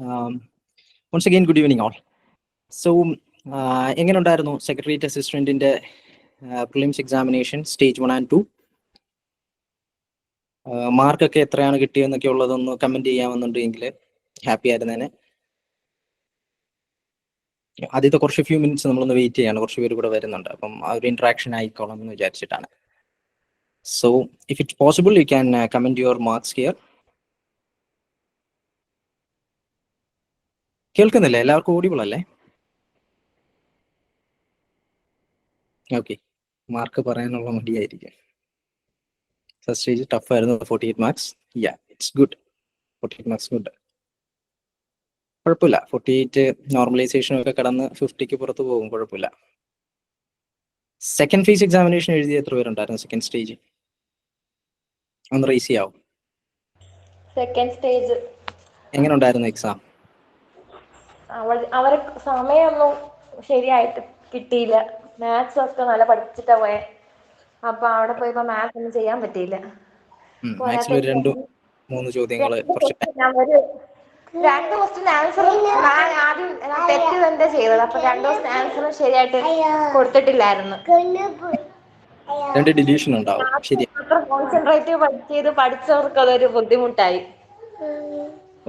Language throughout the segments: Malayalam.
Once again, good evening all. So, എങ്ങനെ ഉണ്ടായിരുന്നു സെക്രട്ടേറിയറ്റ് അസിസ്റ്റന്റിന്റെ പ്രിലിംസ് എക്സാമിനേഷൻ സ്റ്റേജ് 1 and 2? മാർക്കൊക്കെ എത്രയാണ് കിട്ടിയെന്നൊക്കെ ഉള്ളതൊന്ന് കമന്റ് ചെയ്യാമെന്നുണ്ടെങ്കിൽ ഹാപ്പി ആയിരുന്നേനെ. ആദ്യത്തെ കുറച്ച് ഫ്യൂ മിനിറ്റ്സ് നമ്മളൊന്ന് വെയിറ്റ് ചെയ്യാണ്, കുറച്ച് പേര് കൂടെ വരുന്നുണ്ട്, അപ്പം ആ ഒരു ഇന്ററാക്ഷൻ ആയിക്കോളാം എന്ന് വിചാരിച്ചിട്ടാണ്. So if it's possible you can comment your marks here. കേൾക്കുന്നില്ലേ? എല്ലാവർക്കും ഓഡിബിൾ അല്ലേ? ഓക്കെ, മാർക്ക് പറയാനുള്ള മടിയായിരിക്കും. ഫസ്റ്റ് സ്റ്റേജ് ടഫ് ആയിരുന്നു. 48 marks. Yeah, it's good. 48 marks good. കുഴപ്പമില്ല. 48 നോർമലൈസേഷൻ ഒക്കെ കടന്ന് 50ക്ക് പുറത്ത് പോകും, കുഴപ്പമില്ല. സെക്കൻഡ് ഫേസ് എക്സാമിനേഷൻ എഴുതിയ എത്ര പേരുണ്ടായിരുന്നു? സെക്കൻഡ് സ്റ്റേജ് ഒന്ന് റേസ് ചെയ്യാവും. സെക്കൻഡ് സ്റ്റേജ് എങ്ങനെ ഉണ്ടായിരുന്നു എക്സാം? അവർ സമയമൊന്നും ശരിയായിട്ട് കിട്ടിയില്ല. മാത്സ് ഒക്കെ നല്ല പഠിച്ചിട്ടാ പോയെ. അപ്പൊ അവിടെ പോയപ്പോ മാത്സ് ഒന്നും ചെയ്യാൻ പറ്റിയില്ല. മാത്സിൽ ഒരു 2-3 ചോദ്യങ്ങൾ കുറച്ച് രണ്ട് ക്വസ്റ്റ്യൻ ആൻസർ ആദ്യം തെറ്റ് തന്നെ ചെയ്തത്. അപ്പൊ 2 ക്വസ്റ്റ്യൻ ആൻസറും ശരിയായിട്ട് കൊടുത്തിട്ടില്ലായിരുന്നു. 2 ഡിലീഷൻ ഉണ്ടാവും. ശരി, കോൺസെൻട്രേറ്റ് ചെയ്ത് പഠിച്ചവർക്ക് അതൊരു ബുദ്ധിമുട്ടായി.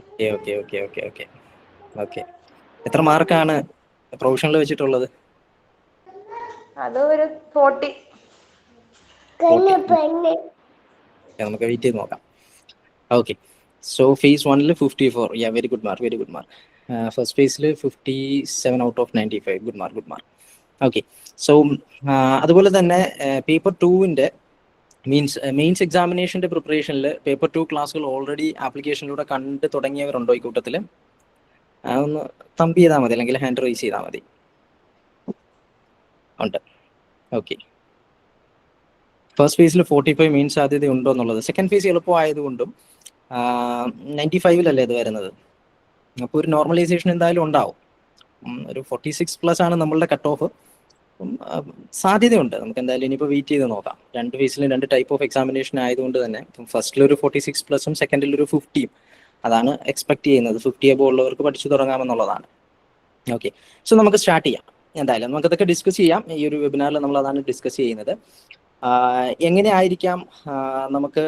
Okay okay okay okay okay okay. എത്ര മാർക്കാണ് പ്രൊഫഷണൽ വെച്ചിട്ടുള്ളത്? അത് ഒരു 40. നമുക്ക് വെയിറ്റ് ചെയ്ത് നോക്കാം. Okay, so phase 1 54. Yeah, very good mark, very good mark. First ഫേസിൽ 57 out of 95. Good mark, good mark. Okay, so അതുപോലെ തന്നെ പേപ്പർ 2വിൻ്റെ മെയിൻസ് എക്സാമിനേഷൻ്റെ പ്രിപ്പറേഷനിൽ പേപ്പർ 2 ക്ലാസ്സുകൾ ഓൾറെഡി ആപ്ലിക്കേഷനിലൂടെ കണ്ട് തുടങ്ങിയവരുണ്ടോ ഈ കൂട്ടത്തിൽ? ഒന്ന് തമ്പ് ചെയ്താൽ മതി, അല്ലെങ്കിൽ ഹാൻഡ് റൈസ് ചെയ്താൽ മതി. ഉണ്ട്. ഓക്കെ, ഫസ്റ്റ് ഫേസിൽ 45 മെയിൻ സാധ്യത ഉണ്ടോ എന്നുള്ളത്. സെക്കൻഡ് ഫേസ് എളുപ്പമായതുകൊണ്ടും 95-ലല്ലേ ഇത് വരുന്നത്, അപ്പോൾ ഒരു നോർമലൈസേഷൻ എന്തായാലും ഉണ്ടാവും. ഒരു 46+ ആണ് നമ്മളുടെ കട്ട് ഓഫ്. സാധ്യതയുണ്ട്. നമുക്ക് എന്തായാലും ഇനിയിപ്പോൾ വെയിറ്റ് ചെയ്ത് നോക്കാം. 2 ഫേസിലും 2 ടൈപ്പ് ഓഫ് എക്സാമിനേഷൻ ആയതുകൊണ്ട് തന്നെ ഫസ്റ്റിലൊരു 46+ഉം സെക്കൻഡിലൊരു 50-യും അതാണ് എക്സ്പെക്ട് ചെയ്യുന്നത്. 50 എബോ ഉള്ളവർക്ക് പഠിച്ചു തുടങ്ങാമെന്നുള്ളതാണ്. ഓക്കെ, സോ നമുക്ക് സ്റ്റാർട്ട് ചെയ്യാം. എന്തായാലും നമുക്കതൊക്കെ ഡിസ്കസ് ചെയ്യാം. ഈ ഒരു വെബിനാറിൽ നമ്മൾ അതാണ് ഡിസ്കസ് ചെയ്യുന്നത്. എങ്ങനെ ആയിരിക്കാം നമുക്ക്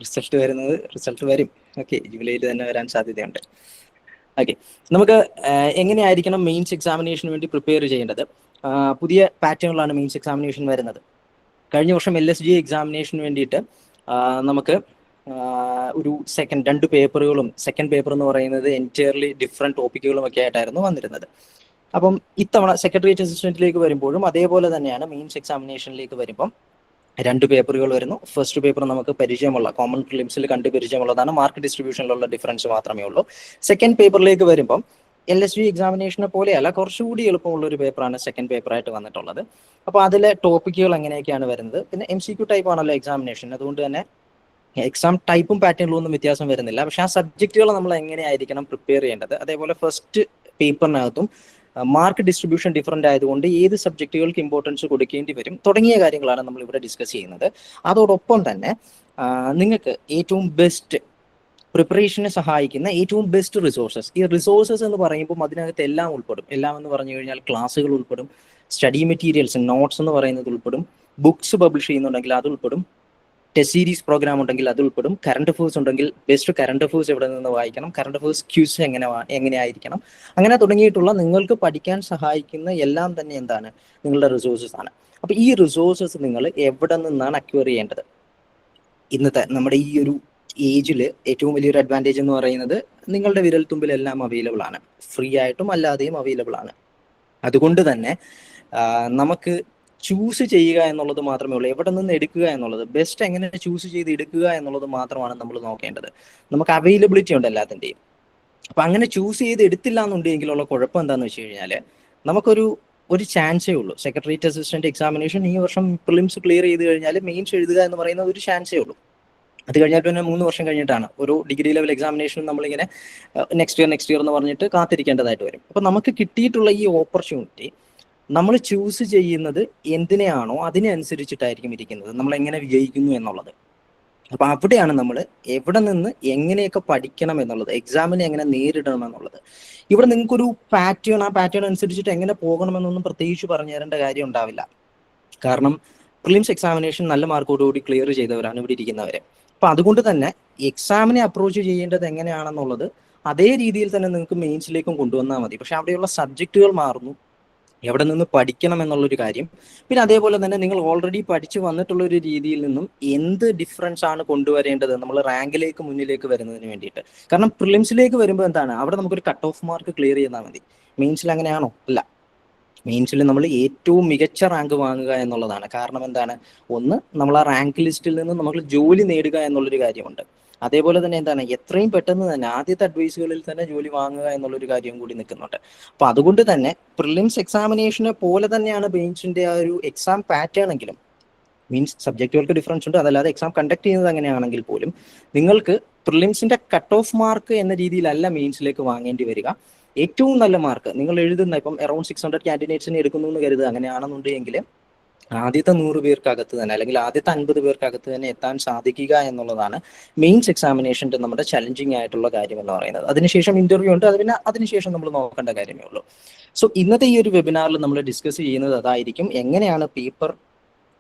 റിസൾട്ട് വരുന്നത്? റിസൾട്ട് വരും. ഓക്കെ, ജൂലൈയിൽ തന്നെ വരാൻ സാധ്യതയുണ്ട്. ഓക്കെ, നമുക്ക് എങ്ങനെയായിരിക്കണം മെയിൻസ് എക്സാമിനേഷന് വേണ്ടി പ്രിപ്പയർ ചെയ്യേണ്ടത്? പുതിയ പാറ്റേണിലാണ് മെയിൻസ് എക്സാമിനേഷൻ വരുന്നത്. കഴിഞ്ഞ വർഷം LSG എക്സാമിനേഷന് വേണ്ടിയിട്ട് നമുക്ക് ഒരു 2 പേപ്പറുകളും, സെക്കൻഡ് പേപ്പർ എന്ന് പറയുന്നത് എൻറ്റയർലി ഡിഫറെൻറ്റ് ടോപ്പിക്കുകളും ഒക്കെ ആയിട്ടായിരുന്നു വന്നിരുന്നത്. അപ്പം ഇത്തവണ സെക്രട്ടേറിയറ്റ് അസിസ്റ്റന്റിലേക്ക് വരുമ്പോഴും അതേപോലെ തന്നെയാണ്. മെയിൻസ് എക്സാമിനേഷനിലേക്ക് വരുമ്പം 2 പേപ്പറുകൾ വരുന്നു. ഫസ്റ്റ് പേപ്പർ നമുക്ക് പരിചയമുള്ള കോമൺ പ്രിലിംസിൽ കണ്ട് പരിചയമുള്ളതാണ്. മാർക്ക് ഡിസ്ട്രിബ്യൂഷനിലുള്ള ഡിഫറൻസ് മാത്രമേ ഉള്ളൂ. സെക്കൻഡ് പേപ്പറിലേക്ക് വരുമ്പം LSG എക്സാമിനേഷനെ പോലെയല്ല, കുറച്ചുകൂടി എളുപ്പമുള്ള ഒരു പേപ്പറാണ് സെക്കൻഡ് പേപ്പറായിട്ട് വന്നിട്ടുള്ളത്. അപ്പോൾ അതിലെ ടോപ്പിക്കുകൾ എങ്ങനെയൊക്കെയാണ് വരുന്നത്? പിന്നെ MCQ ടൈപ്പ് ആണല്ലോ എക്സാമിനേഷൻ, അതുകൊണ്ട് തന്നെ എക്സാം ടൈപ്പും പാറ്റേണിലും ഒന്നും വ്യത്യാസം വരുന്നില്ല. പക്ഷെ ആ സബ്ജക്റ്റുകൾ നമ്മൾ എങ്ങനെയായിരിക്കണം പ്രിപ്പയർ ചെയ്യേണ്ടത്? അതേപോലെ ഫസ്റ്റ് പേപ്പറിനകത്തും മാർക്ക് ഡിസ്ട്രിബ്യൂഷൻ ഡിഫറൻ്റ് ആയതുകൊണ്ട് ഏത് സബ്ജക്റ്റുകൾക്ക് ഇമ്പോർട്ടൻസ് കൊടുക്കേണ്ടി വരും തുടങ്ങിയ കാര്യങ്ങളാണ് നമ്മൾ ഇവിടെ ഡിസ്കസ് ചെയ്യുന്നത്. അതോടൊപ്പം തന്നെ നിങ്ങൾക്ക് ഏറ്റവും ബെസ്റ്റ് പ്രിപ്പറേഷനെ സഹായിക്കുന്ന ഏറ്റവും ബെസ്റ്റ് റിസോഴ്സസ്. ഈ റിസോഴ്സസ് എന്ന് പറയുമ്പോൾ അതിനകത്ത് എല്ലാം ഉൾപ്പെടും. എല്ലാം എന്ന് പറഞ്ഞു കഴിഞ്ഞാൽ ക്ലാസ്സുകൾ ഉൾപ്പെടും, സ്റ്റഡി മെറ്റീരിയൽസ്, നോട്ട്സ് എന്ന് പറയുന്നത് ഉൾപ്പെടും, ബുക്സ് പബ്ലിഷ് ചെയ്യുന്നുണ്ടെങ്കിൽ അത് ഉൾപ്പെടും, ടെസ്റ്റ് സീരീസ് പ്രോഗ്രാം ഉണ്ടെങ്കിൽ അത് ഉൾപ്പെടും, കറണ്ട് അഫേഴ്സ് ഉണ്ടെങ്കിൽ ബെസ്റ്റ് കറണ്ട് അഫേഴ്സ് എവിടെ നിന്ന് വായിക്കണം, കറണ്ട് അഫേഴ്സ് ക്യൂസ് എങ്ങനെയായിരിക്കണം, അങ്ങനെ തുടങ്ങിയിട്ടുള്ള നിങ്ങൾക്ക് പഠിക്കാൻ സഹായിക്കുന്ന എല്ലാം തന്നെ എന്താണ്? നിങ്ങളുടെ റിസോഴ്സസ് ആണ്. അപ്പോൾ ഈ റിസോഴ്സസ് നിങ്ങൾ എവിടെ നിന്നാണ് അക്വയർ ചെയ്യേണ്ടത്? ഇന്നത്തെ നമ്മുടെ ഈ ഒരു ഏജിൽ ഏറ്റവും വലിയൊരു അഡ്വാൻറ്റേജ് എന്ന് പറയുന്നത് നിങ്ങളുടെ വിരൽത്തുമ്പിൽ എല്ലാം അവൈലബിൾ ആണ്. ഫ്രീ ആയിട്ടും അല്ലാതെയും അവൈലബിൾ ആണ്. അതുകൊണ്ട് തന്നെ നമുക്ക് ചൂസ് ചെയ്യുക എന്നുള്ളത് മാത്രമേ ഉള്ളൂ. എവിടെ നിന്ന് എടുക്കുക എന്നുള്ളത്, ബെസ്റ്റ് എങ്ങനെ ചൂസ് ചെയ്ത് എടുക്കുക എന്നുള്ളത് മാത്രമാണ് നമ്മൾ നോക്കേണ്ടത്. നമുക്ക് അവൈലബിലിറ്റി ഉണ്ട് എല്ലാത്തിൻ്റെയും. അപ്പം അങ്ങനെ ചൂസ് ചെയ്ത് എടുത്തില്ല എന്നുണ്ടെങ്കിലുള്ള കുഴപ്പം എന്താണെന്ന് വെച്ച് കഴിഞ്ഞാൽ നമുക്കൊരു ചാൻസേ ഉള്ളൂ. സെക്രട്ടേറിയറ്റ് അസിസ്റ്റന്റ് എക്സാമിനേഷൻ ഈ വർഷം പ്രിലിംസ് ക്ലിയർ ചെയ്ത് കഴിഞ്ഞാൽ മെയിൻസ് എഴുതുക എന്ന് പറയുന്നത് ഒരു ചാൻസേ ഉള്ളൂ. അത് കഴിഞ്ഞാൽ പിന്നെ 3 വർഷം കഴിഞ്ഞിട്ടാണ് ഒരു ഡിഗ്രി ലെവൽ എക്സാമിനേഷൻ നമ്മളിങ്ങനെ നെക്സ്റ്റ് ഇയർ എന്ന് പറഞ്ഞിട്ട് കാത്തിരിക്കേണ്ടതായിട്ട് വരും. അപ്പം നമുക്ക് കിട്ടിയിട്ടുള്ള ഈ ഓപ്പർച്യൂണിറ്റി നമ്മൾ ചൂസ് ചെയ്യുന്നത് എന്തിനെയാണോ അതിനനുസരിച്ചിട്ടായിരിക്കും ഇരിക്കുന്നത് നമ്മൾ എങ്ങനെ വിജയിക്കുന്നു എന്നുള്ളത്. അപ്പൊ അവിടെയാണ് നമ്മൾ എവിടെ നിന്ന് എങ്ങനെയൊക്കെ പഠിക്കണം എന്നുള്ളത്, എക്സാമിനെ എങ്ങനെ നേരിടണം എന്നുള്ളത്. ഇവിടെ നിങ്ങൾക്കൊരു പാറ്റേൺ, ആ പാറ്റേൺ അനുസരിച്ചിട്ട് എങ്ങനെ പോകണമെന്നൊന്നും പ്രത്യേകിച്ച് പറഞ്ഞു തരേണ്ട കാര്യം ഉണ്ടാവില്ല. കാരണം പ്രിലിംസ് എക്സാമിനേഷൻ നല്ല മാർക്കോടുകൂടി ക്ലിയർ ചെയ്തവരാണ് ഇവിടെ ഇരിക്കുന്നവരെ. അപ്പൊ അതുകൊണ്ട് തന്നെ എക്സാമിനെ അപ്രോച്ച് ചെയ്യേണ്ടത് എങ്ങനെയാണെന്നുള്ളത് അതേ രീതിയിൽ തന്നെ നിങ്ങൾക്ക് മെയിൻസിലേക്കും കൊണ്ടുവന്നാൽ മതി. പക്ഷെ അവിടെയുള്ള സബ്ജക്റ്റുകൾ മാറുന്നു, എവിടെ നിന്ന് പഠിക്കണം എന്നുള്ളൊരു കാര്യം. പിന്നെ അതേപോലെ തന്നെ നിങ്ങൾ ഓൾറെഡി പഠിച്ചു വന്നിട്ടുള്ള ഒരു രീതിയിൽ നിന്നും എന്ത് ഡിഫറൻസ് ആണ് കൊണ്ടുവരേണ്ടത് നമ്മൾ റാങ്കിലേക്ക് മുന്നിലേക്ക് വരുന്നതിന് വേണ്ടിയിട്ട്. കാരണം പ്രിലിംസിലേക്ക് വരുമ്പോൾ എന്താണ്, അവിടെ നമുക്കൊരു കട്ട് ഓഫ് മാർക്ക് ക്ലിയർ ചെയ്താൽ മതി. മെയിൻസിൽ അങ്ങനെയാണോ? അല്ല. മെയിൻസിൽ നമ്മൾ ഏറ്റവും മികച്ച റാങ്ക് വാങ്ങുക എന്നുള്ളതാണ്. കാരണം എന്താണ്, ഒന്ന് നമ്മൾ ആ റാങ്ക് ലിസ്റ്റിൽ നിന്ന് നമുക്ക് ജോലി നേടുക എന്നുള്ളൊരു കാര്യമുണ്ട്. അതേപോലെ തന്നെ എന്താണ്, എത്രയും പെട്ടെന്ന് തന്നെ ആദ്യത്തെ അഡ്വൈസുകളിൽ തന്നെ ജോലി വാങ്ങുക എന്നുള്ളൊരു കാര്യം കൂടി നിൽക്കുന്നുണ്ട്. അപ്പൊ അതുകൊണ്ട് തന്നെ പ്രിലിംസ് എക്സാമിനേഷനെ പോലെ തന്നെയാണ് മെയിൻസിന്റെ ആ ഒരു എക്സാം പാറ്റേൺ എങ്കിലും, മീൻസ് സബ്ജക്റ്റുകൾക്ക് ഡിഫറൻസ് ഉണ്ട്, അതല്ലാതെ എക്സാം കണ്ടക്ട് ചെയ്യുന്നത് അങ്ങനെയാണെങ്കിൽ പോലും നിങ്ങൾക്ക് പ്രിലിംസിന്റെ കട്ട് ഓഫ് മാർക്ക് എന്ന രീതിയിലല്ല മെയിൻസിലേക്ക് വാങ്ങേണ്ടി വരിക. ഏറ്റവും നല്ല മാർക്ക് നിങ്ങൾ എഴുതുന്ന, ഇപ്പം അറൌണ്ട് 600 കാൻഡിഡേറ്റ്സിനെ എടുക്കുന്നു എന്ന് കരുതുക, അങ്ങനെയാണെന്നുണ്ടെങ്കിൽ ആദ്യത്തെ 100 പേർക്കകത്ത് തന്നെ അല്ലെങ്കിൽ ആദ്യത്തെ 50 പേർക്കകത്ത് തന്നെ എത്താൻ സാധിക്കുക എന്നുള്ളതാണ് മെയിൻസ് എക്സാമിനേഷന്റെ നമ്മുടെ ചലഞ്ചിങ് ആയിട്ടുള്ള കാര്യം എന്ന് പറയുന്നത്. അതിനുശേഷം ഇന്റർവ്യൂ ഉണ്ട്, അത് പിന്നെ അതിനുശേഷം നമ്മൾ നോക്കേണ്ട കാര്യമേ ഉള്ളൂ. സോ ഇന്നത്തെ ഈ ഒരു വെബിനാറിൽ നമ്മൾ ഡിസ്കസ് ചെയ്യുന്നത് അതായിരിക്കും, എങ്ങനെയാണ് പേപ്പർ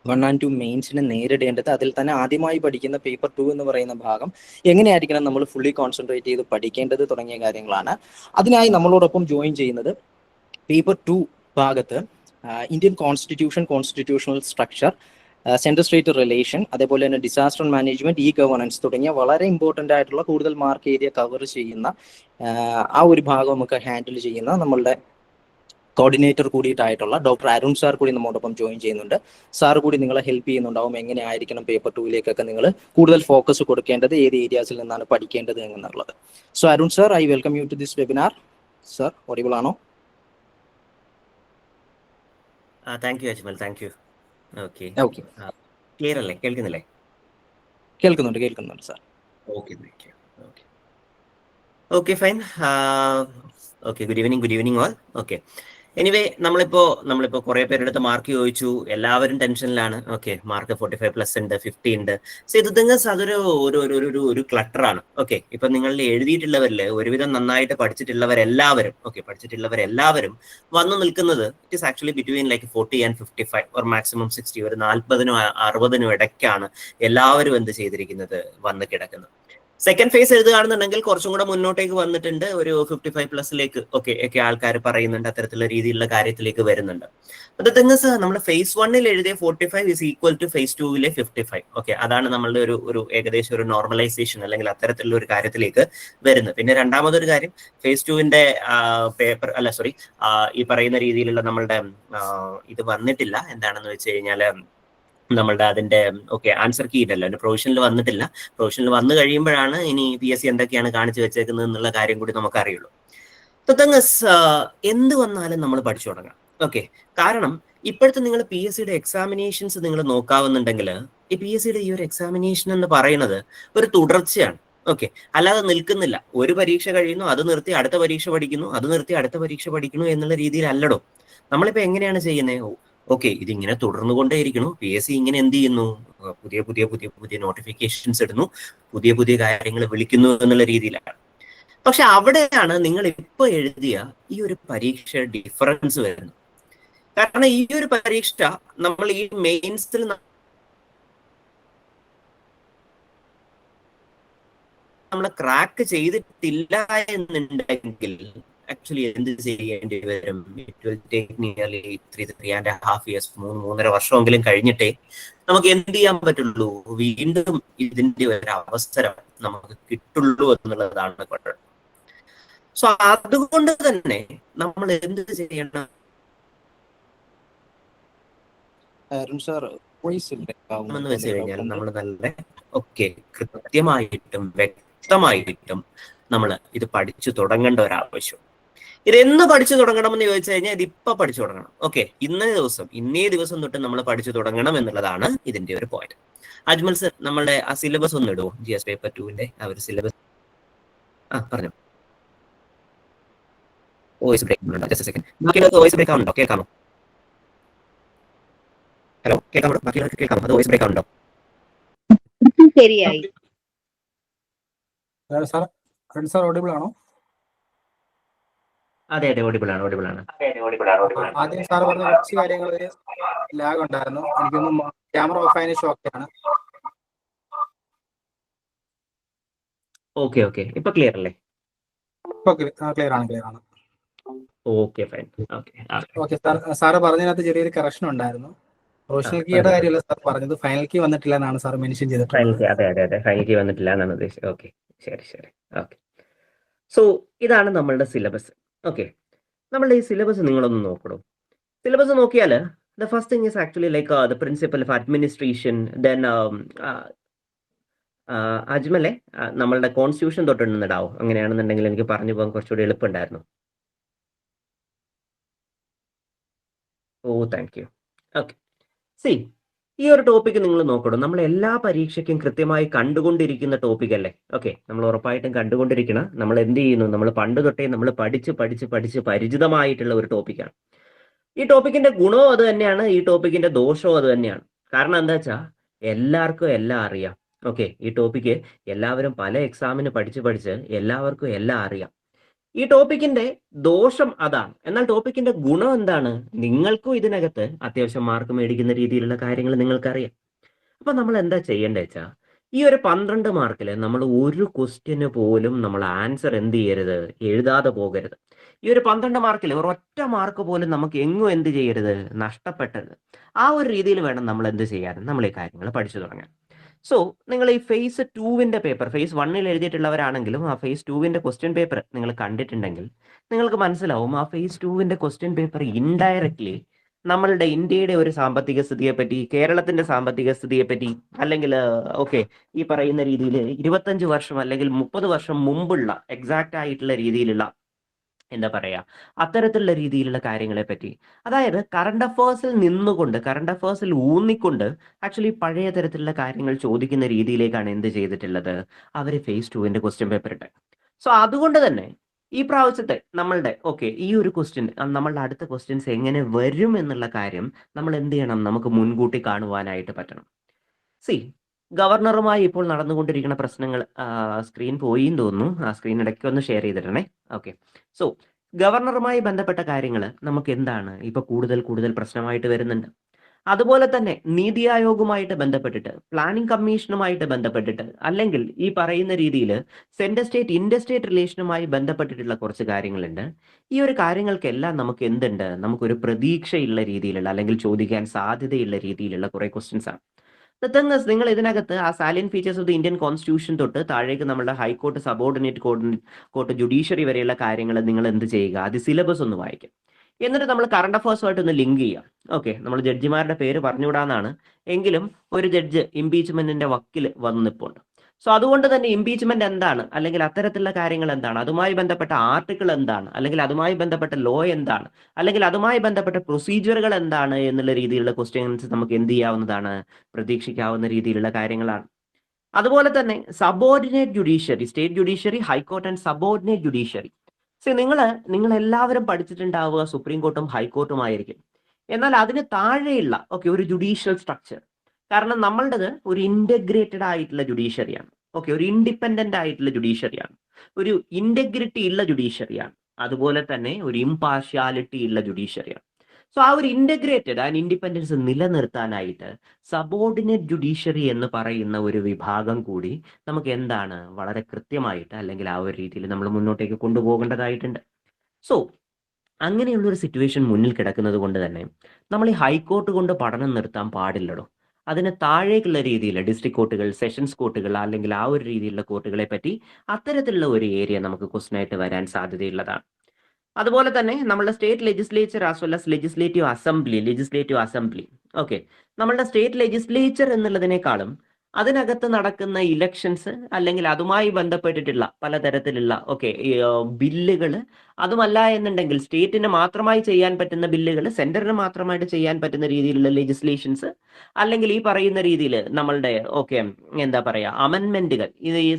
1 and 2 മെയിൻസിനെ നേരിടേണ്ടത്. അതിൽ തന്നെ ആദ്യമായി പഠിക്കുന്ന പേപ്പർ 2 എന്ന് പറയുന്ന ഭാഗം എങ്ങനെയായിരിക്കണം നമ്മൾ ഫുള്ളി കോൺസെൻട്രേറ്റ് ചെയ്ത് പഠിക്കേണ്ടത് തുടങ്ങിയ കാര്യങ്ങളാണ്. അതിനായി നമ്മളോടൊപ്പം ജോയിൻ ചെയ്യുന്നത് പേപ്പർ 2 ഭാഗത്ത് Indian constitution, constitutional structure, central state relation, അതേപോലെ തന്നെ ഡിസാസ്റ്റർ മാനേജ്മെന്റ്, ഇ ഗവേണൻസ് തുടങ്ങിയ വളരെ ഇമ്പോർട്ടൻ്റ് ആയിട്ടുള്ള കൂടുതൽ മാർക്ക് ഏരിയ കവർ ചെയ്യുന്ന ആ ഒരു ഭാഗം നമുക്ക് ഹാൻഡിൽ ചെയ്യുന്ന നമ്മളുടെ കോർഡിനേറ്റർ കൂടിയിട്ടായിട്ടുള്ള ഡോക്ടർ അരുൺ സാർ കൂടി നമ്മോടൊപ്പം ജോയിൻ ചെയ്യുന്നുണ്ട്. സാർ കൂടി നിങ്ങളെ ഹെൽപ്പ് ചെയ്യുന്നുണ്ടാവും, എങ്ങനെയായിരിക്കണം പേപ്പർ 2ലേക്കൊക്കെ നിങ്ങൾ കൂടുതൽ ഫോക്കസ് കൊടുക്കേണ്ടത്, ഏത് ഏരിയാസിൽ നിന്നാണ് പഠിക്കേണ്ടത് എന്നുള്ളത്. So Arun sir, I welcome you to this webinar. Sir audible ആണോ? Thank you Ajmal, thank you. Okay, clear അല്ലേ? കേൾക്കുന്നില്ലേ? കേൾക്കുന്നുണ്ട് sir. Okay fine. Okay, good evening all. Okay, anyway നമ്മളിപ്പോ കുറെ പേരെടുത്ത് മാർക്ക് ചോദിച്ചു, എല്ലാവരും ടെൻഷനിലാണ്. ഓക്കെ, മാർക്ക് 45+ ഉണ്ട്, 50 ഉണ്ട്. സോ ഇത് അതൊരു ക്ലട്ടറാണ്. ഓക്കെ, ഇപ്പൊ നിങ്ങൾ എഴുതിയിട്ടുള്ളവരിൽ ഒരുവിധം നന്നായിട്ട് പഠിച്ചിട്ടുള്ളവരെല്ലാവരും വന്നു നിൽക്കുന്നത് it is actually between like 40 and 55 or maximum 60, ഒരു 40-നും 60-നും ഇടയ്ക്കാണ് എല്ലാവരും എന്ത് ചെയ്തിരിക്കുന്നത്, വന്ന് കിടക്കുന്നത്. സെക്കൻഡ് ഫേസ് എഴുതുകയാണെന്നുണ്ടെങ്കിൽ കുറച്ചും കൂടെ മുന്നോട്ടേക്ക് വന്നിട്ടുണ്ട്, ഒരു 55+ ഒക്കെ ആൾക്കാർ പറയുന്നുണ്ട്, അത്തരത്തിലുള്ള രീതിയിലുള്ള കാര്യത്തിലേക്ക് വരുന്നുണ്ട്. നമ്മൾ ഫേസ് 1-ൽ എഴുതിയ 45 is equal to ഫേസ് 2-ലെ 55. ഓക്കെ, അതാണ് നമ്മളുടെ ഒരു ഏകദേശം ഒരു നോർമലൈസേഷൻ അല്ലെങ്കിൽ അത്തരത്തിലുള്ള ഒരു കാര്യത്തിലേക്ക് വരുന്നത്. പിന്നെ രണ്ടാമതൊരു കാര്യം, ഫേസ് 2-ന്റെ പേപ്പർ ഈ പറയുന്ന രീതിയിലുള്ള നമ്മളുടെ ഇത് വന്നിട്ടില്ല. എന്താണെന്ന് വെച്ച് കഴിഞ്ഞാൽ നമ്മളുടെ അതിന്റെ ആൻസർ കീ ഇല്ലല്ലോ, പ്രൊവിഷനിൽ വന്നിട്ടില്ല. പ്രൊവിഷനിൽ വന്നു കഴിയുമ്പോഴാണ് ഇനി PSC എന്തൊക്കെയാണ് കാണിച്ചു വെച്ചേക്കുന്നത് എന്നുള്ള കാര്യം കൂടി നമുക്കറിയുള്ളൂ. എന്ത് വന്നാലും നമ്മൾ പഠിച്ചു തുടങ്ങാം. ഓക്കെ, കാരണം ഇപ്പോഴത്തെ നിങ്ങൾ PSCയുടെ എക്സാമിനേഷൻസ് നിങ്ങൾ നോക്കാവുന്നുണ്ടെങ്കിൽ, ഈ PSCയുടെ ഈ ഒരു എക്സാമിനേഷൻ എന്ന് പറയുന്നത് ഒരു തുടർച്ചയാണ്. ഓക്കെ, അല്ലാതെ നിൽക്കുന്നില്ല. ഒരു പരീക്ഷ കഴിയുന്നു, അത് നിർത്തി അടുത്ത പരീക്ഷ പഠിക്കുന്നു, അത് നിർത്തി അടുത്ത പരീക്ഷ പഠിക്കുന്നു എന്നുള്ള രീതിയിലല്ലടോ. നമ്മളിപ്പോ എങ്ങനെയാണ് ചെയ്യുന്നത്? ഓക്കെ, ഇതിങ്ങനെ തുടർന്നുകൊണ്ടേയിരിക്കുന്നു. PSC ഇങ്ങനെ എന്ത് ചെയ്യുന്നു, പുതിയ നോട്ടിഫിക്കേഷൻസ് ഇടുന്നു, പുതിയ കാര്യങ്ങൾ വിളിക്കുന്നു എന്നുള്ള രീതിയിലാണ്. പക്ഷെ അവിടെയാണ് നിങ്ങൾ ഇപ്പൊ എഴുതിയ ഈ ഒരു പരീക്ഷ ഡിഫറൻസ് വരുന്നത്. കാരണം ഈ ഒരു പരീക്ഷ നമ്മൾ ഈ മെയിൻസിൽ നമ്മൾ ക്രാക്ക് ചെയ്തിട്ടില്ല എന്നുണ്ടെങ്കിൽ ആക്ച്വലി എന്ത് ചെയ്യേണ്ടി വരും? It will take nearly 3.5 years, 3.5 വർഷമെങ്കിലും കഴിഞ്ഞിട്ടേ നമുക്ക് എന്ത് ചെയ്യാൻ പറ്റുള്ളൂ, വീണ്ടും ഇതിന്റെ ഒരു അവസരം നമുക്ക് കിട്ടുള്ളൂ എന്നുള്ളതാണ് കുഴപ്പം. സോ അതുകൊണ്ട് തന്നെ നമ്മൾ എന്ത് ചെയ്യണം എന്ന് വെച്ച് കഴിഞ്ഞാൽ, നമ്മൾ നല്ല കൃത്യമായിട്ടും വ്യക്തമായിട്ടും നമ്മൾ ഇത് പഠിച്ചു തുടങ്ങേണ്ട ഒരാവശ്യം. ഇതെന്ന് പഠിച്ചു തുടങ്ങണം എന്ന് ചോദിച്ചു കഴിഞ്ഞാൽ ഇതിപ്പോ പഠിച്ചു തുടങ്ങണം. ഓക്കെ, ഇന്നേ ദിവസം തൊട്ട് നമ്മൾ പഠിച്ചു തുടങ്ങണം എന്നുള്ളതാണ് ഇതിന്റെ ഒരു പോയിന്റ്. അജ്മൽ സർ, നമ്മളുടെ ആ സിലബസ് ഒന്ന് ഇടുമോ? GS പേപ്പർ 2-ന്റെ ആ ഒരു സിലബസ് പറഞ്ഞു. വോയിസ് ബ്രേക്ക് ആവുന്നുണ്ടോ? കേൾക്കാമോ? ഹലോ, കേൾക്കാമോ? ബാക്കിയുള്ളവർക്ക് കേൾക്കാമോ? അത് വോയിസ് ബ്രേക്ക് ആവുന്നുണ്ടോ? ശരിയായി. സാർ ഓഡിബിൾ ആണോ? അതെ അതെ ഓഡിബിൾ ആണ്. ആദ്യം സാർ പറഞ്ഞ കുറച്ച് കാര്യങ്ങൾ ലാഗ് ഉണ്ടായിരുന്നു. എനിക്കൊന്നും ക്യാമറ ഓഫ് ആയതിനു ശേഷം ഓക്കെയാണ്. ഓക്കെ ഇപ്പൊ ക്ലിയർ അല്ലേ? ക്ലിയർ ആണ്. Okay fine. ഓക്കെ സാറ് പറഞ്ഞതിനകത്ത് ചെറിയൊരു കറക്ഷൻ ഉണ്ടായിരുന്നു. പ്രൊഫഷണൽ കീയുടെ കാര്യമല്ല സാർ പറഞ്ഞത്, ഫൈനൽ കീ വന്നിട്ടില്ല എന്നാണ് സാർ മെൻഷൻ ചെയ്തിട്ടുള്ളത്. അതെ ഫൈനൽ കീ വന്നിട്ടില്ല എന്നാണ് ഉദ്ദേശിച്ചത്. ഓക്കെ ശരി. ഓക്കെ, സോ ഇതാണ് നമ്മളുടെ സിലബസ്. ഓക്കെ, നമ്മളുടെ ഈ സിലബസ് നിങ്ങളൊന്ന് നോക്കണോ. സിലബസ് നോക്കിയാൽ the first thing is actually like the principle of administration. Then അജ്മലെ നമ്മളുടെ കോൺസ്റ്റിറ്റ്യൂഷൻ തൊട്ടുണ്ടാവും. അങ്ങനെയാണെന്നുണ്ടെങ്കിൽ എനിക്ക് പറഞ്ഞു പോകാൻ കുറച്ചുകൂടി എളുപ്പമുണ്ടായിരുന്നു. Thank you. ഓക്കെ, സി ഈ ഒരു ടോപ്പിക്ക് നിങ്ങൾ നോക്കണം. നമ്മൾ എല്ലാ പരീക്ഷയ്ക്കും കൃത്യമായി കണ്ടുകൊണ്ടിരിക്കുന്ന ടോപ്പിക് അല്ലേ? ഓക്കെ, നമ്മൾ ഉറപ്പായിട്ടും കണ്ടുകൊണ്ടിരിക്കണം. നമ്മൾ എന്ത് ചെയ്യുന്നു, നമ്മൾ പണ്ട് തൊട്ടേ നമ്മൾ പഠിച്ച് പരിചിതമായിട്ടുള്ള ഒരു ടോപ്പിക്കാണ്. ഈ ടോപ്പിക്കിന്റെ ഗുണവും അത് തന്നെയാണ്, ഈ ടോപ്പിക്കിന്റെ ദോഷവും അത് തന്നെയാണ്. കാരണം എന്താ വെച്ചാൽ എല്ലാവർക്കും എല്ലാം അറിയാം. ഓക്കെ, ഈ ടോപ്പിക്ക് എല്ലാവരും പല എക്സാമിന് പഠിച്ച് എല്ലാവർക്കും എല്ലാം അറിയാം. ഈ ടോപ്പിക്കിന്റെ ദോഷം അതാണ്. എന്നാൽ ടോപ്പിക്കിന്റെ ഗുണം എന്താണ്? നിങ്ങൾക്കും ഇതിനകത്ത് അത്യാവശ്യം മാർക്ക് മേടിക്കുന്ന രീതിയിലുള്ള കാര്യങ്ങൾ നിങ്ങൾക്കറിയാം. അപ്പൊ നമ്മൾ എന്താ ചെയ്യേണ്ടത് വെച്ചാൽ, ഈ ഒരു 12 മാർക്കിൽ നമ്മൾ ഒരു ക്വസ്റ്റ്യന് പോലും നമ്മൾ ആൻസർ എന്ത് ചെയ്യരുത്, എഴുതാതെ പോകരുത്. ഈ ഒരു 12 മാർക്കിൽ ഒരൊറ്റ മാർക്ക് പോലും നമുക്ക് എങ്ങും എന്ത് ചെയ്യരുത്, നഷ്ടപ്പെട്ടത്. ആ ഒരു രീതിയിൽ വേണം നമ്മൾ എന്ത് ചെയ്യാൻ, നമ്മൾ ഈ കാര്യങ്ങൾ പഠിച്ചു തുടങ്ങാൻ. സോ നിങ്ങൾ ഈ ഫേസ് 2വിന്റെ പേപ്പർ, ഫേസ് 1ൽ എഴുതിയിട്ടുള്ളവരാണെങ്കിലും ആ ഫേസ് 2വിന്റെ ക്വസ്റ്റ്യൻ പേപ്പർ നിങ്ങൾ കണ്ടിട്ടുണ്ടെങ്കിൽ നിങ്ങൾക്ക് മനസ്സിലാവും, ആ ഫേസ് 2വിന്റെ ക്വസ്റ്റ്യൻ പേപ്പർ ഇൻഡയറക്ട്ലി നമ്മളുടെ ഇന്ത്യയുടെ ഒരു സാമ്പത്തിക സ്ഥിതിയെ പറ്റി, കേരളത്തിന്റെ സാമ്പത്തിക സ്ഥിതിയെ പറ്റി, അല്ലെങ്കിൽ ഓക്കെ ഈ പറയുന്ന രീതിയിൽ 25 വർഷം അല്ലെങ്കിൽ 30 വർഷം മുമ്പുള്ള എക്സാക്റ്റ് ആയിട്ടുള്ള രീതിയിലുള്ള എന്താ പറയാ, അത്തരത്തിലുള്ള രീതിയിലുള്ള കാര്യങ്ങളെ പറ്റി, അതായത് കറണ്ട് അഫേഴ്സിൽ നിന്നുകൊണ്ട്, കറണ്ട് അഫേഴ്സിൽ ഊന്നിക്കൊണ്ട് ആക്ച്വലി പഴയ തരത്തിലുള്ള കാര്യങ്ങൾ ചോദിക്കുന്ന രീതിയിലേക്കാണ് എന്ത് ചെയ്തിട്ടുള്ളത്, അവർ ഫേസ് 2വിന്റെ ക്വസ്റ്റ്യൻ പേപ്പർ ഇട്ട്. സോ അതുകൊണ്ട് തന്നെ ഈ പ്രാവശ്യത്തെ നമ്മളുടെ ഈ ഒരു ക്വസ്റ്റ്യൻ, നമ്മളുടെ അടുത്ത ക്വസ്റ്റ്യൻസ് എങ്ങനെ വരും എന്നുള്ള കാര്യം നമ്മൾ എന്ത് ചെയ്യണം, നമുക്ക് മുൻകൂട്ടി കാണുവാനായിട്ട് പറ്റണം. സി ഗവർണറുമായി ഇപ്പോൾ നടന്നുകൊണ്ടിരിക്കുന്ന പ്രശ്നങ്ങൾ, സ്ക്രീൻ പോയി എന്ന് തോന്നുന്നു, ആ സ്ക്രീൻ ഇടയ്ക്ക് ഒന്ന് ഷെയർ ചെയ്തിടണേ. ഓക്കെ, സോ ഗവർണറുമായി ബന്ധപ്പെട്ട കാര്യങ്ങൾ നമുക്ക് എന്താണ് ഇപ്പൊ കൂടുതൽ പ്രശ്നമായിട്ട് വരുന്നുണ്ട്. അതുപോലെ തന്നെ നീതി ആയോഗുമായിട്ട് ബന്ധപ്പെട്ടിട്ട്, പ്ലാനിംഗ് കമ്മീഷനുമായിട്ട് ബന്ധപ്പെട്ടിട്ട്, അല്ലെങ്കിൽ ഈ പറയുന്ന രീതിയിൽ സെൻട്രൽ സ്റ്റേറ്റ് ഇന്റർ സ്റ്റേറ്റ് റിലേഷനുമായി ബന്ധപ്പെട്ടിട്ടുള്ള കുറച്ച് കാര്യങ്ങളുണ്ട്. ഈ ഒരു കാര്യങ്ങൾക്കെല്ലാം നമുക്ക് എന്തുണ്ട്, നമുക്കൊരു പ്രതീക്ഷയുള്ള രീതിയിലുള്ള അല്ലെങ്കിൽ ചോദിക്കാൻ സാധ്യതയുള്ള രീതിയിലുള്ള കുറെ ക്വസ്റ്റ്യൻസ് ആണ്. നിങ്ങൾ ഇതിനകത്ത് ആ salient features of the Indian constitution തൊട്ട് താഴേക്ക് നമ്മുടെ ഹൈക്കോർട്ട്, സബോർഡിനേറ്റ് കോർട്ട്, ജുഡീഷ്യറി വരെയുള്ള കാര്യങ്ങൾ നിങ്ങൾ എന്ത് ചെയ്യുക, അത് സിലബസ് ഒന്ന് വായിക്കും. എന്നിട്ട് നമ്മൾ കറണ്ട് അഫേഴ്സുമായിട്ട് ഒന്ന് ലിങ്ക് ചെയ്യാം. ഓക്കെ, നമ്മൾ ജഡ്ജിമാരുടെ പേര് പറഞ്ഞുകൂടാന്നാണ്, എങ്കിലും ഒരു ജഡ്ജ് ഇംപീച്ച്മെന്റിന്റെ വക്കിൽ വന്നു നിൽപ്പുണ്ട്. സോ അതുകൊണ്ട് തന്നെ ഇംപീച്ച്മെന്റ് എന്താണ്, അല്ലെങ്കിൽ അത്തരത്തിലുള്ള കാര്യങ്ങൾ എന്താണ്, അതുമായി ബന്ധപ്പെട്ട ആർട്ടിക്കിൾ എന്താണ്, അല്ലെങ്കിൽ അതുമായി ബന്ധപ്പെട്ട ലോ എന്താണ്, അല്ലെങ്കിൽ അതുമായി ബന്ധപ്പെട്ട പ്രൊസീജിയറുകൾ എന്താണ് എന്നുള്ള രീതിയിലുള്ള ക്വസ്റ്റ്യൻസ് നമുക്ക് എന്ത് ചെയ്യാവുന്നതാണ്, പ്രതീക്ഷിക്കാവുന്ന രീതിയിലുള്ള കാര്യങ്ങളാണ്. അതുപോലെ തന്നെ subordinate judiciary, state judiciary, high court and subordinate judiciary. നിങ്ങൾ എല്ലാവരും പഠിച്ചിട്ടുണ്ടാവുക സുപ്രീം കോർട്ടും ഹൈക്കോർട്ടും ആയിരിക്കും. എന്നാൽ അതിന് താഴെയുള്ള ഒരു ജുഡീഷ്യൽ സ്ട്രക്ചർ, കാരണം നമ്മളുടേത് ഒരു ഇന്റഗ്രേറ്റഡ് ആയിട്ടുള്ള ജുഡീഷ്യറിയാണ്. ഒരു ഇൻഡിപെൻഡന്റ് ആയിട്ടുള്ള ജുഡീഷ്യറിയാണ്, ഒരു ഇന്റഗ്രിറ്റി ഉള്ള ജുഡീഷ്യറിയാണ്, അതുപോലെ തന്നെ ഒരു ഇംപാർഷ്യാലിറ്റി ഉള്ള ജുഡീഷ്യറിയാണ്. സോ ആ ഒരു ഇന്റഗ്രേറ്റഡ് ആൻഡ് ഇൻഡിപെൻഡൻസ് നിലനിർത്താനായിട്ട് സബോർഡിനേറ്റ് ജുഡീഷ്യറി എന്ന് പറയുന്ന ഒരു വിഭാഗം കൂടി നമുക്ക് എന്താണ് വളരെ കൃത്യമായിട്ട്, അല്ലെങ്കിൽ ആ ഒരു രീതിയിൽ നമ്മൾ മുന്നോട്ടേക്ക് കൊണ്ടുപോകേണ്ടതായിട്ടുണ്ട്. സോ അങ്ങനെയുള്ള ഒരു സിറ്റുവേഷൻ മുന്നിൽ കിടക്കുന്നത് കൊണ്ട് തന്നെ നമ്മൾ ഈ ഹൈക്കോർട്ട് കൊണ്ട് പഠനം നിർത്താൻ പാടില്ലടോ. അതിന് താഴേക്കുള്ള രീതിയിൽ ഡിസ്ട്രിക്ട് കോർട്ടുകൾ, സെഷൻസ് കോർട്ടുകൾ, അല്ലെങ്കിൽ ആ ഒരു രീതിയിലുള്ള കോർട്ടുകളെ പറ്റി അത്തരത്തിലുള്ള ഒരു ഏരിയ നമുക്ക് ക്വസ്റ്റ്യൻ ആയിട്ട് വരാൻ സാധ്യതയുള്ളതാണ്. അതുപോലെ തന്നെ നമ്മളുടെ state legislature as well as legislative assembly. നമ്മളുടെ സ്റ്റേറ്റ് ലെജിസ്ലേച്ചർ എന്നുള്ളതിനേക്കാളും അതിനകത്ത് നടക്കുന്ന ഇലക്ഷൻസ്, അല്ലെങ്കിൽ അതുമായി ബന്ധപ്പെട്ടിട്ടുള്ള പലതരത്തിലുള്ള ബില്ലുകൾ, അതുമല്ല എന്നുണ്ടെങ്കിൽ സ്റ്റേറ്റിന് മാത്രമായി ചെയ്യാൻ പറ്റുന്ന ബില്ലുകൾ, സെന്ററിന് മാത്രമായിട്ട് ചെയ്യാൻ പറ്റുന്ന രീതിയിലുള്ള ലെജിസ്ലേഷൻസ്, അല്ലെങ്കിൽ ഈ പറയുന്ന രീതിയിൽ നമ്മളുടെ എന്താ പറയാ അമെൻമെന്റുകൾ. ഇത് ഈ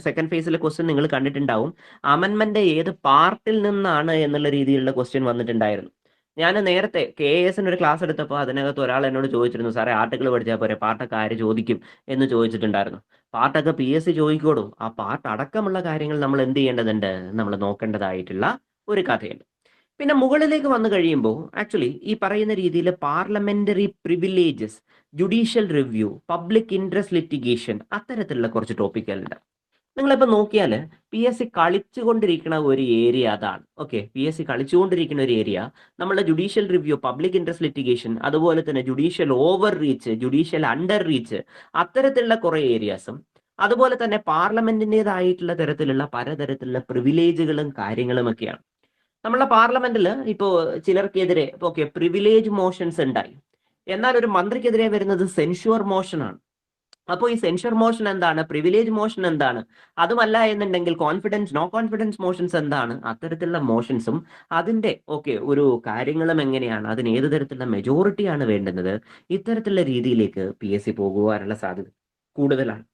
സെക്കൻഡ് ഫേസിലെ ക്വസ്റ്റ്യൻ നിങ്ങൾ കണ്ടിട്ടുണ്ടാവും, അമെൻമെന്റ് ഏത് പാർട്ടിൽ നിന്നാണ് എന്നുള്ള രീതിയിലുള്ള ക്വസ്റ്റ്യൻ വന്നിട്ടുണ്ടായിരുന്നു. ഞാൻ നേരത്തെ KAS ഒരു ക്ലാസ് എടുത്തപ്പോൾ അതിനകത്ത് ഒരാൾ എന്നോട് ചോദിച്ചിരുന്നു, സാറേ ആർട്ടിക്കിൾ പഠിച്ചാൽ പോരെ, പാർട്ടൊക്കെ ആര് ചോദിക്കും എന്ന് ചോദിച്ചിട്ടുണ്ടായിരുന്നു. പാർട്ടൊക്കെ PSC ചോദിക്കോടും. ആ പാർട്ട് അടക്കമുള്ള കാര്യങ്ങൾ നമ്മൾ എന്ത് ചെയ്യേണ്ടതുണ്ട്, നമ്മൾ നോക്കേണ്ടതായിട്ടുള്ള ഒരു കഥയുണ്ട്. പിന്നെ മുകളിലേക്ക് വന്നു കഴിയുമ്പോൾ ആക്ച്വലി ഈ പറയുന്ന രീതിയിൽ parliamentary privileges, judicial review, public interest litigation, അത്തരത്തിലുള്ള കുറച്ച് ടോപ്പിക്കുകളുണ്ട്. നിങ്ങളിപ്പോൾ നോക്കിയാൽ PSC കളിച്ചുകൊണ്ടിരിക്കുന്ന ഒരു ഏരിയ അതാണ്. ഓക്കെ, PSC കളിച്ചുകൊണ്ടിരിക്കുന്ന ഒരു ഏരിയ നമ്മളുടെ judicial review, public interest litigation, അതുപോലെ തന്നെ judicial over reach, judicial under reach, അത്തരത്തിലുള്ള കുറേ ഏരിയാസും, അതുപോലെ തന്നെ പാർലമെന്റിൻ്റെതായിട്ടുള്ള തരത്തിലുള്ള പലതരത്തിലുള്ള പ്രിവിലേജുകളും കാര്യങ്ങളും ഒക്കെയാണ്. നമ്മളെ പാർലമെന്റിൽ ഇപ്പോൾ ചിലർക്കെതിരെ ഓക്കെ പ്രിവിലേജ് മോഷൻസ് ഉണ്ടായി, എന്നാൽ ഒരു മന്ത്രിക്കെതിരെ വരുന്നത് സെൻഷ്യൂർ മോഷനാണ്. അപ്പോൾ ഈ സെൻഷർ മോഷൻ എന്താണ്, പ്രിവിലേജ് മോഷൻ എന്താണ്, അതുമല്ല എന്നുണ്ടെങ്കിൽ കോൺഫിഡൻസ്, നോ കോൺഫിഡൻസ് മോഷൻസ് എന്താണ്, അത്തരത്തിലുള്ള മോഷൻസും അതിന്റെ ഒരു കാര്യങ്ങളും എങ്ങനെയാണ്, അതിന് ഏത് തരത്തിലുള്ള മെജോറിറ്റിയാണ് വേണ്ടുന്നത്, ഇത്തരത്തിലുള്ള രീതിയിലേക്ക് PSC പോകുവാനുള്ള സാധ്യത കൂടുതലാണ്.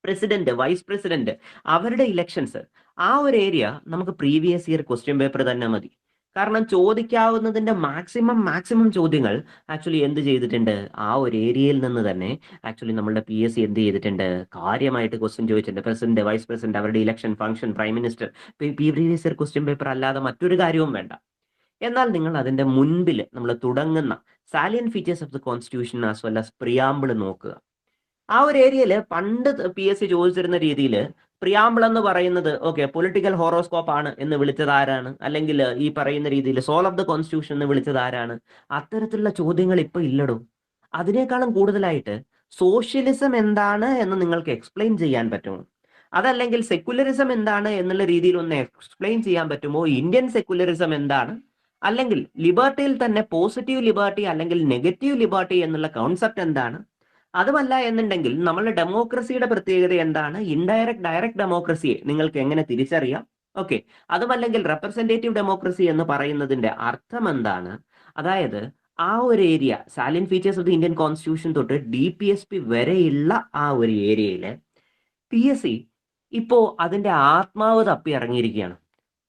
പ്രസിഡന്റ്, വൈസ് പ്രസിഡന്റ്, അവരുടെ ഇലക്ഷൻസ്, ആ ഒരു ഏരിയ നമുക്ക് പ്രീവിയസ് ഇയർ ക്വസ്റ്റ്യൻ പേപ്പർ തന്നെ മതി. കാരണം ചോദിക്കാവുന്നതിന്റെ മാക്സിമം ചോദ്യങ്ങൾ ആക്ച്വലി എന്ത് ചെയ്തിട്ടുണ്ട്, ആ ഒരു ഏരിയയിൽ നിന്ന് തന്നെ ആക്ച്വലി നമ്മളുടെ PSC എന്ത് ചെയ്തിട്ടുണ്ട്, കാര്യമായിട്ട് ക്വസ്റ്റ്യൻ ചോദിച്ചിട്ടുണ്ട്. പ്രസിഡന്റ്, വൈസ് പ്രസിഡന്റ്, അവരുടെ election, function, prime minister, previous year question paper അല്ലാതെ മറ്റൊരു കാര്യവും വേണ്ട. എന്നാൽ നിങ്ങൾ അതിന്റെ മുൻപിൽ നമ്മൾ തുടങ്ങുന്ന salient features of the constitution as well as preamble നോക്കുക. ആ ഒരു ഏരിയയിൽ പണ്ട് PSC ചോദിച്ചിരുന്ന രീതിയിൽ പ്രിയാമ്പിൾ എന്ന് പറയുന്നത് പൊളിറ്റിക്കൽ ഹോറോസ്കോപ്പ് ആണ് എന്ന് വിളിച്ചത് ആരാണ്, അല്ലെങ്കിൽ ഈ പറയുന്ന രീതിയിൽ സോൾ ഓഫ് ദ കോൺസ്റ്റിറ്റ്യൂഷൻ എന്ന് വിളിച്ചത് ആരാണ്, അത്തരത്തിലുള്ള ചോദ്യങ്ങൾ ഇപ്പൊ ഇല്ലടോ. അതിനേക്കാളും കൂടുതലായിട്ട് സോഷ്യലിസം എന്താണ് എന്ന് നിങ്ങൾക്ക് എക്സ്പ്ലെയിൻ ചെയ്യാൻ പറ്റുമോ, അതല്ലെങ്കിൽ സെക്യുലറിസം എന്താണ് എന്നുള്ള രീതിയിൽ ഒന്ന് എക്സ്പ്ലെയിൻ ചെയ്യാൻ പറ്റുമോ, ഇന്ത്യൻ സെക്യുലറിസം എന്താണ്, അല്ലെങ്കിൽ ലിബർട്ടിയിൽ തന്നെ പോസിറ്റീവ് ലിബർട്ടി അല്ലെങ്കിൽ നെഗറ്റീവ് ലിബർട്ടി എന്നുള്ള കോൺസെപ്റ്റ് എന്താണ്, അതുമല്ല എന്നുണ്ടെങ്കിൽ നമ്മളുടെ ഡെമോക്രസിയുടെ പ്രത്യേകത എന്താണ്, ഇൻഡയറക്റ്റ്, ഡയറക്റ്റ് ഡെമോക്രസിയെ നിങ്ങൾക്ക് എങ്ങനെ തിരിച്ചറിയാം, അതുമല്ലെങ്കിൽ റെപ്രസെന്റേറ്റീവ് ഡെമോക്രസി എന്ന് പറയുന്നതിന്റെ അർത്ഥം എന്താണ്, അതായത് ആ ഒരു area salient features of the Indian constitution തൊട്ട് DPSP വരെയുള്ള ആ ഒരു ഏരിയയില് PSC ഇപ്പോ അതിന്റെ ആത്മാവ് തപ്പി ഇറങ്ങിയിരിക്കുകയാണ്.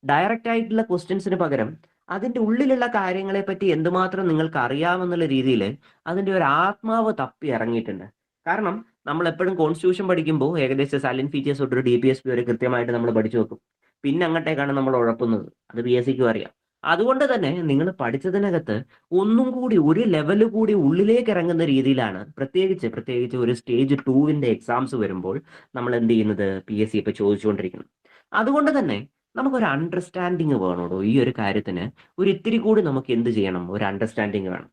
ഡയറക്റ്റ് ആയിട്ടുള്ള ക്വസ്റ്റ്യൻസിന് പകരം അതിന്റെ ഉള്ളിലുള്ള കാര്യങ്ങളെ പറ്റി എന്തുമാത്രം നിങ്ങൾക്ക് അറിയാമെന്നുള്ള രീതിയിൽ അതിന്റെ ഒരു ആത്മാവ് തപ്പി ഇറങ്ങിയിട്ടുണ്ട്. കാരണം നമ്മൾ എപ്പോഴും കോൺസ്റ്റിറ്റ്യൂഷൻ പഠിക്കുമ്പോൾ ഏകദേശം സാലിയൻ ഫീച്ചേഴ്സ് തൊട്ട് DPSP വരെ കൃത്യമായിട്ട് നമ്മൾ പഠിച്ചു വെക്കും. പിന്നെ അങ്ങോട്ടേക്കാണ് നമ്മൾ ഉഴപ്പുന്നത്, അത് PSCക്കും അറിയാം. അതുകൊണ്ട് തന്നെ നിങ്ങൾ പഠിച്ചതിനകത്ത് ഒന്നും കൂടി ഒരു ലെവല് കൂടി ഉള്ളിലേക്ക് ഇറങ്ങുന്ന രീതിയിലാണ് പ്രത്യേകിച്ച് ഒരു സ്റ്റേജ് 2 എക്സാംസ് വരുമ്പോൾ നമ്മൾ എന്ത് ചെയ്യുന്നത്, PSC ഇപ്പൊ ചോദിച്ചുകൊണ്ടിരിക്കുന്നത്. അതുകൊണ്ട് തന്നെ നമുക്കൊരു അണ്ടർസ്റ്റാൻഡിങ് വേണോടോ ഈ ഒരു കാര്യത്തിന്. ഒരു ഇത്തിരി കൂടി നമുക്ക് എന്ത് ചെയ്യണം, ഒരു അണ്ടർസ്റ്റാൻഡിങ് വേണം.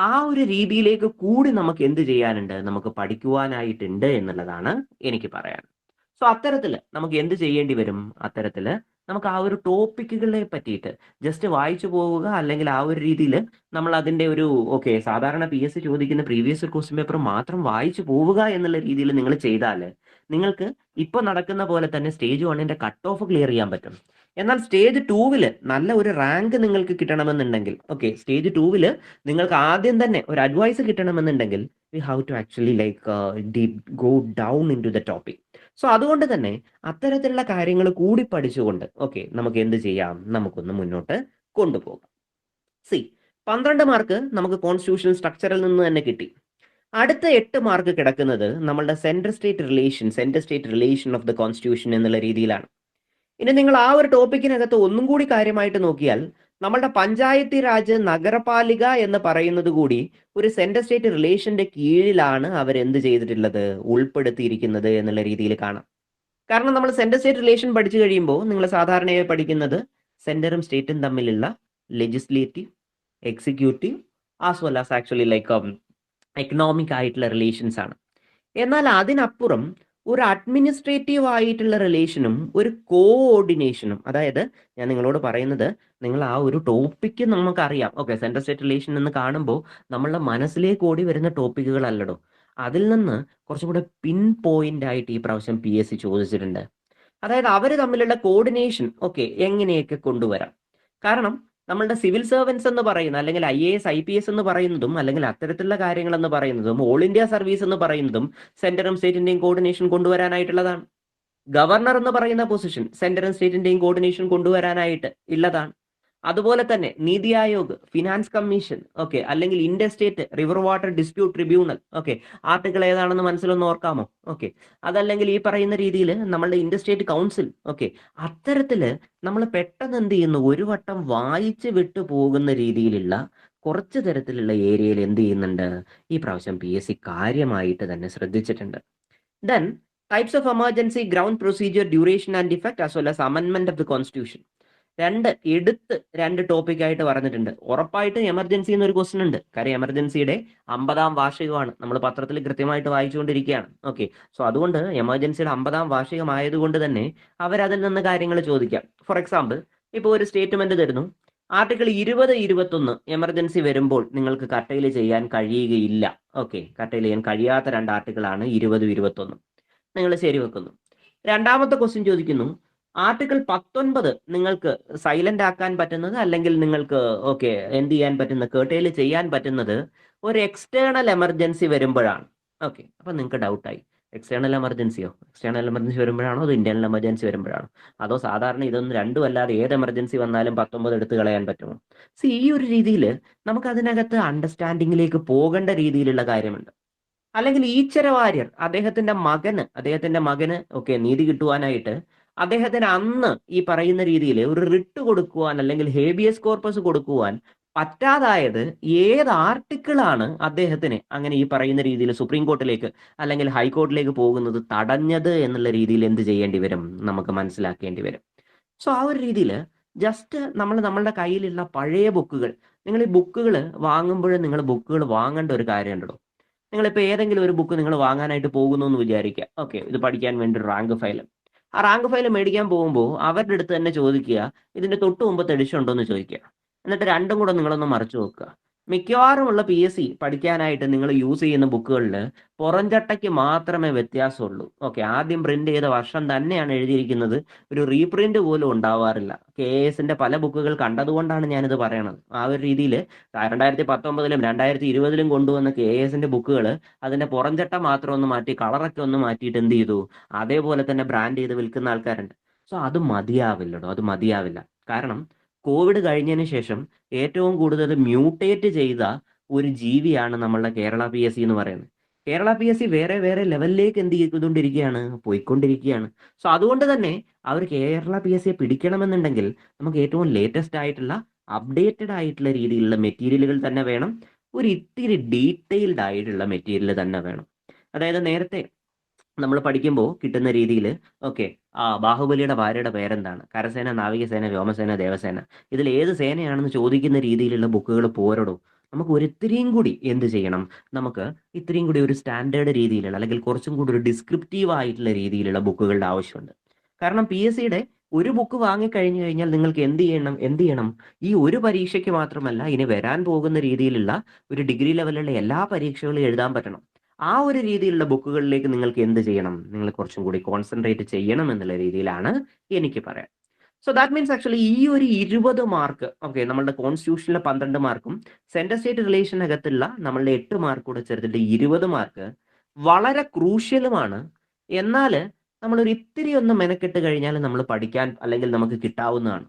ആ ഒരു രീതിയിലേക്ക് കൂടി നമുക്ക് എന്ത് ചെയ്യാനുണ്ട്, നമുക്ക് പഠിക്കുവാനായിട്ടുണ്ട് എന്നുള്ളതാണ് എനിക്ക് പറയാൻ. സോ അത്തരത്തില് നമുക്ക് എന്ത് ചെയ്യേണ്ടി വരും, അത്തരത്തില് നമുക്ക് ആ ഒരു ടോപ്പിക്കുകളെ പറ്റിയിട്ട് ജസ്റ്റ് വായിച്ചു പോവുക, അല്ലെങ്കിൽ ആ ഒരു രീതിയിൽ നമ്മൾ അതിന്റെ ഒരു സാധാരണ PSC ചോദിക്കുന്ന പ്രീവിയസ് ക്വസ്റ്റ്യൻ പേപ്പർ മാത്രം വായിച്ചു പോവുക എന്നുള്ള രീതിയിൽ നിങ്ങൾ ചെയ്താൽ നിങ്ങൾക്ക് ഇപ്പൊ നടക്കുന്ന പോലെ തന്നെ സ്റ്റേജ് 1 കട്ട് ഓഫ് ക്ലിയർ ചെയ്യാൻ പറ്റും. എന്നാൽ സ്റ്റേജ് 2 നല്ല ഒരു റാങ്ക് നിങ്ങൾക്ക് കിട്ടണമെന്നുണ്ടെങ്കിൽ, സ്റ്റേജ് 2 നിങ്ങൾക്ക് ആദ്യം തന്നെ ഒരു അഡ്വൈസ് കിട്ടണമെന്നുണ്ടെങ്കിൽ we have to actually go down in to the topic. So അതുകൊണ്ട് തന്നെ അത്തരത്തിലുള്ള കാര്യങ്ങൾ കൂടി പഠിച്ചുകൊണ്ട് നമുക്ക് എന്ത് ചെയ്യാം, നമുക്കൊന്ന് മുന്നോട്ട് കൊണ്ടുപോകാം. 12 മാർക്ക് നമുക്ക് കോൺസ്റ്റിറ്റ്യൂഷണൽ സ്ട്രക്ചറിൽ നിന്ന് തന്നെ കിട്ടി. അടുത്ത 8 മാർക്ക് കിടക്കുന്നത് നമ്മളുടെ central state relation of the constitution എന്നുള്ള രീതിയിലാണ്. ഇനി നിങ്ങൾ ആ ഒരു ടോപ്പിക്കിനകത്ത് ഒന്നും കൂടി കാര്യമായിട്ട് നോക്കിയാൽ നമ്മളുടെ പഞ്ചായത്തി രാജ്, നഗരപാലിക എന്ന് പറയുന്നത് കൂടി ഒരു സെൻട്രൽ സ്റ്റേറ്റ് റിലേഷന്റെ കീഴിലാണ് അവരെന്ത് ചെയ്തിട്ടുള്ളത്, ഉൾപ്പെടുത്തിയിരിക്കുന്നത് എന്നുള്ള രീതിയിൽ കാണാം. കാരണം നമ്മൾ സെൻട്രൽ സ്റ്റേറ്റ് റിലേഷൻ പഠിച്ചു കഴിയുമ്പോൾ നിങ്ങൾ സാധാരണയായി പഠിക്കുന്നത് സെന്ററും സ്റ്റേറ്റും തമ്മിലുള്ള legislative, executive as well as actually economic ആയിട്ടുള്ള റിലേഷൻസ് ആണ്. എന്നാൽ അതിനപ്പുറം ഒരു അഡ്മിനിസ്ട്രേറ്റീവ് ആയിട്ടുള്ള റിലേഷനും ഒരു കോഓർഡിനേഷനും, അതായത് ഞാൻ നിങ്ങളോട് പറയുന്നത്, നിങ്ങൾ ആ ഒരു ടോപ്പിക്ക് നമുക്കറിയാം, സെൻട്രൽ സ്റ്റേറ്റ് റിലേഷൻ എന്ന് കാണുമ്പോൾ നമ്മളുടെ മനസ്സിലേക്ക് ഓടി വരുന്ന ടോപ്പിക്കുകളല്ലടോ, അതിൽ നിന്ന് കുറച്ചും കൂടെ പിൻ പോയിന്റ് ആയിട്ട് ഈ പ്രാവശ്യം PSC ചോദിച്ചിട്ടുണ്ട്. അതായത് അവർ തമ്മിലുള്ള കോർഡിനേഷൻ എങ്ങനെയൊക്കെ കൊണ്ടുവരാം. കാരണം നമ്മളുടെ സിവിൽ സർവൻസ് എന്ന് പറയുന്ന, അല്ലെങ്കിൽ IAS IPS എന്ന് പറയുന്നതും, അല്ലെങ്കിൽ അത്തരത്തിലുള്ള കാര്യങ്ങൾ എന്ന് പറയുന്നതും, ഓൾ ഇന്ത്യ സർവീസ് എന്ന് പറയുന്നതും സെന്ററും സ്റ്റേറ്റിന്റെയും കോർഡിനേഷൻ കൊണ്ടുവരാനായിട്ടുള്ളതാണ്. ഗവർണർ എന്ന് പറയുന്ന പൊസിഷൻ സെന്ററും സ്റ്റേറ്റിന്റെയും കോർഡിനേഷൻ കൊണ്ടുവരാനായിട്ട് ഉള്ളതാണ്. അതുപോലെ തന്നെ NITI Aayog, finance commission, okay, അല്ലെങ്കിൽ interstate river water dispute tribunal, okay, article ഏതാണെന്ന് മനസ്സിലൊന്ന് ഓർക്കാമോ? ഓക്കെ, അതല്ലെങ്കിൽ ഈ പറയുന്ന രീതിയിൽ നമ്മളുടെ ഇൻഡർസ്റ്റേറ്റ് കൗൺസിൽ, ഓക്കെ, അത്തരത്തില് നമ്മൾ പെട്ടെന്ന് എന്ത് ചെയ്യുന്നു, ഒരു വട്ടം വായിച്ച് വിട്ടു പോകുന്ന രീതിയിലുള്ള കുറച്ച് തരത്തിലുള്ള ഏരിയയിൽ എന്ത് ചെയ്യുന്നുണ്ട്, ഈ പ്രാവശ്യം PSC കാര്യമായിട്ട് തന്നെ ശ്രദ്ധിച്ചിട്ടുണ്ട്. Then types of emergency, ground procedure, duration and effect as well as അമെൻമെന്റ് ഓഫ് ദി കോൺസ്റ്റിറ്റ്യൂഷൻ, രണ്ട് ടോപ്പിക് ആയിട്ട് പറഞ്ഞിട്ടുണ്ട്. ഉറപ്പായിട്ടും എമർജൻസി എന്നൊരു ക്വസ്റ്റൻ ഉണ്ട്. കാര്യം എമർജൻസിയുടെ 50ാം വാർഷികമാണ്, നമ്മൾ പത്രത്തിൽ കൃത്യമായിട്ട് വായിച്ചുകൊണ്ടിരിക്കുകയാണ്. ഓക്കെ, സോ അതുകൊണ്ട് എമർജൻസിയുടെ 50ാം വാർഷികം ആയതുകൊണ്ട് തന്നെ അവരതിൽ നിന്ന് കാര്യങ്ങൾ ചോദിക്കാം. ഫോർ എക്സാമ്പിൾ, ഇപ്പോൾ ഒരു സ്റ്റേറ്റ്മെന്റ് തരുന്നു, ആർട്ടിക്കിൾ 20-21 എമർജൻസി വരുമ്പോൾ നിങ്ങൾക്ക് കട്ടയിൽ ചെയ്യാൻ കഴിയുകയില്ല. ഓക്കെ, കട്ടയിൽ ചെയ്യാൻ കഴിയാത്ത 2 ആർട്ടിക്കിളാണ് 20-21. നിങ്ങൾ ശരിവെക്കുന്നു. രണ്ടാമത്തെ ക്വസ്റ്റ്യൻ ചോദിക്കുന്നു, ആർട്ടിക്കിൾ 19 നിങ്ങൾക്ക് സൈലന്റ് ആക്കാൻ പറ്റുന്നത്, അല്ലെങ്കിൽ നിങ്ങൾക്ക് ഓക്കെ എന്ത് ചെയ്യാൻ പറ്റുന്ന, കേർട്ടേൽ ചെയ്യാൻ പറ്റുന്നത് ഒരു എക്സ്റ്റേണൽ എമർജൻസി വരുമ്പോഴാണ്. ഓക്കെ, അപ്പൊ നിങ്ങൾക്ക് ഡൗട്ടായി, എക്സ്റ്റേണൽ എമർജൻസി വരുമ്പോഴാണോ അതോ ഇന്റേണൽ എമർജൻസി വരുമ്പോഴാണോ, അതോ സാധാരണ ഇതൊന്നും രണ്ടും അല്ലാതെ ഏത് എമർജൻസി വന്നാലും 19 എടുത്തു കളയാൻ പറ്റുമോ? ഈ ഒരു രീതിയിൽ നമുക്ക് അതിനകത്ത് അണ്ടർസ്റ്റാൻഡിങ്ങിലേക്ക് പോകേണ്ട രീതിയിലുള്ള കാര്യമുണ്ട്. അല്ലെങ്കിൽ ഈച്ചര വാര്യർ, അദ്ദേഹത്തിന്റെ മകന് ഓക്കെ നീതി കിട്ടുവാനായിട്ട് അദ്ദേഹത്തിന് അന്ന് ഈ പറയുന്ന രീതിയിൽ ഒരു റിട്ട് കൊടുക്കുവാൻ അല്ലെങ്കിൽ ഹേബിയസ് കോർപ്പസ് കൊടുക്കുവാൻ പറ്റാതായത് ഏത് ആർട്ടിക്കിളാണ് അദ്ദേഹത്തിന് അങ്ങനെ ഈ പറയുന്ന രീതിയിൽ സുപ്രീം കോർട്ടിലേക്ക് അല്ലെങ്കിൽ ഹൈക്കോർട്ടിലേക്ക് പോകുന്നത് തടഞ്ഞത് എന്നുള്ള രീതിയിൽ എന്ത് ചെയ്യേണ്ടി വരും, നമുക്ക് മനസ്സിലാക്കേണ്ടി വരും. സോ ആ ഒരു രീതിയിൽ ജസ്റ്റ് നമ്മളുടെ കയ്യിലുള്ള പഴയ ബുക്കുകൾ, നിങ്ങൾ ഈ ബുക്കുകൾ വാങ്ങുമ്പോഴും നിങ്ങൾ ബുക്കുകൾ വാങ്ങേണ്ട ഒരു കാര്യമുണ്ടല്ലോ. നിങ്ങളിപ്പോൾ ഏതെങ്കിലും ഒരു ബുക്ക് നിങ്ങൾ വാങ്ങാനായിട്ട് പോകുന്നു എന്ന് വിചാരിക്കുക. ഓക്കെ, ഇത് പഠിക്കാൻ വേണ്ടി റാങ്ക് ഫയൽ, ആ റാങ്ക് ഫയൽ മേടിക്കാൻ പോകുമ്പോൾ അവരുടെ അടുത്ത് തന്നെ ചോദിക്കുക, ഇതിന്റെ തൊട്ട് മുമ്പത്തെ എഡിഷൻ ഉണ്ടോ എന്ന് ചോദിക്കുക. എന്നിട്ട് രണ്ടും കൂടെ നിങ്ങളൊന്ന് മറിച്ചു നോക്കുക. മിക്കവാറുമുള്ള PSC പഠിക്കാനായിട്ട് നിങ്ങൾ യൂസ് ചെയ്യുന്ന ബുക്കുകളിൽ പുറംചട്ടയ്ക്ക് മാത്രമേ വ്യത്യാസമുള്ളൂ. ഓക്കെ, ആദ്യം പ്രിന്റ് ചെയ്ത വർഷം തന്നെയാണ് എഴുതിയിരിക്കുന്നത്, ഒരു റീപ്രിന്റ് പോലും ഉണ്ടാവാറില്ല. KS-ന്റെ പല ബുക്കുകൾ കണ്ടതുകൊണ്ടാണ് ഞാനിത് പറയണത്. ആ ഒരു രീതിയിൽ 2019-ലും 2020-ലും കൊണ്ടുവന്ന KS-ന്റെ ബുക്കുകൾ അതിന്റെ പുറംചട്ട മാത്രം ഒന്ന് മാറ്റി കളറൊക്കെ ഒന്ന് മാറ്റിയിട്ട് എന്ത് ചെയ്തു, അതേപോലെ തന്നെ ബ്രാൻഡ് ചെയ്ത് വിൽക്കുന്ന ആൾക്കാരുണ്ട്. സോ അത് മതിയാവില്ലടോ, അത് മതിയാവില്ല. കാരണം കോവിഡ് കഴിഞ്ഞതിന് ശേഷം ഏറ്റവും കൂടുതൽ മ്യൂട്ടേറ്റ് ചെയ്ത ഒരു ജീവിയാണ് നമ്മളുടെ കേരള PSC എന്ന് പറയുന്നത്. കേരള PSC വേറെ വേറെ ലെവലിലേക്ക് എന്ത് ചെയ്തുകൊണ്ടിരിക്കുകയാണ്, പോയിക്കൊണ്ടിരിക്കുകയാണ്. സോ അതുകൊണ്ട് തന്നെ അവർ കേരള PSCയെ പിടിക്കണമെന്നുണ്ടെങ്കിൽ നമുക്ക് ഏറ്റവും ലേറ്റസ്റ്റ് ആയിട്ടുള്ള അപ്ഡേറ്റഡ് ആയിട്ടുള്ള രീതിയിലുള്ള മെറ്റീരിയലുകൾ തന്നെ വേണം, ഒരു ഇത്തിരി ഡീറ്റെയിൽഡ് ആയിട്ടുള്ള മെറ്റീരിയൽ തന്നെ വേണം. അതായത് നേരത്തെ നമ്മൾ പഠിക്കുമ്പോൾ കിട്ടുന്ന രീതിയിൽ ഓക്കെ, ബാഹുബലിയുടെ ഭാര്യയുടെ പേരെന്താണ്, കരസേന, നാവികസേന, വ്യോമസേന, ദേവസേന, ഇതിൽ ഏത് സേനയാണെന്ന് ചോദിക്കുന്ന രീതിയിലുള്ള ബുക്കുകൾ പോരടോ. നമുക്ക് ഒരിത്തിരിയും കൂടി എന്ത് ചെയ്യണം, നമുക്ക് ഇത്രയും കൂടി ഒരു സ്റ്റാൻഡേർഡ് രീതിയിലുള്ള അല്ലെങ്കിൽ കുറച്ചും കൂടി ഒരു ഡിസ്ക്രിപ്റ്റീവ് ആയിട്ടുള്ള രീതിയിലുള്ള ബുക്കുകളുടെ ആവശ്യമുണ്ട്. കാരണം PSCയുടെ ഒരു ബുക്ക് വാങ്ങിക്കഴിഞ്ഞു കഴിഞ്ഞാൽ നിങ്ങൾക്ക് എന്ത് ചെയ്യണം, ഈ ഒരു പരീക്ഷയ്ക്ക് മാത്രമല്ല ഇനി വരാൻ പോകുന്ന രീതിയിലുള്ള ഒരു ഡിഗ്രി ലെവലിലുള്ള എല്ലാ പരീക്ഷകളും എഴുതാൻ പറ്റണം. ആ ഒരു രീതിയിലുള്ള ബുക്കുകളിലേക്ക് നിങ്ങൾക്ക് എന്ത് ചെയ്യണം, നിങ്ങൾ കുറച്ചും കൂടി കോൺസെൻട്രേറ്റ് ചെയ്യണം എന്നുള്ള രീതിയിലാണ് എനിക്ക് പറയാം. സോ ദാറ്റ് മീൻസ് ആക്ച്വലി ഈ ഒരു 20 മാർക്ക് ഓക്കെ, നമ്മളുടെ കോൺസ്റ്റിറ്റ്യൂഷനിലെ 12 മാർക്കും സെൻട്രൽ സ്റ്റേറ്റ് റിലേഷനകത്തുള്ള നമ്മളുടെ 8 മാർക്ക് കൂടെ ചേർത്തിട്ട് 20 മാർക്ക് വളരെ ക്രൂഷ്യലുമാണ്. എന്നാൽ നമ്മളൊരു ഇത്തിരി ഒന്ന് മെനക്കെട്ട് കഴിഞ്ഞാൽ നമ്മൾ പഠിക്കാൻ അല്ലെങ്കിൽ നമുക്ക് കിട്ടാവുന്നതാണ്.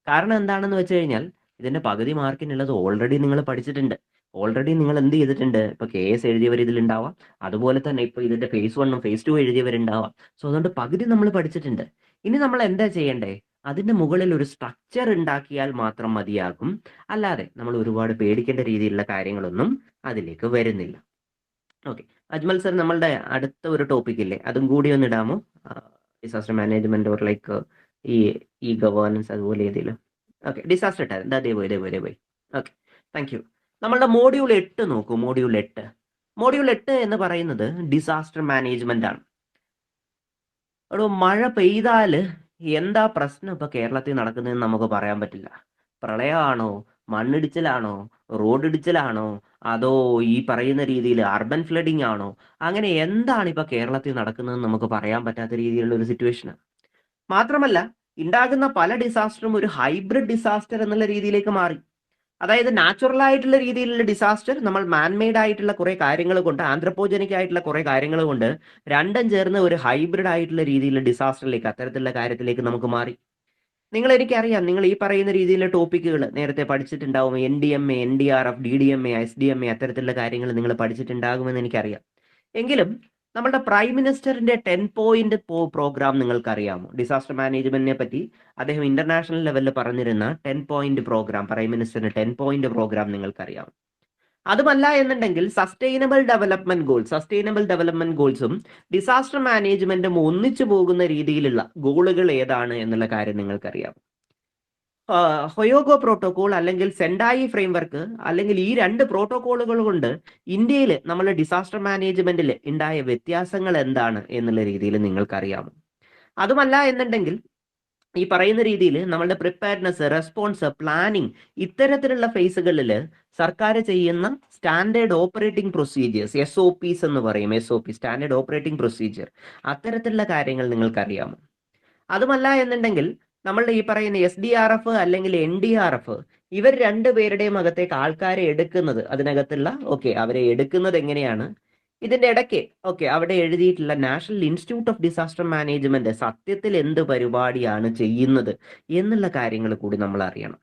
കാരണം എന്താണെന്ന് വെച്ച് കഴിഞ്ഞാൽ ഇതിന്റെ പകുതി മാർക്കിനുള്ളത് ഓൾറെഡി നിങ്ങൾ പഠിച്ചിട്ടുണ്ട്. ഓൾറെഡി നിങ്ങൾ എന്ത് ചെയ്തിട്ടുണ്ട്, ഇപ്പൊ KS എഴുതിയവർ ഇതിലുണ്ടാവാം, അതുപോലെ തന്നെ ഇപ്പൊ ഇതിന്റെ phase 1 phase 2 എഴുതിയവരുണ്ടാവാം. സോ അതുകൊണ്ട് പകുതി നമ്മൾ പഠിച്ചിട്ടുണ്ട്. ഇനി നമ്മൾ എന്താ ചെയ്യണ്ടേ, അതിന്റെ മുകളിൽ ഒരു സ്ട്രക്ചർ ഉണ്ടാക്കിയാൽ മാത്രം മതിയാകും. അല്ലാതെ നമ്മൾ ഒരുപാട് പേടിക്കേണ്ട രീതിയിലുള്ള കാര്യങ്ങളൊന്നും അതിലേക്ക് വരുന്നില്ല. ഓക്കെ, അജ്മൽ സർ, നമ്മളുടെ അടുത്ത ഒരു ടോപ്പിക് ഇല്ലേ, അതും കൂടി ഒന്ന് ഇടാമോ? ഡിസാസ്റ്റർ മാനേജ്മെന്റ് ഓർ ലൈക്ക് ഈ ഗവേണൻസ് അതുപോലെ ഏതെങ്കിലും. ഓക്കെ, ഡിസാസ്റ്റർ ഇട്ടായിരുന്നു, അതേപോലെ. Okay, thank you. നമ്മളുടെ മോഡ്യൂൾ 8 നോക്കൂ. മോഡ്യൂൾ 8 എന്ന് പറയുന്നത് ഡിസാസ്റ്റർ മാനേജ്മെന്റ് ആണ്. ഒരു മഴ പെയ്താല് എന്താ പ്രശ്നം ഇപ്പൊ കേരളത്തിൽ നടക്കുന്നതെന്ന് നമുക്ക് പറയാൻ പറ്റില്ല. പ്രളയമാണോ, മണ്ണിടിച്ചിലാണോ, റോഡ് ഇടിച്ചിലാണോ, അതോ ഈ പറയുന്ന രീതിയിൽ അർബൻ ഫ്ലഡിങ് ആണോ, അങ്ങനെ എന്താണ് ഇപ്പൊ കേരളത്തിൽ നടക്കുന്നതെന്ന് നമുക്ക് പറയാൻ പറ്റാത്ത രീതിയിലുള്ള ഒരു സിറ്റുവേഷനാണ്. മാത്രമല്ല ഉണ്ടാകുന്ന പല ഡിസാസ്റ്ററും ഒരു ഹൈബ്രിഡ് ഡിസാസ്റ്റർ എന്നുള്ള രീതിയിലേക്ക് മാറി. അതായത് നാച്ചുറൽ ആയിട്ടുള്ള രീതിയിലുള്ള ഡിസാസ്റ്റർ, നമ്മൾ മാൻമെയ്ഡ് ആയിട്ടുള്ള കുറെ കാര്യങ്ങൾ കൊണ്ട്, ആന്ത്രപ്പോജനിക് ആയിട്ടുള്ള കുറെ കാര്യങ്ങൾ കൊണ്ട് രണ്ടും ചേർന്ന് ഒരു ഹൈബ്രിഡ് ആയിട്ടുള്ള രീതിയിലുള്ള ഡിസാസ്റ്ററിലേക്ക്, അത്തരത്തിലുള്ള കാര്യത്തിലേക്ക് നമുക്ക് മാറി. നിങ്ങൾ എനിക്കറിയാം, നിങ്ങൾ ഈ പറയുന്ന രീതിയിലുള്ള ടോപ്പിക്കുകൾ നേരത്തെ പഠിച്ചിട്ടുണ്ടാവും. NDMA, NDRF, DDMA, SDMA അത്തരത്തിലുള്ള കാര്യങ്ങൾ നിങ്ങൾ പഠിച്ചിട്ടുണ്ടാകുമെന്ന് എനിക്കറിയാം. എങ്കിലും നമ്മുടെ പ്രൈം മിനിസ്റ്ററിന്റെ 10 പോയിന്റ് പ്രോഗ്രാം നിങ്ങൾക്കറിയാമോ? ഡിസാസ്റ്റർ മാനേജ്മെന്റിനെ പറ്റി അദ്ദേഹം ഇന്റർനാഷണൽ ലെവലിൽ പറഞ്ഞിരുന്ന 10 പോയിന്റ് പ്രോഗ്രാം, പ്രൈം മിനിസ്റ്ററിന്റെ 10 പോയിന്റ് പ്രോഗ്രാം നിങ്ങൾക്കറിയാം. അതുമല്ല എന്നുണ്ടെങ്കിൽ സസ്റ്റൈനബിൾ ഡെവലപ്മെന്റ് ഗോൾസും ഡിസാസ്റ്റർ മാനേജ്മെന്റും ഒന്നിച്ചു പോകുന്ന രീതിയിലുള്ള ഗോളുകൾ ഏതാണ് എന്നുള്ള കാര്യം നിങ്ങൾക്കറിയാം. ഹൊയോഗോ പ്രോട്ടോകോൾ അല്ലെങ്കിൽ സെൻഡായി ഫ്രെയിംവർക്ക് അല്ലെങ്കിൽ ഈ 2 പ്രോട്ടോകോളുകൾ കൊണ്ട് ഇന്ത്യയിൽ നമ്മൾ ഡിസാസ്റ്റർ മാനേജ്മെന്റിൽ ഉണ്ടായ വ്യത്യാസങ്ങൾ എന്താണ് എന്നുള്ള രീതിയിൽ നിങ്ങൾക്കറിയാമോ? അതുമല്ല എന്നുണ്ടെങ്കിൽ ഈ പറയുന്ന രീതിയിൽ നമ്മളുടെ പ്രിപ്പയർനെസ്, റെസ്പോൺസ്, പ്ലാനിങ് ഇത്തരത്തിലുള്ള ഫേസുകളിൽ സർക്കാർ ചെയ്യുന്ന സ്റ്റാൻഡേർഡ് ഓപ്പറേറ്റിംഗ് പ്രൊസീജിയേഴ്സ്, SOPs എന്ന് പറയും, SOP സ്റ്റാൻഡേർഡ് ഓപ്പറേറ്റിംഗ് പ്രൊസീജിയർ, അത്തരത്തിലുള്ള കാര്യങ്ങൾ നിങ്ങൾക്കറിയാമോ? അതുമല്ല എന്നുണ്ടെങ്കിൽ നമ്മളുടെ ഈ പറയുന്ന SDRF അല്ലെങ്കിൽ NDRF ഇവർ 2 പേരുടെയും അകത്തേക്ക് ആൾക്കാരെ എടുക്കുന്നത്, അതിനകത്തുള്ള അവരെ എടുക്കുന്നത് എങ്ങനെയാണ്? ഇതിന്റെ ഇടയ്ക്ക് അവിടെ എഴുതിയിട്ടുള്ള national institute of disaster management സത്യത്തിൽ എന്ത് പരിപാടിയാണ് ചെയ്യുന്നത് എന്നുള്ള കാര്യങ്ങൾ കൂടി നമ്മൾ അറിയണം.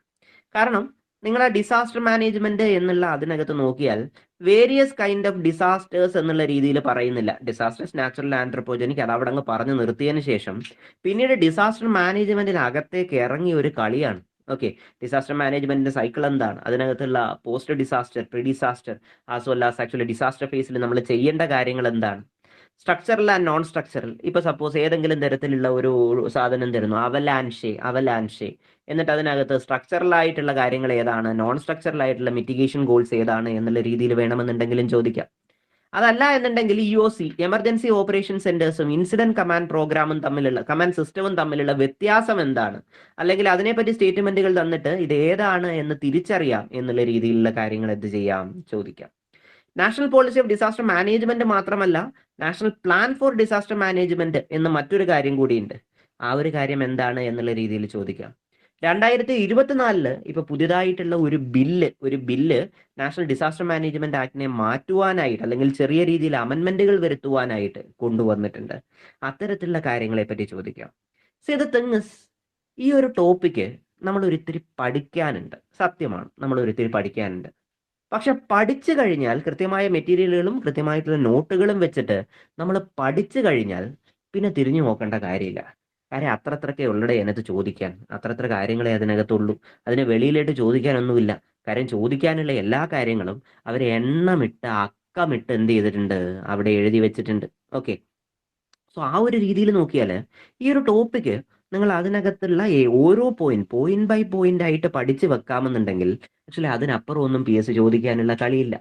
കാരണം നിങ്ങൾ ആ ഡിസാസ്റ്റർ മാനേജ്മെന്റ് എന്നുള്ള അതിനകത്ത് നോക്കിയാൽ വേരിയസ് കൈൻഡ് ഓഫ് ഡിസാസ്റ്റേഴ്സ് എന്നുള്ള രീതിയിൽ പറയുന്നില്ല. ഡിസാസ്റ്റേഴ്സ്, നാച്ചുറൽ, ആന്ത്രപ്പോജനിക്, അത് അവിടെ അങ്ങ് പറഞ്ഞു നിർത്തിയതിന് ശേഷം പിന്നീട് ഡിസാസ്റ്റർ മാനേജ്മെന്റിനകത്തേക്ക് ഇറങ്ങിയ ഒരു കളിയാണ്. ഡിസാസ്റ്റർ മാനേജ്മെന്റിന്റെ സൈക്കിൾ എന്താണ്, അതിനകത്തുള്ള post disaster, pre disaster, as well as actually disaster ഫേസിൽ നമ്മൾ ചെയ്യേണ്ട കാര്യങ്ങൾ എന്താണ്, സ്ട്രക്ചറൽ ആൻഡ് നോൺ സ്ട്രക്ചറൽ. ഇപ്പൊ സപ്പോസ് ഏതെങ്കിലും തരത്തിലുള്ള ഒരു സാധനം തരുന്നു, അവലാൻഷെ, എന്നിട്ട് അതിനകത്ത് സ്ട്രക്ചറൽ ആയിട്ടുള്ള കാര്യങ്ങൾ ഏതാണ്, നോൺ സ്ട്രക്ചറൽ ആയിട്ടുള്ള മിറ്റിഗേഷൻ ഗോൾസ് ഏതാണ് എന്നുള്ള രീതിയിൽ വേണമെന്നുണ്ടെങ്കിലും ചോദിക്കാം. അതല്ല എന്നുണ്ടെങ്കിൽ EOC, എമർജൻസി ഓപ്പറേഷൻ സെന്റേഴ്സും ഇൻസിഡന്റ് കമാൻഡ് പ്രോഗ്രാമും തമ്മിലുള്ള, കമാൻഡ് സിസ്റ്റവും തമ്മിലുള്ള വ്യത്യാസം എന്താണ്, അല്ലെങ്കിൽ അതിനെപ്പറ്റി സ്റ്റേറ്റ്മെന്റുകൾ തന്നിട്ട് ഇത് ഏതാണ് എന്ന് തിരിച്ചറിയാം എന്നുള്ള രീതിയിലുള്ള കാര്യങ്ങൾ എന്ത് ചെയ്യാം, ചോദിക്കാം. National policy of disaster management മാത്രമല്ല, national plan for disaster management എന്ന മറ്റൊരു കാര്യം കൂടിയുണ്ട്. ആ ഒരു കാര്യം എന്താണ് എന്നുള്ള രീതിയിൽ ചോദിക്കാം. 2024 ഇപ്പൊ പുതിയതായിട്ടുള്ള ഒരു ബില്ല് നാഷണൽ ഡിസാസ്റ്റർ മാനേജ്മെന്റ് ആക്ടിനെ മാറ്റുവാനായിട്ട് അല്ലെങ്കിൽ ചെറിയ രീതിയിൽ അമെന്റ്മെന്റുകൾ വരുത്തുവാനായിട്ട് കൊണ്ടുവന്നിട്ടുണ്ട്. അത്തരത്തിലുള്ള കാര്യങ്ങളെ പറ്റി ചോദിക്കാം. ദ തിങ് ഈസ്, ഈ ഒരു ടോപ്പിക്ക് നമ്മൾ ഒരിത്തിരി പഠിക്കാനുണ്ട്. സത്യമാണ്, നമ്മൾ ഒരിത്തിരി പഠിക്കാനുണ്ട്. പക്ഷെ പഠിച്ചു കഴിഞ്ഞാൽ കൃത്യമായ മെറ്റീരിയലുകളും കൃത്യമായിട്ടുള്ള നോട്ടുകളും വെച്ചിട്ട് നമ്മൾ പഠിച്ചു കഴിഞ്ഞാൽ പിന്നെ തിരിഞ്ഞു നോക്കേണ്ട കാര്യമില്ല. കാര്യം അത്രത്രക്കെ ഉള്ളടേ അതിനകത്ത് ചോദിക്കാൻ, അത്രത്ര കാര്യങ്ങളെ അതിനകത്തുള്ളൂ. അതിന് വെളിയിലായിട്ട് ചോദിക്കാനൊന്നുമില്ല. കാര്യം ചോദിക്കാനുള്ള എല്ലാ കാര്യങ്ങളും അവർ എണ്ണമിട്ട് അക്കമിട്ട് എന്ത് ചെയ്തിട്ടുണ്ട്, അവിടെ എഴുതി വെച്ചിട്ടുണ്ട്. സോ ആ ഒരു രീതിയിൽ നോക്കിയാൽ ഈ ഒരു ടോപ്പിക്ക് നിങ്ങൾ അതിനകത്തുള്ള ഓരോ പോയിന്റ് ബൈ പോയിന്റ് ആയിട്ട് പഠിച്ചു വെക്കാമെന്നുണ്ടെങ്കിൽ ആക്ച്വലി അതിനപ്പുറം ഒന്നും PSC ചോദിക്കാനുള്ള കളിയില്ല.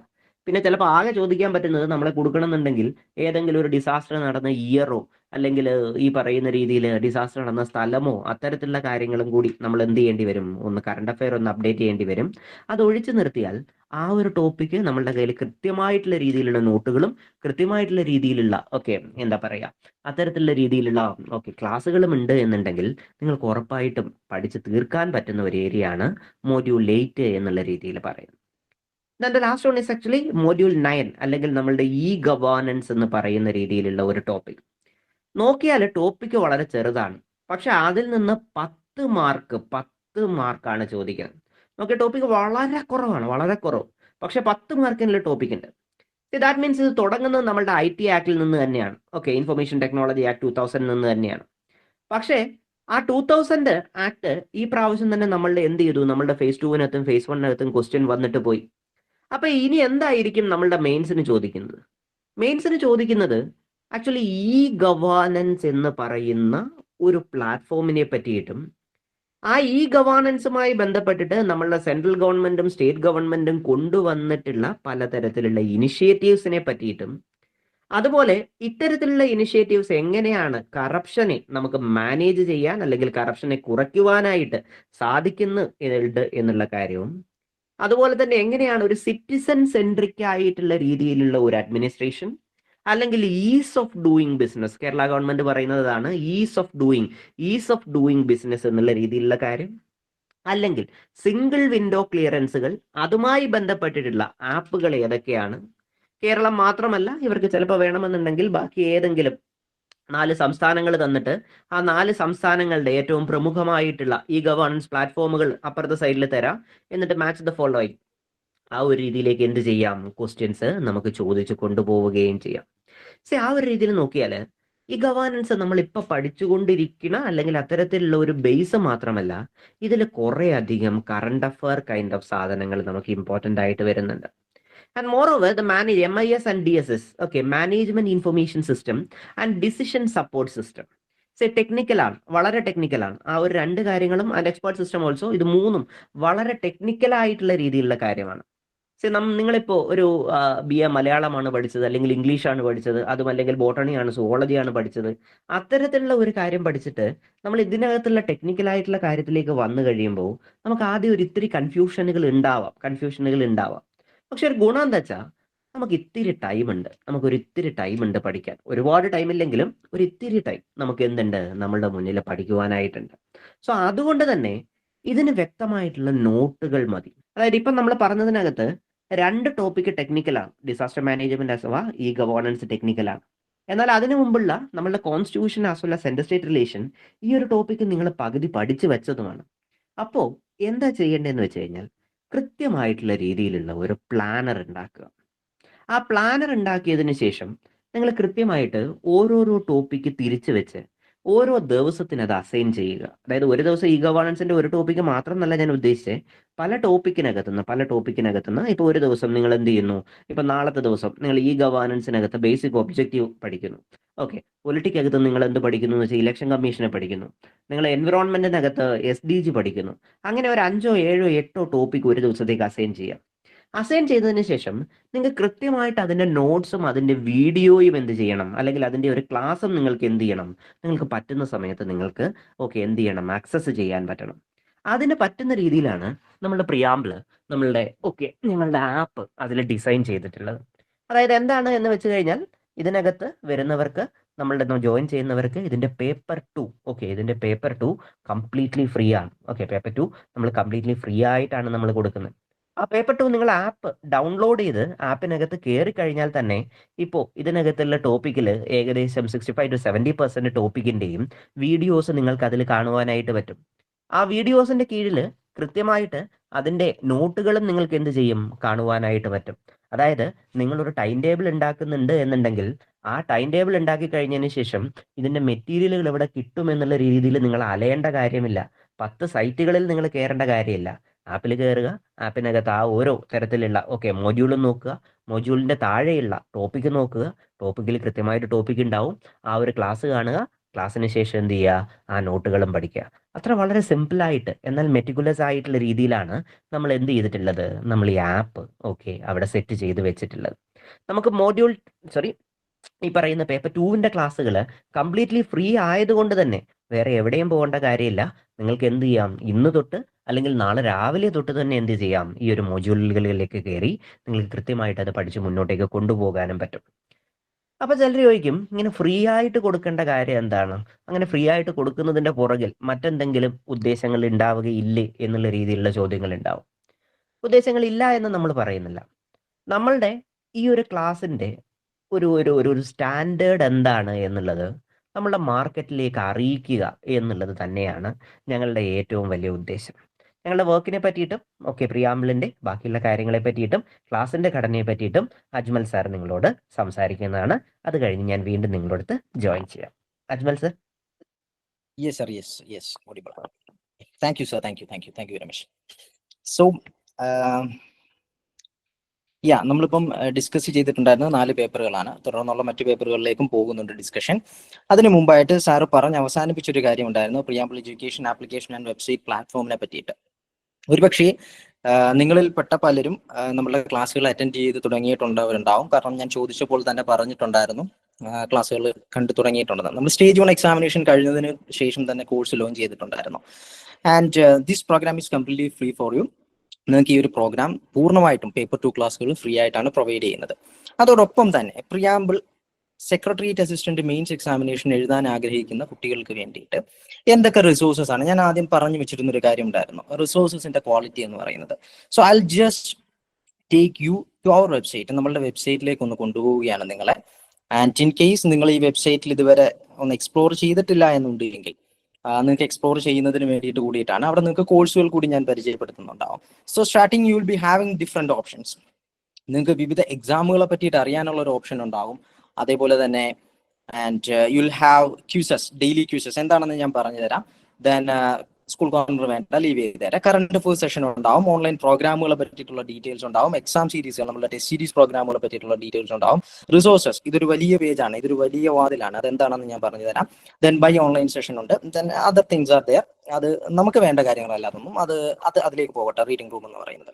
പിന്നെ ചിലപ്പോൾ ആകെ ചോദിക്കാൻ പറ്റുന്നത് നമ്മളെ കൊടുക്കണമെന്നുണ്ടെങ്കിൽ ഏതെങ്കിലും ഒരു ഡിസാസ്റ്റർ നടന്ന ഇയറോ അല്ലെങ്കിൽ ഈ പറയുന്ന രീതിയിൽ ഡിസാസ്റ്റർ നടന്ന സ്ഥലമോ അത്തരത്തിലുള്ള കാര്യങ്ങളും കൂടി നമ്മൾ എന്ത് ചെയ്യേണ്ടി വരും, ഒന്ന് കറണ്ട് അഫെയർ ഒന്ന് അപ്ഡേറ്റ് ചെയ്യേണ്ടി വരും. അത് ഒഴിച്ചു നിർത്തിയാൽ ആ ഒരു ടോപ്പിക്ക് നമ്മളുടെ കയ്യിൽ കൃത്യമായിട്ടുള്ള രീതിയിലുള്ള നോട്ടുകളും കൃത്യമായിട്ടുള്ള രീതിയിലുള്ള എന്താ പറയുക അത്തരത്തിലുള്ള രീതിയിലുള്ള ക്ലാസ്സുകളും ഉണ്ട് എന്നുണ്ടെങ്കിൽ നിങ്ങൾക്ക് ഉറപ്പായിട്ടും പഠിച്ച് തീർക്കാൻ പറ്റുന്ന ഒരു ഏരിയയാണ് മോഡ്യൂൾ 8 എന്നുള്ള രീതിയിൽ പറയുന്നത്. Then the last one is actually module 9 അല്ലെങ്കിൽ നമ്മളുടെ ഗവേണൻസ് എന്ന് പറയുന്ന രീതിയിലുള്ള ഒരു ടോപ്പിക്. നോക്കിയാൽ ടോപ്പിക്ക് വളരെ ചെറുതാണ്, പക്ഷെ അതിൽ നിന്ന് 10 മാർക്കാണ് ചോദിക്കുന്നത്. ടോപ്പിക്ക് വളരെ കുറവ്, പക്ഷെ 10 മാർക്കിനുള്ള ടോപ്പിക് ഉണ്ട്. ദാറ്റ് മീൻസ് ഇത് തുടങ്ങുന്നത് നമ്മളുടെ IT ആക്ടിൽ നിന്ന് തന്നെയാണ്. ഇൻഫർമേഷൻ ടെക്നോളജി ആക്ട് 2000 നിന്ന് തന്നെയാണ്. പക്ഷേ ആ 2000 ആക്ട് ഈ പ്രാവശ്യം തന്നെ നമ്മളുടെ എന്ത് ചെയ്തു, നമ്മളുടെ phase 2-നകത്തും phase 1-നകത്തും ക്വസ്റ്റ്യൻ വന്നിട്ട് പോയി. അപ്പൊ ഇനി എന്തായിരിക്കും നമ്മളുടെ മെയിൻസിന് ചോദിക്കുന്നത്? ആക്ച്വലി ഗവേണൻസ് എന്ന് പറയുന്ന ഒരു പ്ലാറ്റ്ഫോമിനെ പറ്റിയിട്ടും ആ ഗവേണൻസുമായി ബന്ധപ്പെട്ടിട്ട് നമ്മളുടെ സെൻട്രൽ ഗവൺമെന്റും സ്റ്റേറ്റ് ഗവൺമെന്റും കൊണ്ടുവന്നിട്ടുള്ള പലതരത്തിലുള്ള ഇനിഷ്യേറ്റീവ്സിനെ പറ്റിയിട്ടും, അതുപോലെ ഇത്തരത്തിലുള്ള ഇനിഷ്യേറ്റീവ്സ് എങ്ങനെയാണ് കറപ്ഷനെ നമുക്ക് മാനേജ് ചെയ്യാൻ അല്ലെങ്കിൽ കറപ്ഷനെ കുറയ്ക്കുവാനായിട്ട് സാധിക്കുന്നുണ്ട് എന്നുള്ള കാര്യവും, അതുപോലെ തന്നെ എങ്ങനെയാണ് ഒരു സിറ്റിസൺ സെൻട്രിക് ആയിട്ടുള്ള രീതിയിലുള്ള ഒരു അഡ്മിനിസ്ട്രേഷൻ അല്ലെങ്കിൽ is of doing business, Kerala government പറയുന്നതാണ് ഈസ് ഓഫ് ഡൂയിങ് ബിസിനസ് എന്നുള്ള രീതിയിലുള്ള കാര്യം, അല്ലെങ്കിൽ സിംഗിൾ വിൻഡോ ക്ലിയറൻസുകൾ, അതുമായി ബന്ധപ്പെട്ടിട്ടുള്ള ആപ്പുകൾ ഏതൊക്കെയാണ്, കേരളം മാത്രമല്ല ഇവർക്ക് ചിലപ്പോൾ വേണമെന്നുണ്ടെങ്കിൽ ബാക്കി ഏതെങ്കിലും 4 സംസ്ഥാനങ്ങൾ തന്നിട്ട് ആ 4 സംസ്ഥാനങ്ങളുടെ ഏറ്റവും പ്രമുഖമായിട്ടുള്ള ഈ ഗവേണൻസ് പ്ലാറ്റ്ഫോമുകൾ അപ്പുറത്തെ സൈഡിൽ തരാം. എന്നിട്ട് മാച്ച് ദ ഫോളോയിങ് ആ ഒരു രീതിയിലേക്ക് എന്ത് ചെയ്യാം, ക്വസ്റ്റ്യൻസ് നമുക്ക് ചോദിച്ച് കൊണ്ടുപോവുകയും ചെയ്യാം. ആ ഒരു രീതിയിൽ നോക്കിയാൽ ഈ ഗവേണൻസ് നമ്മൾ ഇപ്പൊ പഠിച്ചുകൊണ്ടിരിക്കുന്ന അല്ലെങ്കിൽ അത്തരത്തിലുള്ള ഒരു ബേസ് മാത്രമല്ല, ഇതിൽ കുറെ അധികം കറണ്ട് അഫയർ കൈൻഡ് ഓഫ് സാധനങ്ങൾ നമുക്ക് ഇമ്പോർട്ടന്റ് ആയിട്ട് വരുന്നുണ്ട്. And moreover the MIS and DSS, ഓക്കെ, management information system and decision support system, ടെക്നിക്കലാണ്, വളരെ ടെക്നിക്കലാണ്. ആ ഒരു 2 കാര്യങ്ങളും ആൻഡ് എക്സ്പേർട്ട് സിസ്റ്റം ഓൾസോ, ഇത് 3ഉം വളരെ ടെക്നിക്കൽ ആയിട്ടുള്ള രീതിയിലുള്ള കാര്യമാണ്. നിങ്ങളിപ്പോ ഒരു BA മലയാളമാണ് പഠിച്ചത്, അല്ലെങ്കിൽ ഇംഗ്ലീഷാണ് പഠിച്ചത്, അതും അല്ലെങ്കിൽ ബോട്ടണിയാണ്, സുവോളജിയാണ് പഠിച്ചത്. അത്തരത്തിലുള്ള ഒരു കാര്യം പഠിച്ചിട്ട് നമ്മൾ ഇതിനകത്തുള്ള ടെക്നിക്കൽ ആയിട്ടുള്ള കാര്യത്തിലേക്ക് വന്നു കഴിയുമ്പോൾ നമുക്ക് ആദ്യം ഒരു ഇത്തിരി കൺഫ്യൂഷനുകൾ ഉണ്ടാവാം. പക്ഷെ ഒരു ഗുണം എന്താ വെച്ചാൽ നമുക്ക് ഇത്തിരി ടൈം ഉണ്ട്, നമുക്കൊരു ഇത്തിരി ടൈം ഉണ്ട് പഠിക്കാൻ. ഒരുപാട് ടൈം ഇല്ലെങ്കിലും ഒരു ഇത്തിരി ടൈം നമുക്ക് എന്തുണ്ട്, നമ്മളുടെ മുന്നിൽ പഠിക്കുവാനായിട്ടുണ്ട്. അതുകൊണ്ട് തന്നെ ഇതിന് വ്യക്തമായിട്ടുള്ള നോട്ടുകൾ മതി. അതായത് ഇപ്പം നമ്മൾ പറഞ്ഞതിനകത്ത് 2 ടോപ്പിക്ക് ടെക്നിക്കലാണ്, ഡിസാസ്റ്റർ മാനേജ്മെന്റ് അഥവാ ഈ ഗവേണൻസ് ടെക്നിക്കലാണ്. എന്നാൽ അതിനു മുമ്പുള്ള നമ്മളുടെ constitution as well as central state relation ഈ ഒരു ടോപ്പിക്ക് നിങ്ങൾ പകുതി പഠിച്ചു വെച്ചതുമാണ്. അപ്പോൾ എന്താ ചെയ്യേണ്ടതെന്ന് വെച്ച് കഴിഞ്ഞാൽ കൃത്യമായിട്ടുള്ള രീതിയിലുള്ള ഒരു പ്ലാനർ ഉണ്ടാക്കുക. ആ പ്ലാനർ ഉണ്ടാക്കിയതിന് ശേഷം നിങ്ങൾ കൃത്യമായിട്ട് ഓരോരോ ടോപ്പിക്ക് തിരിച്ചു വെച്ച് ഓരോ ദിവസത്തിന് അത് അസൈൻ ചെയ്യുക. അതായത് ഒരു ദിവസം ഈ ഗവേണൻസിന്റെ ഒരു ടോപ്പിക്ക് മാത്രമെന്നല്ല ഞാൻ ഉദ്ദേശിച്ചത്, പല ടോപ്പിക്കിനകത്തുനിന്ന് ഇപ്പോൾ ഒരു ദിവസം നിങ്ങൾ എന്ത് ചെയ്യുന്നു, ഇപ്പൊ നാളത്തെ ദിവസം നിങ്ങൾ ഈ ഗവേണൻസിനകത്ത് ബേസിക് ഒബ്ജക്റ്റീവ് പഠിക്കുന്നു. ഓക്കെ, പൊളിറ്റിക്കകത്ത് നിങ്ങൾ എന്ത് പഠിക്കുന്നു എന്ന് വെച്ചാൽ ഇലക്ഷൻ കമ്മീഷനെ പഠിക്കുന്നു. നിങ്ങൾ എൻവിറോൺമെന്റിനകത്ത് SDG പഠിക്കുന്നു. അങ്ങനെ ഒരു 5, 7, 8 ടോപ്പിക് ഒരു ദിവസത്തേക്ക് അസൈൻ ചെയ്യാം. അസൈൻ ചെയ്തതിന് ശേഷം നിങ്ങൾ കൃത്യമായിട്ട് അതിന്റെ നോട്ട്സും അതിന്റെ വീഡിയോയും എന്ത് ചെയ്യണം, അല്ലെങ്കിൽ അതിന്റെ ഒരു ക്ലാസ്സും നിങ്ങൾക്ക് എന്ത് ചെയ്യണം, നിങ്ങൾക്ക് പറ്റുന്ന സമയത്ത് നിങ്ങൾക്ക് എന്ത് ചെയ്യണം, ആക്സസ് ചെയ്യാൻ പറ്റണം. അതിന് പറ്റുന്ന രീതിയിലാണ് നമ്മളുടെ പ്രിയാമ്പിള്, ഞങ്ങളുടെ ആപ്പ് അതിൽ ഡിസൈൻ ചെയ്തിട്ടുള്ളത്. അതായത് എന്താണ് എന്ന് വെച്ച് കഴിഞ്ഞാൽ ഇതിനകത്ത് വരുന്നവർക്ക്, നമ്മളുടെ ജോയിൻ ചെയ്യുന്നവർക്ക് ഇതിന്റെ പേപ്പർ 2 കംപ്ലീറ്റ്ലി ഫ്രീ ആണ്. പേപ്പർ 2 നമ്മൾ കംപ്ലീറ്റ്ലി ഫ്രീ ആയിട്ടാണ് നമ്മൾ കൊടുക്കുന്നത്. ആ പേപ്പർ 2 നിങ്ങൾ ആപ്പ് ഡൗൺലോഡ് ചെയ്ത് ആപ്പിനകത്ത് കയറി കഴിഞ്ഞാൽ തന്നെ ഇപ്പോൾ ഇതിനകത്തുള്ള ടോപ്പിക്കിൽ ഏകദേശം 65 to 70% ടോപ്പിക്കിന്റെയും വീഡിയോസ് നിങ്ങൾക്ക് അതിൽ കാണുവാനായിട്ട് പറ്റും. ആ വീഡിയോസിന്റെ കീഴിൽ കൃത്യമായിട്ട് അതിന്റെ നോട്ടുകളും നിങ്ങൾക്ക് എന്ത് ചെയ്യും, കാണുവാനായിട്ട് പറ്റും. അതായത് നിങ്ങളൊരു ടൈം ടേബിൾ ഉണ്ടാക്കുന്നുണ്ട് എന്നുണ്ടെങ്കിൽ ആ ടൈം ടേബിൾ ഉണ്ടാക്കി കഴിഞ്ഞതിന് ശേഷം ഇതിന്റെ മെറ്റീരിയലുകൾ എവിടെ കിട്ടും എന്നുള്ള രീതിയിൽ നിങ്ങൾ അലയേണ്ട കാര്യമില്ല. 10 സൈറ്റുകളിൽ നിങ്ങൾ കയറേണ്ട കാര്യമില്ല. ആപ്പിൽ കയറുക, ആപ്പിനകത്ത് ആ ഓരോ തരത്തിലുള്ള മൊഡ്യൂളും നോക്കുക, മൊഡ്യൂളിന്റെ താഴെയുള്ള ടോപ്പിക്ക് നോക്കുക, ടോപ്പിക്കിൽ കൃത്യമായിട്ട് ടോപ്പിക് ഉണ്ടാവും. ആ ഒരു ക്ലാസ് കാണുക, ക്ലാസ്സിന് ശേഷം എന്ത് ചെയ്യുക, ആ നോട്ടുകളും പഠിക്കുക. അത്ര വളരെ സിമ്പിളായിട്ട് എന്നാൽ മെറ്റിക്കുലസ് ആയിട്ടുള്ള രീതിയിലാണ് നമ്മൾ എന്ത് ചെയ്തിട്ടുള്ളത്, നമ്മൾ ഈ ആപ്പ് അവിടെ സെറ്റ് ചെയ്ത് വെച്ചിട്ടുള്ളത്. നമുക്ക് ഈ പറയുന്ന പേപ്പർ 2 ക്ലാസ്സുകൾ കംപ്ലീറ്റ്ലി ഫ്രീ ആയതുകൊണ്ട് തന്നെ വേറെ എവിടെയും പോകേണ്ട കാര്യമില്ല. നിങ്ങൾക്ക് എന്ത് ചെയ്യാം, ഇന്ന് തൊട്ട് അല്ലെങ്കിൽ നാളെ രാവിലെ തൊട്ട് തന്നെ എന്ത് ചെയ്യാം, ഈ ഒരു മൊഡ്യൂളുകളിലേക്ക് കയറി നിങ്ങൾക്ക് കൃത്യമായിട്ട് അത് പഠിച്ച് മുന്നോട്ടേക്ക് കൊണ്ടുപോകാനും പറ്റും. അപ്പൊ ചിലർ ചോദിക്കും, ഇങ്ങനെ ഫ്രീ ആയിട്ട് കൊടുക്കേണ്ട കാര്യം എന്താണ്, അങ്ങനെ ഫ്രീ ആയിട്ട് കൊടുക്കുന്നതിന്റെ പുറകിൽ മറ്റെന്തെങ്കിലും ഉദ്ദേശങ്ങൾ ഉണ്ടാവുകയില്ലേ എന്നുള്ള രീതിയിലുള്ള ചോദ്യങ്ങൾ ഉണ്ടാവും. ഉദ്ദേശങ്ങളില്ല എന്ന് നമ്മൾ പറയുന്നില്ല. നമ്മളുടെ ഈ ഒരു ക്ലാസ്സിന്റെ ഒരു സ്റ്റാൻഡേർഡ് എന്താണ് എന്നുള്ളത് നമ്മളുടെ മാർക്കറ്റിലേക്ക് അറിയിക്കുക എന്നുള്ളത് തന്നെയാണ് ഞങ്ങളുടെ ഏറ്റവും വലിയ ഉദ്ദേശം. ഞങ്ങളുടെ വർക്കിനെ പറ്റിയിട്ടും പ്രിയാമ്പിളിന്റെ ബാക്കിയുള്ള കാര്യങ്ങളെ പറ്റിയിട്ടും ക്ലാസിന്റെ ഘടനയെ പറ്റിയിട്ടും അജ്മൽ സാർ നിങ്ങളോട് സംസാരിക്കുന്നതാണ്. അത് കഴിഞ്ഞ് ഞാൻ വീണ്ടും നിങ്ങളോട് ജോയിൻ ചെയ്യാം. Ajmal sir. Yes, sir. Yes. Audible. Thank you, sir. Thank you very much. So, നമ്മളിപ്പം ഡിസ്കസ് ചെയ്തിട്ടുണ്ടായിരുന്ന 4 പേപ്പറുകളാണ്. തുടർന്നുള്ള മറ്റു പേപ്പറുകളിലേക്കും പോകുന്നുണ്ട് ഡിസ്കഷൻ. അതിനു മുമ്പായിട്ട് സാറ് പറഞ്ഞ് അവസാനിപ്പിച്ചൊരു കാര്യം ഉണ്ടായിരുന്നു, Preamble education application and website പ്ലാറ്റ്ഫോമിനെ പറ്റിയിട്ട്. ഒരുപക്ഷെ നിങ്ങളിൽപ്പെട്ട പലരും നമ്മളുടെ ക്ലാസ്സുകൾ അറ്റൻഡ് ചെയ്ത് തുടങ്ങിയിട്ടുണ്ടാവും. കാരണം ഞാൻ ചോദിച്ചപ്പോൾ തന്നെ പറഞ്ഞിട്ടുണ്ടായിരുന്നു ക്ലാസ്സുകൾ കണ്ടു തുടങ്ങിയിട്ടുണ്ടെന്ന്. നമ്മൾ സ്റ്റേജ് 1 എക്സാമിനേഷൻ കഴിഞ്ഞതിന് ശേഷം തന്നെ കോഴ്സ് ലോഞ്ച് ചെയ്തിട്ടുണ്ടായിരുന്നു. And this program is completely free for you. നിങ്ങൾക്ക് ഈ ഒരു പ്രോഗ്രാം പൂർണ്ണമായിട്ടും പേപ്പർ 2 ക്ലാസ്സുകൾ ഫ്രീ ആയിട്ടാണ് പ്രൊവൈഡ് ചെയ്യുന്നത്. അതോടൊപ്പം തന്നെ preamble secretariat assistant mains examination എഴുതാൻ ആഗ്രഹിക്കുന്ന കുട്ടികൾക്ക് വേണ്ടിയിട്ട് എന്തൊക്കെ റിസോഴ്സസ് ആണ്, ഞാൻ ആദ്യം പറഞ്ഞു വെച്ചിരുന്ന ഒരു കാര്യം ഉണ്ടായിരുന്നു, റിസോഴ്സസിന്റെ ക്വാളിറ്റി എന്ന് പറയുന്നത്. So I just take you to our website. നമ്മളുടെ വെബ്സൈറ്റിലേക്ക് ഒന്ന് കൊണ്ടുപോവുകയാണ് നിങ്ങളെ. ആൻഡ് ഇൻ കേസ് നിങ്ങൾ ഈ വെബ്സൈറ്റിൽ ഇതുവരെ ഒന്ന് എക്സ്പ്ലോർ ചെയ്തിട്ടില്ല എന്നുണ്ടെങ്കിൽ നിങ്ങൾക്ക് എക്സ്പ്ലോർ ചെയ്യുന്നതിന് വേണ്ടിയിട്ട് കൂടിയിട്ടാണ്. അവിടെ നിങ്ങൾക്ക് കോഴ്സുകൾ കൂടി ഞാൻ പരിചയപ്പെടുത്തുന്നുണ്ടാവും. So starting you will be having different options. നിങ്ങൾക്ക് വിവിധ എക്സാമുകളെ പറ്റിയിട്ട് അറിയാനുള്ള ഒരു ഓപ്ഷൻ ഉണ്ടാവും. അതേപോലെ തന്നെ and you will have quizzes, daily quizzes എന്താണെന്ന് ഞാൻ പറഞ്ഞു തരാം. ദെൻ സ്കൂൾ കോർണർ വേണ്ട, ലീവ് ചെയ്ത് തരാം. കറണ്ട് അഫയേഴ്സ് സെഷൻ ഉണ്ടാവും, ഓൺലൈൻ പ്രോഗ്രാമുകളെ പറ്റിയിട്ടുള്ള ഡീറ്റെയിൽസ് ഉണ്ടാവും, എക്സാം സീരീസുകൾ, നമ്മുടെ ടെസ്റ്റ് സീരീസ് പ്രോഗ്രാമുകളെ പറ്റിയിട്ടുള്ള ഡീറ്റെയിൽസ് ഉണ്ടാവും, റിസോഴ്സസ്, ഇതൊരു വലിയ പേജാണ്, ഇതൊരു വലിയ വാതിലാണ്, അതെന്താണെന്ന് ഞാൻ പറഞ്ഞു തരാം. ദെൻ ബൈ ഓൺലൈൻ സെഷൻ ഉണ്ട്. Then other things are there. അത് നമുക്ക് വേണ്ട കാര്യങ്ങളല്ലാതൊന്നും അത് അതിലേക്ക് പോകട്ടെ, റീഡിംഗ് റൂം എന്ന് പറയുന്നത്.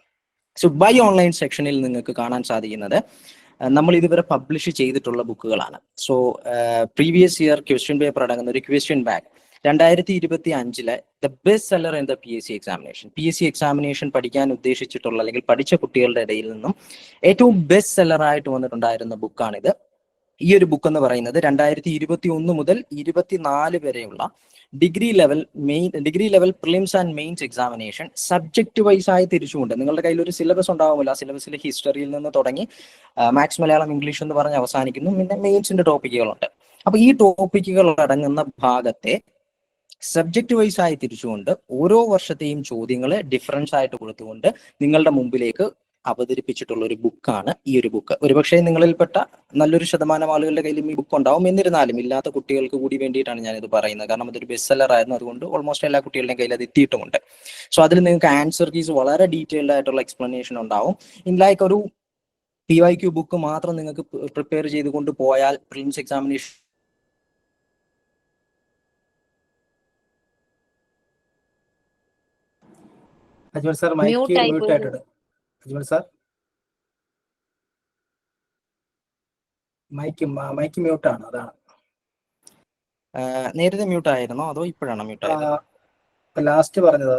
സോ ബൈ ഓൺലൈൻ സെക്ഷനിൽ നിങ്ങൾക്ക് കാണാൻ സാധിക്കുന്നത് നമ്മൾ ഇതുവരെ പബ്ലിഷ് ചെയ്തിട്ടുള്ള ബുക്കുകളാണ്. So previous year question paper അടങ്ങുന്ന ഒരു question bank 2025 the best seller in the PSC examination. PSC examination പഠിക്കാൻ ഉദ്ദേശിച്ചിട്ടുള്ള അല്ലെങ്കിൽ പഠിച്ച കുട്ടികളുടെ ഇടയിൽ നിന്നും ഏറ്റവും ബെസ്റ്റ് സെല്ലർ ആയിട്ട് വന്നിട്ടുണ്ടായിരുന്ന ബുക്കാണിത്. ഈ ഒരു ബുക്ക് എന്ന് പറയുന്നത് 2021 മുതൽ 24 വരെയുള്ള degree level prelims and mains examination subject wise ആയി തിരിച്ചുകൊണ്ട്, നിങ്ങളുടെ കയ്യിൽ ഒരു സിലബസ് ഉണ്ടാവുമല്ലോ, ആ സിലബസിൽ ഹിസ്റ്ററിയിൽ നിന്ന് തുടങ്ങി മാത്സ്, മലയാളം, ഇംഗ്ലീഷ് എന്ന് പറഞ്ഞ് അവസാനിക്കുന്നു. പിന്നെ മെയിൻസിന്റെ ടോപ്പിക്കുകളുണ്ട്. അപ്പൊ ഈ ടോപ്പിക്കുകൾ അടങ്ങുന്ന ഭാഗത്തെ സബ്ജക്ട് വൈസ് ആയി തിരിച്ചുകൊണ്ട് ഓരോ വർഷത്തെയും ചോദ്യങ്ങളെ ഡിഫറൻസ് ആയിട്ട് കൊടുത്തുകൊണ്ട് നിങ്ങളുടെ മുമ്പിലേക്ക് അവതരിപ്പിച്ചിട്ടുള്ള ഒരു ബുക്കാണ് ഈ ഒരു ബുക്ക്. ഒരുപക്ഷെ നിങ്ങളിൽപ്പെട്ട നല്ലൊരു ശതമാനം ആളുകളുടെ കയ്യിലും ഈ ബുക്ക് ഉണ്ടാവും. എന്നിരുന്നാലും ഇല്ലാത്ത കുട്ടികൾക്ക് കൂടി വേണ്ടിയിട്ടാണ് ഞാനിത് പറയുന്നത്. കാരണം അതൊരു ബെസ്റ്റ് സെല്ലർ ആയിരുന്നു, അതുകൊണ്ട് ഓൾമോസ്റ്റ് എല്ലാ കുട്ടികളുടെയും കയ്യിൽ അത് എത്തിയിട്ടുമുണ്ട്. സോ അതിൽ നിങ്ങൾക്ക് ആൻസർ കീസ് വളരെ ഡീറ്റെയിൽഡ് ആയിട്ടുള്ള എക്സ്പ്ലനേഷൻ ഉണ്ടാവും. ഇൻ ലൈക്ക് ഒരു PYQ ബുക്ക് മാത്രം നിങ്ങൾക്ക് പ്രിപ്പയർ ചെയ്തുകൊണ്ട് പോയാൽ prelims examination Ajmal sir mic mute ആയിട്ടുണ്ട്. അജ്മൽ സാർ മൈക്ക് മ്യൂട്ട് ആണ്, അതാണ്. നേരത്തെ മ്യൂട്ട് ആയിരുന്നോ അതോ ഇപ്പോഴാണോ മ്യൂട്ട് ആയത്? ലാസ്റ്റ് പറഞ്ഞത്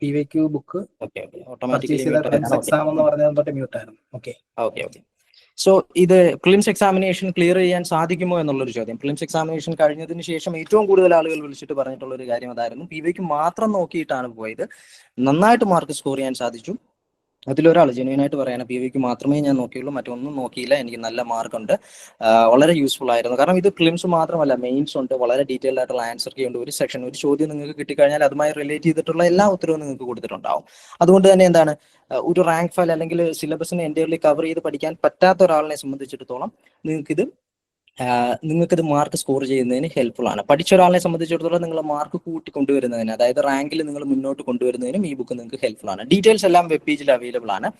PYQ ബുക്ക് എക്സാം എന്ന് പറഞ്ഞത് തൊട്ട് മ്യൂട്ട് ആയിരുന്നു. ഓക്കെ. സോ ഇത് പ്രിലിംസ് എക്സാമിനേഷൻ ക്ലിയർ ചെയ്യാൻ സാധിക്കുമോ എന്നുള്ളൊരു ചോദ്യം. പ്രിലിംസ് എക്സാമിനേഷൻ കഴിഞ്ഞതിന് ശേഷം ഏറ്റവും കൂടുതൽ ആളുകൾ വിളിച്ചിട്ട് പറഞ്ഞിട്ടുള്ള ഒരു കാര്യം അതായിരുന്നു. PYQ മാത്രം നോക്കിയിട്ടാണ് പോയത്, നന്നായിട്ട് മാർക്ക് സ്കോർ ചെയ്യാൻ സാധിച്ചു. അതിലൊരാൾ ജെന്യൂനായിട്ട് പറയാണ്, PYQ മാത്രമേ ഞാൻ നോക്കിയുള്ളൂ, മറ്റൊന്നും നോക്കിയില്ല, എനിക്ക് നല്ല മാർക്കുണ്ട്, വളരെ യൂസ്ഫുൾ ആയിരുന്നു. കാരണം ഇത് പ്രിലിംസ് മാത്രമല്ല, മെയിൻസ് ഉണ്ട്, വളരെ ഡീറ്റെയിൽഡ് ആയിട്ടുള്ള ആൻസർ കീ ഉണ്ട്. ഒരു സെക്ഷൻ, ഒരു ചോദ്യം നിങ്ങൾക്ക് കിട്ടിക്കഴിഞ്ഞാൽ അതുമായി റിലേറ്റ് ചെയ്തിട്ടുള്ള എല്ലാ ഉത്തരവും നിങ്ങൾക്ക് കൊടുത്തിട്ടുണ്ടാവും. അതുകൊണ്ട് തന്നെ എന്താണ്, ഒരു റാങ്ക് ഫയൽ അല്ലെങ്കിൽ സിലബസിനെ എൻ്റയർലി കവർ ചെയ്ത് പഠിക്കാൻ പറ്റാത്ത ഒരാളിനെ സംബന്ധിച്ചിടത്തോളം നിങ്ങൾക്കിത് മാർക്ക് സ്കോർ ചെയ്യുന്നതിന് ഹെൽപ്ഫുൾ ആണ്. പഠിച്ച ഒരാളെ സംബന്ധിച്ചിടത്തോളം നിങ്ങൾ മാർക്ക് കൂട്ടി കൊണ്ടുവരുന്നതിന്, അതായത് റാങ്കിൽ നിങ്ങൾ മുന്നോട്ട് കൊണ്ടുവരുന്നതിനും ഈ ബുക്ക് നിങ്ങൾക്ക് ഹെൽപ്ഫുൾ ആണ്. ഡീറ്റെയിൽസ് എല്ലാം വെബ് പേജിൽ അവൈലബിൾ ആണ്.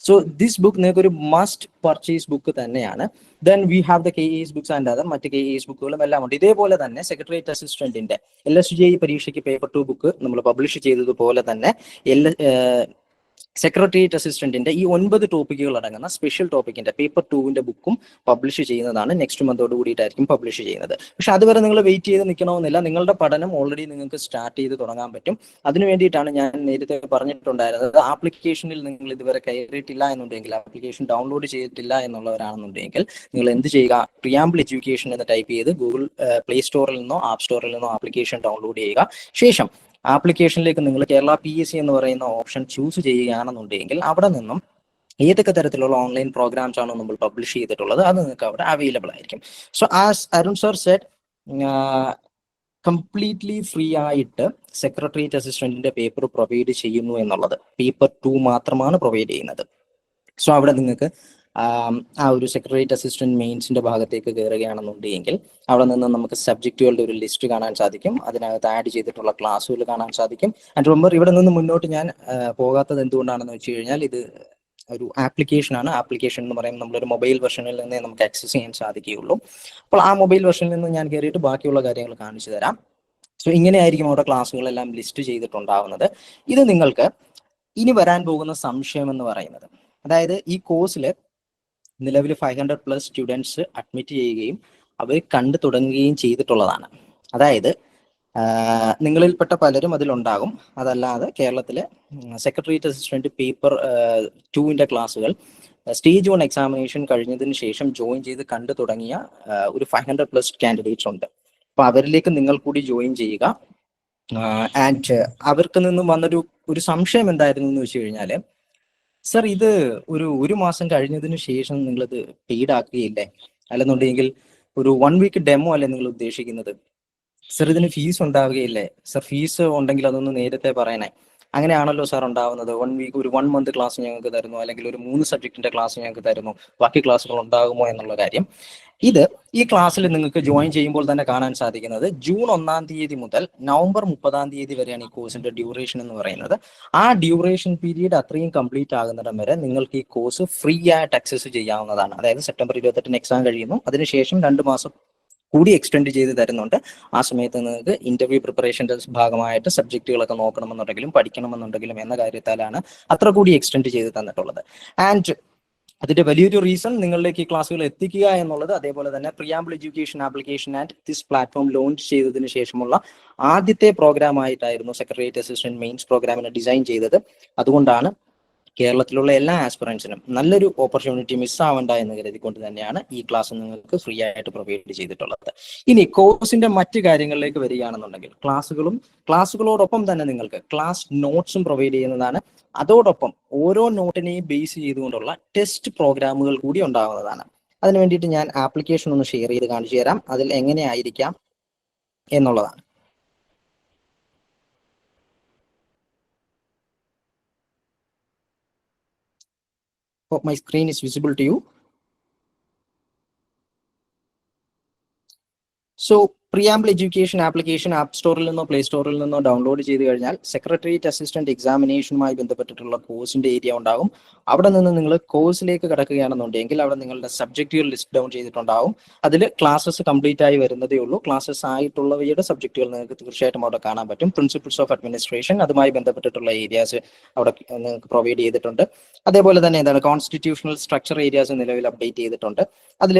സോ ദിസ് ബുക്ക് നിങ്ങൾക്ക് ഒരു മസ്റ്റ് പർച്ചേസ് ബുക്ക് തന്നെയാണ്. Then we have the KES books and other മറ്റ് KES ബുക്കുകളും എല്ലാം ഉണ്ട്. ഇതേപോലെ തന്നെ സെക്രട്ടേറിയറ്റ് അസിസ്റ്റന്റിന്റെ LSJE പരീക്ഷയ്ക്ക് പേപ്പർ 2 ബുക്ക് നമ്മൾ പബ്ലിഷ് ചെയ്തതുപോലെ തന്നെ സെക്രട്ടേറിയറ്റ് അസിസ്റ്റന്റിന്റെ ഈ 9 ടോപ്പിക്കുകൾ അടങ്ങുന്ന സ്പെഷ്യൽ ടോപ്പിക്കിന്റെ പേപ്പർ 2 ബുക്കും പബ്ലിഷ് ചെയ്യുന്നതാണ്. നെക്സ്റ്റ് മന്തോട് കൂടിയിട്ടായിരിക്കും പബ്ലിഷ് ചെയ്യുന്നത്. പക്ഷെ അതുവരെ നിങ്ങൾ വെയിറ്റ് ചെയ്ത് നിൽക്കണമെന്നില്ല. നിങ്ങളുടെ പഠനം ഓൾറെഡി നിങ്ങൾക്ക് സ്റ്റാർട്ട് ചെയ്ത് തുടങ്ങാൻ പറ്റും. അതിനു വേണ്ടിയിട്ടാണ് ഞാൻ നേരത്തെ പറഞ്ഞിട്ടുണ്ടായിരുന്നത്, ആപ്ലിക്കേഷനിൽ നിങ്ങൾ ഇതുവരെ കയറിയിട്ടില്ല എന്നുണ്ടെങ്കിൽ, ആപ്ലിക്കേഷൻ ഡൗൺലോഡ് ചെയ്തിട്ടില്ല എന്നുള്ളവരാണെന്നുണ്ടെങ്കിൽ നിങ്ങൾ എന്ത് ചെയ്യുക, പ്രിയാമ്പിൾ എഡ്യൂക്കേഷൻ എന്ന് ടൈപ്പ് ചെയ്ത് ഗൂഗിൾ പ്ലേ സ്റ്റോറിൽ നിന്നോ ആപ്പ് സ്റ്റോറിൽ നിന്നോ ആപ്ലിക്കേഷൻ ഡൗൺലോഡ് ചെയ്യുക. ശേഷം ആപ്ലിക്കേഷനിലേക്ക് നിങ്ങൾ കേരള PSC എന്ന് പറയുന്ന ഓപ്ഷൻ ചൂസ് ചെയ്യുകയാണെന്നുണ്ടെങ്കിൽ അവിടെ നിന്നും ഏതൊക്കെ തരത്തിലുള്ള ഓൺലൈൻ പ്രോഗ്രാംസ് ആണോ നമ്മൾ പബ്ലിഷ് ചെയ്തിട്ടുള്ളത് അത് നിങ്ങൾക്ക് അവിടെ അവൈലബിൾ ആയിരിക്കും. So as Arun sir said, completely free ആയിട്ട് സെക്രട്ടേറിയറ്റ് അസിസ്റ്റന്റിന്റെ പേപ്പർ പ്രൊവൈഡ് ചെയ്യുന്നു എന്നുള്ളത്. പേപ്പർ 2 മാത്രമാണ് പ്രൊവൈഡ് ചെയ്യുന്നത്. സോ അവിടെ നിങ്ങൾക്ക് ആ ഒരു സെക്രട്ടേറിയറ്റ് അസിസ്റ്റന്റ് മെയിൻസിന്റെ ഭാഗത്തേക്ക് കയറുകയാണെന്നുണ്ടെങ്കിൽ അവിടെ നിന്ന് നമുക്ക് സബ്ജക്റ്റുകളുടെ ഒരു ലിസ്റ്റ് കാണാൻ സാധിക്കും. അതിനകത്ത് ആഡ് ചെയ്തിട്ടുള്ള ക്ലാസ്സുകൾ കാണാൻ സാധിക്കും. ആൻഡ് റിമെമ്പർ, ഇവിടെ നിന്ന് മുന്നോട്ട് ഞാൻ പോകാത്തത് എന്തുകൊണ്ടാണെന്ന് വെച്ച് കഴിഞ്ഞാൽ ഇത് ഒരു ആപ്ലിക്കേഷൻ ആണ്. ആപ്ലിക്കേഷൻ എന്ന് പറയുമ്പോൾ നമ്മളൊരു മൊബൈൽ വെർഷനിൽ നിന്നേ നമുക്ക് ആക്സസ് ചെയ്യാൻ സാധിക്കുകയുള്ളൂ. അപ്പോൾ ആ മൊബൈൽ വെർഷനിൽ നിന്ന് ഞാൻ കയറിയിട്ട് ബാക്കിയുള്ള കാര്യങ്ങൾ കാണിച്ചു തരാം. സോ ഇങ്ങനെയായിരിക്കും അവിടെ ക്ലാസ്സുകളെല്ലാം ലിസ്റ്റ് ചെയ്തിട്ടുണ്ടാവുന്നത്. ഇത് നിങ്ങൾക്ക് ഇനി വരാൻ പോകുന്ന സംശയം എന്ന് പറയുന്നത്, അതായത് ഈ കോഴ്സിൽ നിലവിൽ 500+ സ്റ്റുഡൻസ് അഡ്മിറ്റ് ചെയ്യുകയും അവർ കണ്ടു തുടങ്ങുകയും ചെയ്തിട്ടുള്ളതാണ്. അതായത് നിങ്ങളിൽപ്പെട്ട പലരും അതിലുണ്ടാകും. അതല്ലാതെ കേരളത്തിലെ സെക്രട്ടേറിയറ്റ് അസിസ്റ്റന്റ് പേപ്പർ 2 ക്ലാസ്സുകൾ സ്റ്റേജ് 1 എക്സാമിനേഷൻ കഴിഞ്ഞതിന് ശേഷം ജോയിൻ ചെയ്ത് കണ്ടു തുടങ്ങിയ ഒരു 500+ കാൻഡിഡേറ്റ്സ് ഉണ്ട്. അപ്പൊ അവരിലേക്ക് നിങ്ങൾ കൂടി ജോയിൻ ചെയ്യുക. ആൻഡ് അവർക്ക് നിന്നും വന്നൊരു സംശയം എന്തായിരുന്നു എന്ന് വെച്ച് കഴിഞ്ഞാല്, സർ ഇത് ഒരു മാസം കഴിഞ്ഞതിന് ശേഷം നിങ്ങളിത് പെയ്ഡ് ആക്കുകയില്ലേ, അല്ലെന്നുണ്ടെങ്കിൽ ഒരു 1 വീക്ക് ഡെമോ അല്ലേ നിങ്ങൾ ഉദ്ദേശിക്കുന്നത്? സർ ഇതിന് ഫീസ് ഉണ്ടാവുകയില്ലേ? സർ ഫീസ് ഉണ്ടെങ്കിൽ അതൊന്ന് നേരത്തെ പറയണേ. അങ്ങനെയാണല്ലോ സാർ ഉണ്ടാവുന്നത്. 1 വീക്ക് ഒരു 1 മന്ത് ക്ലാസ് ഞങ്ങൾക്ക് തരുന്നു, അല്ലെങ്കിൽ ഒരു 3 സബ്ജക്റ്റിന്റെ ക്ലാസ് ഞങ്ങൾക്ക് തരുന്നു, ബാക്കി ക്ലാസ്സുകൾ ഉണ്ടാകുമോ എന്നുള്ള കാര്യം. ഈ ക്ലാസ്സിൽ നിങ്ങൾക്ക് ജോയിൻ ചെയ്യുമ്പോൾ തന്നെ കാണാൻ സാധിക്കുന്നത് ജൂൺ 1 തീയതി മുതൽ നവംബർ 30 വരെയാണ് ഈ കോഴ്സിന്റെ ഡ്യൂറേഷൻ എന്ന് പറയുന്നത്. ആ ഡ്യൂറേഷൻ പീരീഡ് അത്രയും കംപ്ലീറ്റ് ആകുന്നിടം വരെ നിങ്ങൾക്ക് ഈ കോഴ്സ് ഫ്രീ ആയിട്ട് ആക്സസ് ചെയ്യാവുന്നതാണ്. അതായത് സെപ്റ്റംബർ 28 എക്സാം കഴിയുന്നു, അതിനുശേഷം 2 മാസം കൂടി എക്സ്റ്റെൻഡ് ചെയ്ത് തരുന്നുണ്ട്. ആ സമയത്ത് നിങ്ങൾക്ക് ഇന്റർവ്യൂ പ്രിപ്പറേഷന്റെ ഭാഗമായിട്ട് സബ്ജക്റ്റുകളൊക്കെ നോക്കണമെന്നുണ്ടെങ്കിലും പഠിക്കണമെന്നുണ്ടെങ്കിലും എന്ന കാര്യത്താലാണ് അത്ര കൂടി എക്സ്റ്റെൻഡ് ചെയ്ത് തന്നിട്ടുള്ളത്. ആൻഡ് അതിന്റെ വലിയൊരു റീസൺ നിങ്ങളിലേക്ക് ഈ ക്ലാസ്സുകൾ എത്തിക്കുക എന്നുള്ളത്. അതേപോലെ തന്നെ preamble education application and this platform launch ചെയ്തതിന് ശേഷമുള്ള ആദ്യത്തെ പ്രോഗ്രാം ആയിട്ടായിരുന്നു സെക്രട്ടേറിയറ്റ് അസിസ്റ്റന്റ് മെയിൻസ് പ്രോഗ്രാമിനെ ഡിസൈൻ ചെയ്തത്. അതുകൊണ്ടാണ് കേരളത്തിലുള്ള എല്ലാ ആസ്പിറൻസിനും നല്ലൊരു ഓപ്പർച്യൂണിറ്റി മിസ്സാവണ്ട എന്ന് കരുതിക്കൊണ്ട് തന്നെയാണ് ഈ ക്ലാസ് നിങ്ങൾക്ക് ഫ്രീ ആയിട്ട് പ്രൊവൈഡ് ചെയ്തിട്ടുള്ളത്. ഇനി കോഴ്സിന്റെ മറ്റു കാര്യങ്ങളിലേക്ക് വരികയാണെന്നുണ്ടെങ്കിൽ ക്ലാസ്സുകളോടൊപ്പം തന്നെ നിങ്ങൾക്ക് ക്ലാസ് നോട്ട്സും പ്രൊവൈഡ് ചെയ്യുന്നതാണ്. അതോടൊപ്പം ഓരോ നോട്ടിനെയും ബേസ് ചെയ്തുകൊണ്ടുള്ള ടെസ്റ്റ് പ്രോഗ്രാമുകൾ കൂടി ഉണ്ടാകുന്നതാണ്. അതിന് വേണ്ടിയിട്ട് ഞാൻ ആപ്ലിക്കേഷൻ ഒന്ന് ഷെയർ ചെയ്ത് കാണിച്ചു തരാം, അതിൽ എങ്ങനെയായിരിക്കാം എന്നുള്ളതാണ്. Hope my screen is visible to you. So preamble education application app സ്റ്റോറിൽ നിന്നോ പ്ലേ സ്റ്റോറിൽ നിന്നോ ഡൗൺലോഡ് ചെയ്ത് കഴിഞ്ഞാൽ സെക്രട്ടേറിയറ്റ് അസിസ്റ്റന്റ് എക്സാമിനേഷനുമായി ബന്ധപ്പെട്ടിട്ടുള്ള കോഴ്സിന്റെ ഏരിയ ഉണ്ടാകും. അവിടെ നിന്ന് നിങ്ങൾ കോഴ്സിലേക്ക് കിടക്കുകയാണെന്നുണ്ടെങ്കിൽ അവിടെ നിങ്ങളുടെ സബ്ജക്റ്റുകൾ ലിസ്റ്റ് ഡൗൺ ചെയ്തിട്ടുണ്ടാവും. അതിൽ ക്ലാസ്സസ് കംപ്ലീറ്റ് ആയി വരുന്നതേ ഉള്ളൂ. ക്ലാസ്സസ് ആയിട്ടുള്ളവയുടെ സബ്ജക്റ്റുകൾ നിങ്ങൾക്ക് തീർച്ചയായിട്ടും അവിടെ കാണാൻ പറ്റും. പ്രിൻസിപ്പിൾസ് ഓഫ് അഡ്മിനിസ്ട്രേഷൻ, അതുമായി ബന്ധപ്പെട്ടിട്ടുള്ള ഏരിയാസ് അവിടെ നിങ്ങൾക്ക് പ്രൊവൈഡ് ചെയ്തിട്ടുണ്ട്. അതേപോലെ തന്നെ എന്താണ് കോൺസ്റ്റിറ്റ്യൂഷണൽ സ്ട്രക്ചർ ഏരിയാസ് നിലവിൽ അപ്ഡേറ്റ് ചെയ്തിട്ടുണ്ട്. അതിൽ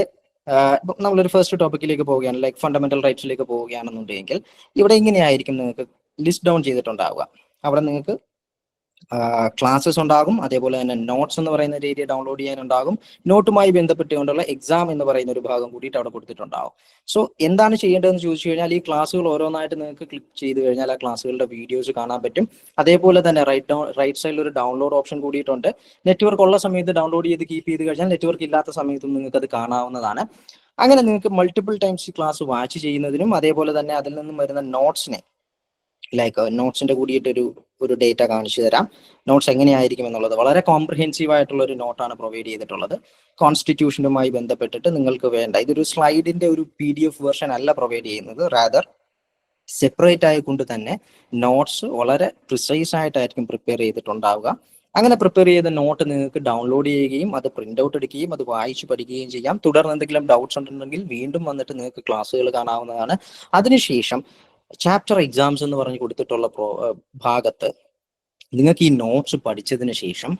നമ്മളൊരു ഫസ്റ്റ് ടോപ്പിക്കിലേക്ക് പോവുകയാണ്, ലൈക്ക് ഫണ്ടമെന്റൽ റൈറ്റ്സിലേക്ക് പോവുകയാണെന്നുണ്ടെങ്കിൽ ഇവിടെ ഇങ്ങനെയായിരിക്കും നിങ്ങൾക്ക് ലിസ്റ്റ് ഡൗൺ ചെയ്തിട്ടുണ്ടാവുക. അവിടെ നിങ്ങൾക്ക് ക്ലാസ്സസ് ഉണ്ടാകും, അതേപോലെ തന്നെ നോട്ട്സ് എന്ന് പറയുന്ന ഒരു ഏരിയ ഡൗൺലോഡ് ചെയ്യാനുണ്ടാകും. നോട്ടുമായി ബന്ധപ്പെട്ടുകൊണ്ടുള്ള എക്സാം എന്ന് പറയുന്ന ഒരു ഭാഗം കൂടിയിട്ട് അവിടെ കൊടുത്തിട്ടുണ്ടാവും. സോ എന്താണ് ചെയ്യേണ്ടതെന്ന് ചോദിച്ചു കഴിഞ്ഞാൽ ഈ ക്ലാസ്സുകൾ ഓരോന്നായിട്ട് നിങ്ങൾക്ക് ക്ലിക്ക് ചെയ്ത് കഴിഞ്ഞാൽ ആ ക്ലാസ്സുകളുടെ വീഡിയോസ് കാണാൻ പറ്റും. അതേപോലെ തന്നെ റൈറ്റ് സൈഡിൽ ഒരു ഡൗൺലോഡ് ഓപ്ഷൻ കൂടിയിട്ടുണ്ട്. നെറ്റ്വർക്ക് ഉള്ള സമയത്ത് ഡൗൺലോഡ് ചെയ്ത് കീപ്പ് ചെയ്ത് കഴിഞ്ഞാൽ നെറ്റ്വർക്ക് ഇല്ലാത്ത സമയത്തും നിങ്ങൾക്ക് അത് കാണാവുന്നതാണ്. അങ്ങനെ നിങ്ങൾക്ക് മൾട്ടിപ്പിൾ ടൈംസ് ഈ ക്ലാസ് വാച്ച് ചെയ്യുന്നതിനും അതേപോലെ തന്നെ അതിൽ നിന്നും വരുന്ന നോട്ട്സിനെ ലൈക്ക് നോട്ട്സിന്റെ കൂടിയിട്ട് ഒരു ഡേറ്റ കാണിച്ചു തരാം. നോട്ട്സ് എങ്ങനെയായിരിക്കും എന്നുള്ളത് വളരെ കോംപ്രിഹെൻസീവ് ആയിട്ടുള്ള ഒരു നോട്ടാണ് പ്രൊവൈഡ് ചെയ്തിട്ടുള്ളത്. കോൺസ്റ്റിറ്റ്യൂഷനുമായി ബന്ധപ്പെട്ടിട്ട് നിങ്ങൾക്ക് വേണ്ട ഇതൊരു സ്ലൈഡിന്റെ ഒരു PDF വേർഷൻ അല്ല പ്രൊവൈഡ് ചെയ്യുന്നത്, റാദർ സെപ്പറേറ്റ് ആയിക്കൊണ്ട് തന്നെ നോട്ട്സ് വളരെ പ്രിസൈസ് ആയിട്ടായിരിക്കും പ്രിപ്പയർ ചെയ്തിട്ടുണ്ടാവുക. അങ്ങനെ പ്രിപ്പയർ ചെയ്ത നോട്ട് നിങ്ങൾക്ക് ഡൗൺലോഡ് ചെയ്യുകയും അത് പ്രിന്റ് ഔട്ട് എടുക്കുകയും അത് വായിച്ച് പഠിക്കുകയും ചെയ്യാം. തുടർന്ന് എന്തെങ്കിലും ഡൗട്ട്സ് ഉണ്ടെങ്കിൽ വീണ്ടും വന്നിട്ട് നിങ്ങൾക്ക് ക്ലാസ്സുകൾ കാണാവുന്നതാണ്. അതിനുശേഷം ചാപ്റ്റർ എക്സാംസ് എന്ന് പറഞ്ഞ് കൊടുത്തിട്ടുള്ള ഭാഗത്ത് നിങ്ങൾക്ക് ഈ നോട്ട്സ് പഠിച്ചതിന് ശേഷം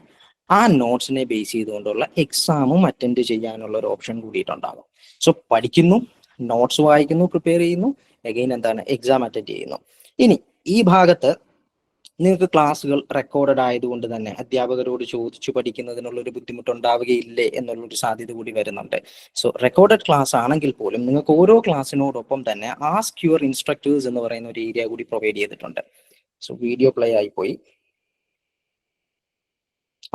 ആ നോട്ട്സിനെ ബേസ് ചെയ്തുകൊണ്ടുള്ള എക്സാമും അറ്റൻഡ് ചെയ്യാനുള്ള ഒരു ഓപ്ഷൻ കൂടിയിട്ടുണ്ടാകും. സോ പഠിക്കുന്നു, നോട്ട്സ് വായിക്കുന്നു, പ്രിപ്പയർ ചെയ്യുന്നു, അഗെയിൻ എന്താണ് എക്സാം അറ്റൻഡ് ചെയ്യുന്നു. ഇനി ഈ ഭാഗത്ത് നിങ്ങൾക്ക് ക്ലാസ്സുകൾ റെക്കോർഡഡ് ആയതുകൊണ്ട് തന്നെ അധ്യാപകരോട് ചോദിച്ചു പഠിക്കുന്നതിനുള്ള ഒരു ബുദ്ധിമുട്ടുണ്ടാവുകയില്ലേ എന്നുള്ളൊരു സാധ്യത കൂടി വരുന്നുണ്ട്. സോ റെക്കോർഡഡ് ക്ലാസ് ആണെങ്കിൽ പോലും നിങ്ങൾക്ക് ഓരോ ക്ലാസ്സിനോടൊപ്പം തന്നെ ആസ്ക് യുവർ ഇൻസ്ട്രക്ടേഴ്സ് എന്ന് പറയുന്ന ഒരു ഏരിയ കൂടി പ്രൊവൈഡ് ചെയ്തിട്ടുണ്ട്. സോ വീഡിയോ പ്ലേ ആയിപ്പോയി.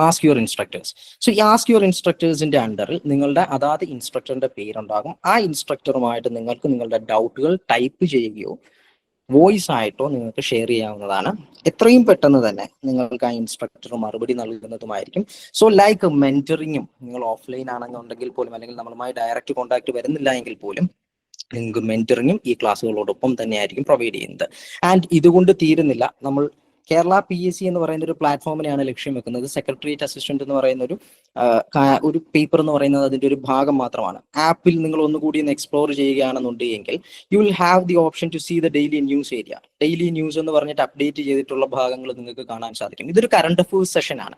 Ask your instructors. സോ ഈ ആസ്ക് യുവർ ഇൻസ്ട്രക്ടേഴ്സിന്റെ അണ്ടറിൽ നിങ്ങളുടെ അതാത് ഇൻസ്ട്രക്ടറിന്റെ പേരുണ്ടാകും. ആ ഇൻസ്ട്രക്ടറുമായിട്ട് നിങ്ങൾക്ക് നിങ്ങളുടെ ഡൗട്ടുകൾ ടൈപ്പ് ചെയ്യുകയോ വോയിസ് ആയിട്ടോ നിങ്ങൾക്ക് ഷെയർ ചെയ്യാവുന്നതാണ്. എത്രയും പെട്ടെന്ന് തന്നെ നിങ്ങൾക്ക് ആ ഇൻസ്ട്രക്ടർ മറുപടി നൽകുന്നതുമായിരിക്കും. സോ ലൈക്ക് മെന്ററിങ്ങും നിങ്ങൾ ഓഫ്ലൈൻ ആണെന്നുണ്ടെങ്കിൽ പോലും അല്ലെങ്കിൽ നമ്മളുമായി ഡയറക്റ്റ് കോൺടാക്ട് വരുന്നില്ല എങ്കിൽ പോലും നിങ്ങൾക്ക് മെന്ററിങ്ങും ഈ ക്ലാസ്സുകളോടൊപ്പം തന്നെയായിരിക്കും പ്രൊവൈഡ് ചെയ്യുന്നത്. ആൻഡ് ഇതുകൊണ്ട് തീരുന്നില്ല. നമ്മൾ കേരള PSC എന്ന് പറയുന്ന ഒരു പ്ലാറ്റ്ഫോമിനെയാണ് ലക്ഷ്യം വെക്കുന്നത്. സെക്രട്ടേറിയറ്റ് അസിസ്റ്റന്റ് എന്ന് പറയുന്ന ഒരു പേപ്പർ എന്ന് പറയുന്നത് അതിന്റെ ഒരു ഭാഗം മാത്രമാണ്. ആപ്പിൽ നിങ്ങൾ ഒന്നുകൂടി ഒന്ന് എക്സ്പ്ലോർ ചെയ്യുകയാണെന്നുണ്ടെങ്കിൽ you will have the option to see the daily news area. Daily news എന്ന് പറഞ്ഞിട്ട് അപ്ഡേറ്റ് ചെയ്തിട്ടുള്ള ഭാഗങ്ങൾ നിങ്ങൾക്ക് കാണാൻ സാധിക്കും. ഇതൊരു കറണ്ട് അഫയേഴ്സ് സെഷൻ ആണ്.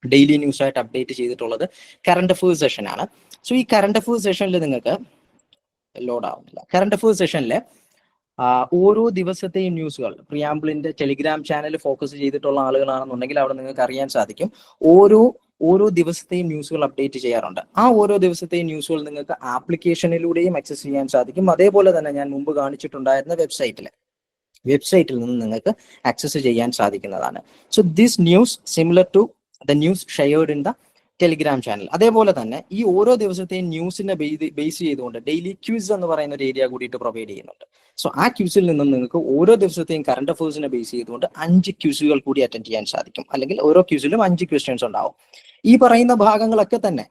ഡെയിലി ന്യൂസ് ആയിട്ട് അപ്ഡേറ്റ് ചെയ്തിട്ടുള്ളത് കറണ്ട് അഫയേഴ്സ് സെഷൻ ആണ്. സോ ഈ കറണ്ട് അഫയേഴ്സ് സെഷനിൽ നിങ്ങൾക്ക് ലോഡ് ആവുന്നില്ല. കറണ്ട് അഫയേഴ്സ് സെഷനിൽ ഓരോ ദിവസത്തെയും ന്യൂസുകൾ പ്രിയാമ്പിളിന്റെ ടെലിഗ്രാം ചാനൽ ഫോക്കസ് ചെയ്തിട്ടുള്ള ആളുകളാണെന്നുണ്ടെങ്കിൽ അവിടെ നിങ്ങൾക്ക് അറിയാൻ സാധിക്കും ഓരോ ദിവസത്തെയും ന്യൂസുകൾ അപ്ഡേറ്റ് ചെയ്യാറുണ്ട്. ആ ഓരോ ദിവസത്തെയും ന്യൂസുകൾ നിങ്ങൾക്ക് ആപ്ലിക്കേഷനിലൂടെയും ആക്സസ് ചെയ്യാൻ സാധിക്കും. അതേപോലെ തന്നെ ഞാൻ മുമ്പ് കാണിച്ചിട്ടുണ്ടായിരുന്ന വെബ്സൈറ്റിൽ നിന്ന് നിങ്ങൾക്ക് ആക്സസ് ചെയ്യാൻ സാധിക്കുന്നതാണ്. So this news similar to the news shared in the Telegram channel. അതേപോലെ തന്നെ ഈ ഓരോ ദിവസത്തെയും ന്യൂസിനെ ബേസ് ചെയ്തുകൊണ്ട് ഡെയിലി ക്യൂസ് എന്ന് പറയുന്ന ഒരു ഏരിയ കൂടിയിട്ട് പ്രൊവൈഡ് ചെയ്യുന്നുണ്ട്. സോ ആ ക്യൂസിൽ നിന്നും നിങ്ങൾക്ക് ഓരോ ദിവസത്തെയും കറണ്ട് അഫേഴ്സിനെ ബേസ് ചെയ്തുകൊണ്ട് 5 ക്യൂസുകൾ കൂടി അറ്റൻഡ് ചെയ്യാൻ സാധിക്കും. അല്ലെങ്കിൽ ഓരോ ക്യൂസിലും 5 ക്വസ്റ്റ്യൻസ് ഉണ്ടാവും. ഈ പറയുന്ന ഭാഗങ്ങളൊക്കെ തന്നെ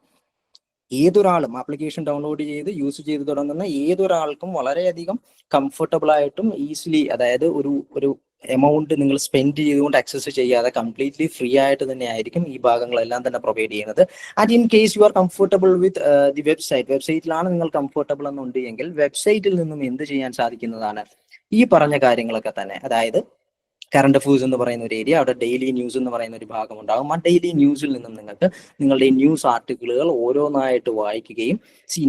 ഏതൊരാളും ആപ്ലിക്കേഷൻ ഡൗൺലോഡ് ചെയ്ത് യൂസ് ചെയ്ത് തുടങ്ങുന്ന ഏതൊരാൾക്കും വളരെയധികം കംഫർട്ടബിൾ ആയിട്ടും ഈസിലി, അതായത് ഒരു എമൗണ്ട് നിങ്ങൾ സ്പെൻഡ് ചെയ്തുകൊണ്ട് ആക്സസ് ചെയ്യാതെ കംപ്ലീറ്റ്ലി ഫ്രീ ആയിട്ട് തന്നെ ആയിരിക്കും ഈ ഭാഗങ്ങളെല്ലാം തന്നെ പ്രൊവൈഡ് ചെയ്യുന്നത്. And in case you are comfortable with the വെബ്സൈറ്റിലാണ് നിങ്ങൾ കംഫർട്ടബിൾ എന്നുണ്ടെങ്കിൽ വെബ്സൈറ്റിൽ നിന്നും എന്ത് ചെയ്യാൻ സാധിക്കുന്നതാണ് ഈ പറഞ്ഞ കാര്യങ്ങളൊക്കെ തന്നെ. അതായത് കറണ്ട് അഫേഴ്സ് എന്ന് പറയുന്ന ഒരു ഏരിയ, അവിടെ ഡെയിലി ന്യൂസ് എന്ന് പറയുന്ന ഒരു ഭാഗം ഉണ്ടാകും. ആ ഡെയിലി ന്യൂസിൽ നിന്നും നിങ്ങൾക്ക് നിങ്ങളുടെ ന്യൂസ് ആർട്ടിക്കിളുകൾ ഓരോന്നായിട്ട് വായിക്കുകയും,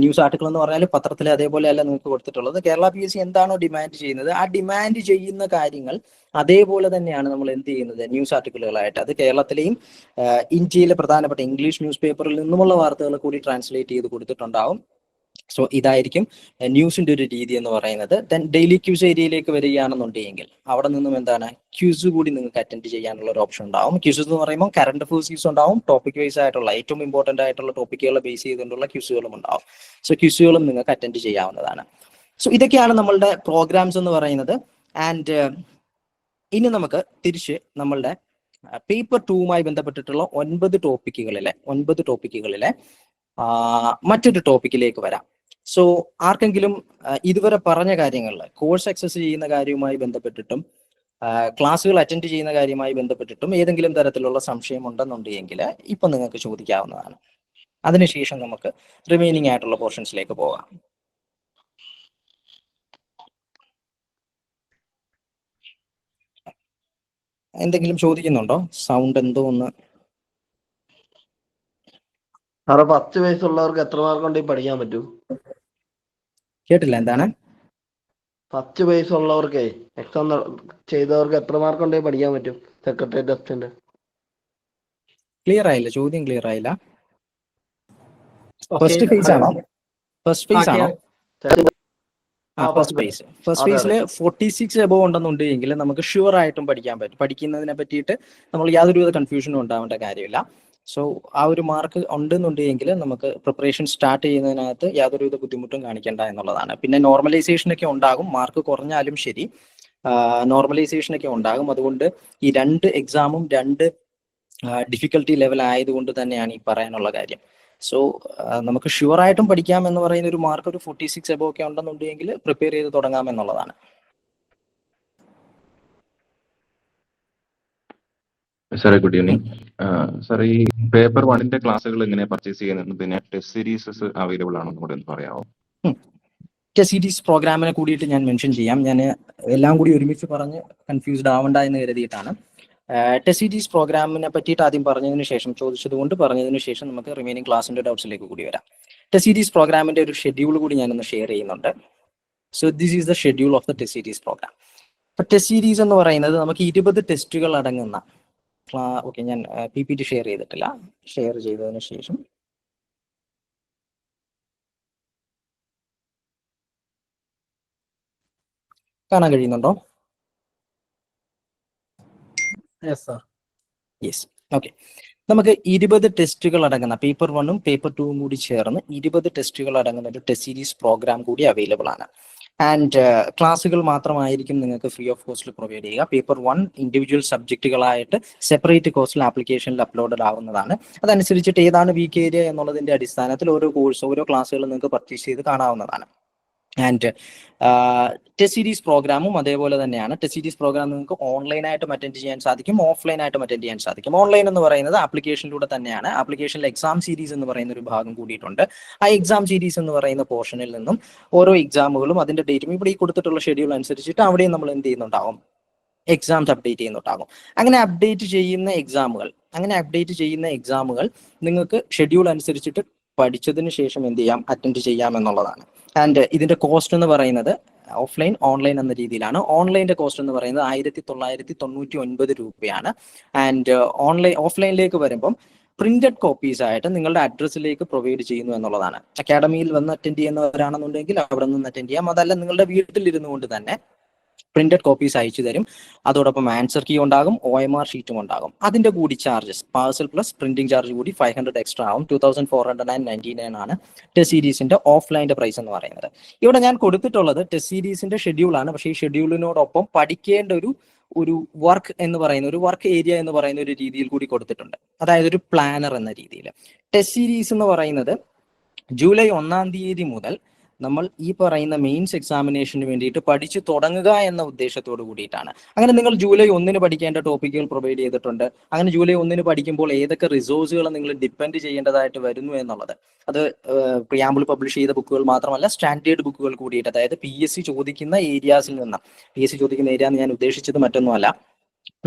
ന്യൂസ് ആർട്ടിക്കിൾ എന്ന് പറഞ്ഞാൽ പത്രത്തിൽ അതേപോലെ അല്ല നിങ്ങൾക്ക് കൊടുത്തിട്ടുള്ളത്. കേരള PSC എന്താണോ ഡിമാൻഡ് ചെയ്യുന്നത് ആ ഡിമാൻഡ് ചെയ്യുന്ന കാര്യങ്ങൾ അതേപോലെ തന്നെയാണ് നമ്മൾ എന്ത് ചെയ്യുന്നത് ന്യൂസ് ആർട്ടിക്കിളുകളായിട്ട്. അത് കേരളത്തിലെയും ഇന്ത്യയിലെ പ്രധാനപ്പെട്ട ഇംഗ്ലീഷ് ന്യൂസ് പേപ്പറിൽ നിന്നുമുള്ള വാർത്തകൾ കൂടി ട്രാൻസ്ലേറ്റ് ചെയ്ത് കൊടുത്തിട്ടുണ്ടാവും. സോ ഇതായിരിക്കും ന്യൂസിന്റെ ഒരു രീതി എന്ന് പറയുന്നത്. ദെൻ ഡെയിലി ക്യൂസ് ഏരിയയിലേക്ക് വരികയാണെന്നുണ്ടെങ്കിൽ അവിടെ നിന്നും എന്താണ് ക്യൂസ് കൂടി നിങ്ങൾക്ക് അറ്റൻഡ് ചെയ്യാനുള്ള ഒരു ഓപ്ഷൻ ഉണ്ടാവും. ക്യൂസ് എന്ന് പറയുമ്പോൾ കറണ്ട് അഫേഴ്സ് ക്യൂസ് ഉണ്ടാവും, ടോപ്പിക് വൈസ് ആയിട്ടുള്ള ഏറ്റവും ഇമ്പോർട്ടന്റ് ആയിട്ടുള്ള ടോപ്പിക്കുകളെ ബേസ് ചെയ്തുകൊണ്ടുള്ള ക്യൂസുകളും ഉണ്ടാവും. സോ ക്യൂസുകളും നിങ്ങൾക്ക് അറ്റൻഡ് ചെയ്യാവുന്നതാണ്. സോ ഇതൊക്കെയാണ് നമ്മളുടെ പ്രോഗ്രാംസ് എന്ന് പറയുന്നത്. ആൻഡ് ഇനി നമുക്ക് തിരിച്ച് നമ്മളുടെ പേപ്പർ 2മായി ബന്ധപ്പെട്ടിട്ടുള്ള 9 ടോപ്പിക്കുകളിലെ മറ്റൊരു ടോപ്പിക്കിലേക്ക് വരാം. സോ ആർക്കെങ്കിലും ഇതുവരെ പറഞ്ഞ കാര്യങ്ങളിൽ കോഴ്സ് ആക്സസ് ചെയ്യുന്ന കാര്യവുമായി ബന്ധപ്പെട്ടിട്ടും ക്ലാസ്സുകൾ അറ്റൻഡ് ചെയ്യുന്ന കാര്യവുമായി ബന്ധപ്പെട്ടിട്ടും ഏതെങ്കിലും തരത്തിലുള്ള സംശയം ഉണ്ടെന്നുണ്ടെങ്കിൽ ഇപ്പൊ നിങ്ങൾക്ക് ചോദിക്കാവുന്നതാണ്. അതിനുശേഷം നമുക്ക് റിമൈനിങ് ആയിട്ടുള്ള പോർഷൻസിലേക്ക് പോകാം. എന്തെങ്കിലും ചോദിക്കുന്നുണ്ടോ? സൗണ്ട് എന്തോ ഒന്ന്. സാറേ 10 വയസ്സുള്ളവർക്ക് എത്ര മാർക്ക് കൊണ്ട് പഠിക്കാൻ പറ്റും? കേട്ടില്ല, എന്താണ്? 10 വയസ്സുള്ളവർക്കേ എക്സാം ചെയ്തവർക്ക് എത്ര മാർക്ക് കൊണ്ട് പഠിക്കാൻ പറ്റും സെക്രട്ടേറിയറ്റ് ടെസ്റ്റിന്റെ? ക്ലിയർ ആയില്ല, ചോദ്യം ക്ലിയർ ആയില്ല. ഫസ്റ്റ് ഫേസ് ആണോ? ഫസ്റ്റ് ഫേസ് ഫേസിൽ 46 എബോവ് ഉണ്ടെന്നുണ്ടെങ്കിൽ നമുക്ക് ഷുവർ ആയിട്ടും പഠിക്കാൻ പറ്റും. പഠിക്കുന്നതിനെ പറ്റിയിട്ട് നമ്മൾ യാതൊരുവിധ കൺഫ്യൂഷനും ഉണ്ടാവേണ്ട കാര്യമില്ല. സോ ആ ഒരു മാർക്ക് ഉണ്ടെന്നുണ്ടെങ്കിൽ നമുക്ക് പ്രിപ്പറേഷൻ സ്റ്റാർട്ട് ചെയ്യുന്നതിനകത്ത് യാതൊരുവിധ ബുദ്ധിമുട്ടും കാണിക്കേണ്ട എന്നുള്ളതാണ്. പിന്നെ നോർമലൈസേഷനൊക്കെ ഉണ്ടാകും, മാർക്ക് കുറഞ്ഞാലും ശരി നോർമലൈസേഷനൊക്കെ ഉണ്ടാകും. അതുകൊണ്ട് ഈ 2 എക്സാമും 2 ഡിഫിക്കൽട്ടി ലെവൽ ആയതുകൊണ്ട് തന്നെയാണ് ഈ പറയാനുള്ള കാര്യം. സോ നമുക്ക് ഷുവർ ആയിട്ടും പഠിക്കാം എന്ന് പറയുന്ന ഒരു മാർക്ക് ഒരു 46 എബോ ഒക്കെ ഉണ്ടെന്നുണ്ടെങ്കിൽ പ്രിപ്പയർ ചെയ്ത് തുടങ്ങാം എന്നുള്ളതാണ്. സാറേ ഗുഡ് ഈവനിങ്. സാർ ഈ പേപ്പർ 1ന്റെ ക്ലാസ്സുകൾ എങ്ങനെ പർച്ചേസ് ചെയ്യുന്നത്, പിന്നെ ടെസ്റ്റ് സീരീസസ് അവൈലബിൾ ആണോ കൂടെ ഒന്ന് പറയാമോ? ടെസ്റ്റ് സീരീസ് പ്രോഗ്രാമിനെ കൂടിയിട്ട് ഞാൻ മെൻഷൻ ചെയ്യാം. ഞാൻ എല്ലാം കൂടി ഒരുമിച്ച് പറഞ്ഞ് കൺഫ്യൂസ്ഡ് ആവണ്ട എന്ന് കരുതിയിട്ടാണ്. ടെസ്റ്റ് സീരീസ് പ്രോഗ്രാമിനെ പറ്റിയിട്ട് ആദ്യം പറഞ്ഞതിന് ശേഷം പറഞ്ഞതിന് ശേഷം നമുക്ക് റിമൈനിങ് ക്ലാസിന്റെ ഡൗട്ട്സിലേക്ക് കൂടി വരാം. ടെസ്റ്റ് സീരീസ് പ്രോഗ്രാമിന്റെ ഒരു ഷെഡ്യൂൾ കൂടി ഞാനൊന്ന് ഷെയർ ചെയ്യുന്നുണ്ട്. So this is the schedule of the test series program. ഇപ്പൊ ടെസ്റ്റ് സീരീസ് എന്ന് പറയുന്നത് നമുക്ക് 20 ടെസ്റ്റുകൾ അടങ്ങുന്ന ഓക്കെ, ഞാൻ PPT ഷെയർ ചെയ്തിട്ടില്ല. ഷെയർ ചെയ്തതിന് ശേഷം കാണാൻ കഴിയുന്നുണ്ടോ? യെസ്. ഓക്കെ, നമുക്ക് 20 ടെസ്റ്റുകൾ അടങ്ങുന്ന പേപ്പർ 1ഉം പേപ്പർ 2ഉം കൂടി ചേർന്ന് 20 ടെസ്റ്റുകൾ അടങ്ങുന്ന ഒരു ടെസ്റ്റ് സീരീസ് പ്രോഗ്രാം കൂടി അവൈലബിൾ ആണ്. ആൻഡ് ക്ലാസ്സുകൾ മാത്രമായിരിക്കും നിങ്ങൾക്ക് ഫ്രീ ഓഫ് കോസ്റ്റിൽ പ്രൊവൈഡ് ചെയ്യുക. പേപ്പർ 1 ഇൻഡിവിജ്വൽ സബ്ജക്റ്റുകളായിട്ട് സെപ്പറേറ്റ് കോസ്റ്റിൽ ആപ്ലിക്കേഷനിൽ അപ്ലോഡഡ് ആവുന്നതാണ്. അതനുസരിച്ചിട്ട് ഏതാണ് വീക്ക് ഏരിയ എന്നുള്ളതിന്റെ അടിസ്ഥാനത്തിൽ ഓരോ ക്ലാസ്സുകൾ നിങ്ങൾക്ക് പർച്ചേസ് ചെയ്ത് കാണാവുന്നതാണ്. ആൻഡ് ടെസ്റ്റ് സീരീസ് പ്രോഗ്രാമും അതേപോലെ തന്നെയാണ്. ടെസ്റ്റ് സീരീസ് പ്രോഗ്രാം നിങ്ങൾക്ക് ഓൺലൈനായിട്ടും അറ്റൻഡ് ചെയ്യാൻ സാധിക്കും, ഓഫ്ലൈനായിട്ടും അറ്റൻഡ് ചെയ്യാൻ സാധിക്കും. ഓൺലൈൻ എന്ന് പറയുന്നത് ആപ്ലിക്കേഷനിലൂടെ തന്നെയാണ്. ആപ്ലിക്കേഷനിൽ എക്സാം സീരീസ് എന്ന് പറയുന്ന ഒരു ഭാഗം കൂടിയിട്ടുണ്ട്. ആ എക്സാം സീരീസ് എന്ന് പറയുന്ന പോർഷനിൽ നിന്നും ഓരോ എക്സാമുകളും അതിന്റെ ഡേറ്റും ഇവിടെ ഈ കൊടുത്തിട്ടുള്ള ഷെഡ്യൂൾ അനുസരിച്ചിട്ട് അവിടെയും നമ്മൾ എന്ത് ചെയ്യുന്നുണ്ടാവും, എക്സാംസ് അപ്ഡേറ്റ് ചെയ്യുന്നുണ്ടാകും. അങ്ങനെ അപ്ഡേറ്റ് ചെയ്യുന്ന എക്സാമുകൾ നിങ്ങൾക്ക് ഷെഡ്യൂൾ അനുസരിച്ചിട്ട് പഠിച്ചതിന് ശേഷം എന്ത് ചെയ്യാം, അറ്റൻഡ് ചെയ്യാം എന്നുള്ളതാണ്. ആൻഡ് ഇതിന്റെ കോസ്റ്റ് എന്ന് പറയുന്നത് ഓഫ്ലൈൻ ഓൺലൈൻ എന്ന രീതിയിലാണ്. ഓൺലൈൻ്റെ കോസ്റ്റ് എന്ന് പറയുന്നത് 1999 രൂപയാണ്. ആൻഡ് ഓഫ്ലൈനിലേക്ക് വരുമ്പം പ്രിന്റഡ് കോപ്പീസ് ആയിട്ട് നിങ്ങളുടെ അഡ്രസ്സിലേക്ക് പ്രൊവൈഡ് ചെയ്യുന്നു എന്നുള്ളതാണ്. അക്കാഡമിയിൽ വന്ന് അറ്റൻഡ് ചെയ്യുന്നവരാണെന്നുണ്ടെങ്കിൽ അവിടെ നിന്ന് അറ്റൻഡ് ചെയ്യാം. അതല്ല നിങ്ങളുടെ വീട്ടിലിരുന്നു കൊണ്ട് തന്നെ പ്രിന്റഡ് കോപ്പീസ് അയച്ചു തരും. അതോടൊപ്പം ആൻസർ കീ ഉണ്ടാകും, OMR ഷീറ്റും ഉണ്ടാകും. അതിന്റെ കൂടി charges parcel plus printing charge കൂടി 500 എക്സ്ട്രാ ആവും. 2499 ആണ് ടെസ്റ്റ് സീരീസിന്റെ ഓഫ്ലൈൻ്റെ പ്രൈസ് എന്ന് പറയുന്നത്. ഇവിടെ ഞാൻ കൊടുത്തിട്ടുള്ളത് ടെസ്റ്റ് സീരീസിന്റെ ഷെഡ്യൂളാണ്. പക്ഷേ ഈ ഷെഡ്യൂളിനോടൊപ്പം പഠിക്കേണ്ട ഒരു വർക്ക് എന്ന് പറയുന്ന ഒരു വർക്ക് ഏരിയ എന്ന് പറയുന്ന ഒരു രീതിയിൽ കൂടി കൊടുത്തിട്ടുണ്ട്. അതായത് ഒരു പ്ലാനർ എന്ന രീതിയിൽ. ടെസ്റ്റ് സീരീസ് എന്ന് പറയുന്നത് ജൂലൈ 1 തീയതി മുതൽ നമ്മൾ ഈ പറയുന്ന മെയിൻസ് എക്സാമിനേഷന് വേണ്ടിയിട്ട് പഠിച്ചു തുടങ്ങുക എന്ന ഉദ്ദേശത്തോട് കൂടിയിട്ടാണ്. അങ്ങനെ നിങ്ങൾ ജൂലൈ 1 പഠിക്കേണ്ട ടോപ്പിക്കുകൾ പ്രൊവൈഡ് ചെയ്തിട്ടുണ്ട്. അങ്ങനെ ജൂലൈ 1 പഠിക്കുമ്പോൾ ഏതൊക്കെ റിസോഴ്സുകൾ നിങ്ങൾ ഡിപ്പെൻഡ് ചെയ്യേണ്ടതായിട്ട് വരുന്നു എന്നുള്ളത്, അത് പ്രിയാമ്പിൾ പബ്ലിഷ് ചെയ്ത ബുക്കുകൾ മാത്രമല്ല, സ്റ്റാൻഡേർഡ് ബുക്കുകൾ കൂടിയിട്ട്, അതായത് PSC ചോദിക്കുന്ന ഏരിയാസിൽ നിന്ന്. PSC ചോദിക്കുന്ന ഏരിയ എന്ന് ഞാൻ ഉദ്ദേശിച്ചത് മറ്റൊന്നുമല്ല,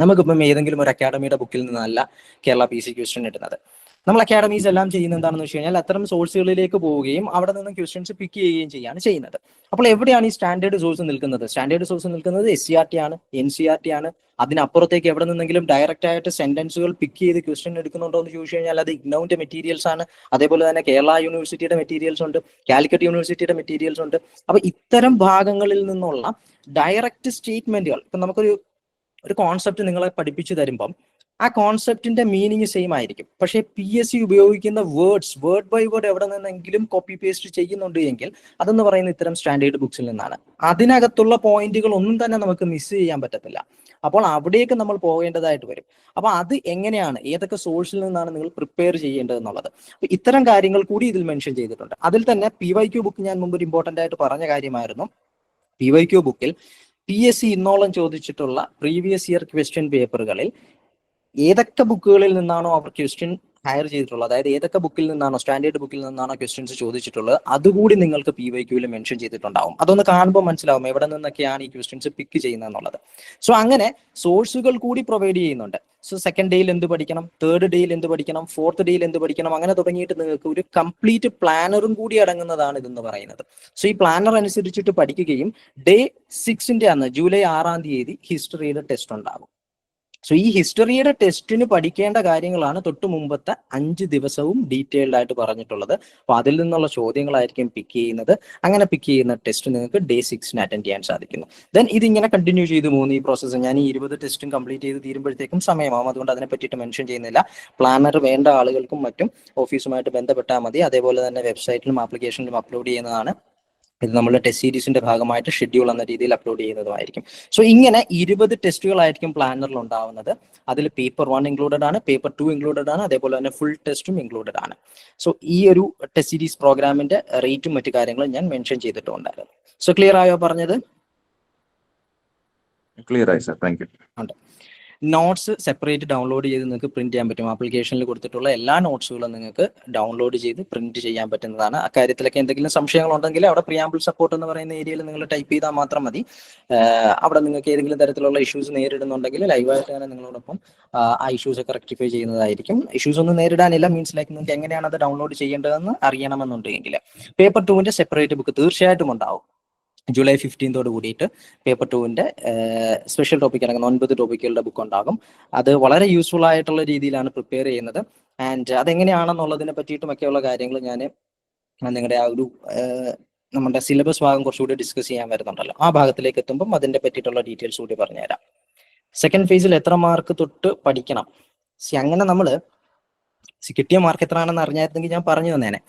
നമുക്കിപ്പം ഏതെങ്കിലും ഒരു അക്കാഡമിയുടെ ബുക്കിൽ നിന്നല്ല കേരള PC ക്വസ്റ്റ്യൻ ഇടുന്നത്. നമ്മൾ അക്കാഡമീസ് എല്ലാം ചെയ്യുന്നത് എന്താണെന്ന് വെച്ച് കഴിഞ്ഞാൽ അത്തരം സോഴ്സുകളിലേക്ക് പോവുകയും അവിടെ നിന്ന് ക്വസ്റ്റ്യൻസ് പിക്ക് ചെയ്യുകയും ചെയ്യാണ് ചെയ്യുന്നത്. അപ്പോൾ എവിടെയാണ് ഈ സ്റ്റാൻഡേർഡ് സോഴ്സ് നിൽക്കുന്നത്? സ്റ്റാൻഡേർഡ് സോഴ്സ് നിൽക്കുന്നത് SCRT ആണ്, NCRT ആണ്. അതിനപ്പുറത്തേക്ക് എവിടെ നിന്നെങ്കിലും ഡയറക്റ്റ് ആയിട്ട് സെന്റൻസുകൾ പിക്ക് ചെയ്ത് ക്വസ്റ്റ്യൻ എടുക്കുന്നുണ്ടോ എന്ന് ചോദിച്ചു കഴിഞ്ഞാൽ അത് ഇഗ്നോവിന്റെ മെറ്റീരിയൽസ് ആണ്. അതേപോലെ തന്നെ കേരള യൂണിവേഴ്സിറ്റിയുടെ മെറ്റീരിയൽസ് ഉണ്ട്, കാലിക്കറ്റ് യൂണിവേഴ്സിറ്റിയുടെ മെറ്റീരിയൽസ് ഉണ്ട്. അപ്പൊ ഇത്തരം ഭാഗങ്ങളിൽ നിന്നുള്ള ഡയറക്റ്റ് സ്റ്റേറ്റ്മെന്റുകൾ, ഇപ്പൊ നമുക്കൊരു കോൺസെപ്റ്റ് നിങ്ങളെ പഠിപ്പിച്ചു തരുമ്പം ആ കോൺസെപ്റ്റിന്റെ മീനിങ് സെയിം ആയിരിക്കും. പക്ഷേ PSC ഉപയോഗിക്കുന്ന വേർഡ് ബൈ വേർഡ് എവിടെ നിന്നെങ്കിലും കോപ്പി പേസ്റ്റ് ചെയ്യുന്നുണ്ട് എങ്കിൽ അതെന്ന് പറയുന്ന ഇത്തരം സ്റ്റാൻഡേർഡ് ബുക്സിൽ നിന്നാണ്. അതിനകത്തുള്ള പോയിന്റുകൾ ഒന്നും തന്നെ നമുക്ക് മിസ് ചെയ്യാൻ പറ്റത്തില്ല. അപ്പോൾ അവിടേക്ക് നമ്മൾ പോകേണ്ടതായിട്ട് വരും. അപ്പൊ അത് എങ്ങനെയാണ്, ഏതൊക്കെ സോഴ്സിൽ നിന്നാണ് നിങ്ങൾ പ്രിപ്പയർ ചെയ്യേണ്ടത് എന്നുള്ളത്, ഇത്തരം കാര്യങ്ങൾ കൂടി ഇതിൽ മെൻഷൻ ചെയ്തിട്ടുണ്ട്. അതിൽ തന്നെ PYQ ബുക്ക് ഞാൻ മുമ്പ് ഇമ്പോർട്ടന്റ് ആയിട്ട് പറഞ്ഞ കാര്യമായിരുന്നു. PYQ ബുക്കിൽ PSC ഇന്നോളം ചോദിച്ചിട്ടുള്ള പ്രീവിയസ് ഇയർ ക്വസ്റ്റ്യൻ പേപ്പറുകളിൽ ഏതൊക്കെ ബുക്കുകളിൽ നിന്നാണോ അവർ ക്വസ്റ്റ്യൻ ഹയർ ചെയ്തിട്ടുള്ളത്, അതായത് ഏതൊക്കെ ബുക്കിൽ നിന്നാണോ, സ്റ്റാൻഡേർഡ് ബുക്കിൽ നിന്നാണോ ക്വസ്റ്റ്യൻസ് ചോദിച്ചിട്ടുള്ളത്, അതുകൂടി നിങ്ങൾക്ക് PYQയിൽ മെൻഷൻ ചെയ്തിട്ടുണ്ടാവും. അതൊന്ന് കാണുമ്പോൾ മനസ്സിലാവും എവിടെ നിന്നൊക്കെയാണ് ഈ ക്വസ്റ്റ്യൻസ് പിക്ക് ചെയ്യുന്നത് എന്നുള്ളത്. സോ അങ്ങനെ സോഴ്സുകൾ കൂടി പ്രൊവൈഡ് ചെയ്യുന്നുണ്ട്. സോ സെക്കൻഡ് ഡേയിൽ എന്ത് പഠിക്കണം, തേർഡ് ഡേയിൽ എന്ത് പഠിക്കണം, ഫോർത്ത് ഡേയിൽ എന്ത് പഠിക്കണം, അങ്ങനെ തുടങ്ങിയിട്ട് നിങ്ങൾക്ക് ഒരു കംപ്ലീറ്റ് പ്ലാനറും കൂടി അടങ്ങുന്നതാണ് ഇതെന്ന് പറയുന്നത്. സോ ഈ പ്ലാനർ അനുസരിച്ചിട്ട് പഠിക്കുകയും ഡേ 6 അന്ന് ജൂലൈ 6 തീയതി ഹിസ്റ്ററിയുടെ ടെസ്റ്റ് ഉണ്ടാകും. സോ ഈ ഹിസ്റ്ററിയുടെ ടെസ്റ്റിന് പഠിക്കേണ്ട കാര്യങ്ങളാണ് തൊട്ട് മുമ്പത്തെ 5 ദിവസവും ഡീറ്റെയിൽഡ് ആയിട്ട് പറഞ്ഞിട്ടുള്ളത്. അപ്പൊ അതിൽ നിന്നുള്ള ചോദ്യങ്ങളായിരിക്കും പിക്ക് ചെയ്യുന്നത്. അങ്ങനെ പിക്ക് ചെയ്യുന്ന ടെസ്റ്റ് നിങ്ങൾക്ക് ഡേ 6 അറ്റൻഡ് ചെയ്യാൻ സാധിക്കുന്നു. ദെൻ ഇതിങ്ങനെ കണ്ടിന്യൂ ചെയ്ത് പോകുന്നു ഈ പ്രോസസ്സ്. ഞാൻ ഈ 20 ടെസ്റ്റും കംപ്ലീറ്റ് ചെയ്ത് തീരുമ്പോഴത്തേക്കും സമയമാവും. അതുകൊണ്ട് അതിനെ പറ്റിയിട്ട് മെൻഷൻ ചെയ്യുന്നില്ല. പ്ലാനർ വേണ്ട ആളുകൾക്കും മറ്റും ഓഫീസുമായിട്ട് ബന്ധപ്പെട്ടാൽ മതി. അതേപോലെ തന്നെ വെബ്സൈറ്റിലും ആപ്ലിക്കേഷനിലും അപ്ലോഡ് ചെയ്യുന്നതാണ്. ഇത് നമ്മുടെ ടെസ്റ്റ് സീരീസിന്റെ ഭാഗമായിട്ട് ഷെഡ്യൂൾ എന്ന രീതിയിൽ അപ്ലോഡ് ചെയ്യുന്നതുമായിരിക്കും. സോ ഇങ്ങനെ 20 ടെസ്റ്റുകളായിരിക്കും പ്ലാനറിൽ ഉണ്ടാവുന്നത്. അതിൽ പേപ്പർ 1 ഇൻക്ലൂഡഡ് ആണ്, പേപ്പർ 2 ഇൻക്ലൂഡഡ് ആണ്, അതേപോലെ തന്നെ ഫുൾ ടെസ്റ്റും ഇൻക്ലൂഡഡ് ആണ്. സോ ഈ ഒരു ടെസ്റ്റ് സീരീസ് പ്രോഗ്രാമിന്റെ റേറ്റും മറ്റു കാര്യങ്ങളും ഞാൻ മെൻഷൻ ചെയ്തിട്ടുണ്ടായിരുന്നു. സോ ക്ലിയർ ആയോ പറഞ്ഞത്? ക്ലിയർ ആയി സർ, താങ്ക് യു. ഉണ്ട്. നോട്ട്സ് സെപ്പറേറ്റ് ഡൗൺലോഡ് ചെയ്ത് നിങ്ങൾക്ക് പ്രിന്റ് ചെയ്യാൻ പറ്റും. ആപ്ലിക്കേഷനിൽ കൊടുത്തിട്ടുള്ള എല്ലാ നോട്ട്സുകളും നിങ്ങൾക്ക് ഡൗൺലോഡ് ചെയ്ത് പ്രിന്റ് ചെയ്യാൻ പറ്റുന്നതാണ്. അക്കാര്യത്തിലൊക്കെ എന്തെങ്കിലും സംശയങ്ങളുണ്ടെങ്കിൽ അവിടെ പ്രിയാമ്പിൾ സപ്പോർട്ട് എന്ന് പറയുന്ന ഏരിയയിൽ നിങ്ങൾ ടൈപ്പ് ചെയ്താൽ മാത്രം മതി. അവിടെ നിങ്ങൾക്ക് ഏതെങ്കിലും തരത്തിലുള്ള ഇഷ്യൂസ് നേരിടുന്നുണ്ടെങ്കിൽ ലൈവായിട്ട് തന്നെ നിങ്ങളോടൊപ്പം ആ ഇഷ്യൂസ് ഒക്കെ റെക്ടിഫൈ ചെയ്യുന്നതായിരിക്കും. ഇഷ്യൂസ് ഒന്നും നേരിടാനില്ല, മീൻസ് ലൈക്ക് നിങ്ങൾക്ക് എങ്ങനെയാണ് അത് ഡൗൺലോഡ് ചെയ്യേണ്ടതെന്ന് അറിയണമെന്നുണ്ടെങ്കിൽ പേപ്പർ 2 സെപ്പറേറ്റ് ബുക്ക് തീർച്ചയായിട്ടും ഉണ്ടാവും. ജൂലൈ 15 കൂടിയിട്ട് പേപ്പർ 2 സ്പെഷ്യൽ ടോപ്പിക് അടങ്ങുന്ന 9 ടോപ്പിക്കുകളുടെ ബുക്ക് ഉണ്ടാകും. അത് വളരെ യൂസ്ഫുൾ ആയിട്ടുള്ള രീതിയിലാണ് പ്രിപ്പയർ ചെയ്യുന്നത്. ആൻഡ് അതെങ്ങനെയാണെന്നുള്ളതിനെ പറ്റിയിട്ടുമൊക്കെയുള്ള കാര്യങ്ങൾ ഞാൻ നിങ്ങളുടെ ആ ഒരു നമ്മുടെ സിലബസ് ഭാഗം കുറച്ചുകൂടി ഡിസ്കസ് ചെയ്യാൻ വരുന്നുണ്ടല്ലോ, ആ ഭാഗത്തിലേക്ക് എത്തുമ്പം അതിന്റെ പറ്റിയിട്ടുള്ള ഡീറ്റെയിൽസ് കൂടി പറഞ്ഞുതരാം. സെക്കൻഡ് ഫേസിൽ എത്ര മാർക്ക് തൊട്ട് പഠിക്കണം? അങ്ങനെ നമ്മൾ കിട്ടിയ മാർക്ക് എത്രയാണെന്ന് അറിഞ്ഞായിരുന്നെങ്കിൽ ഞാൻ പറഞ്ഞു തന്നേനെ.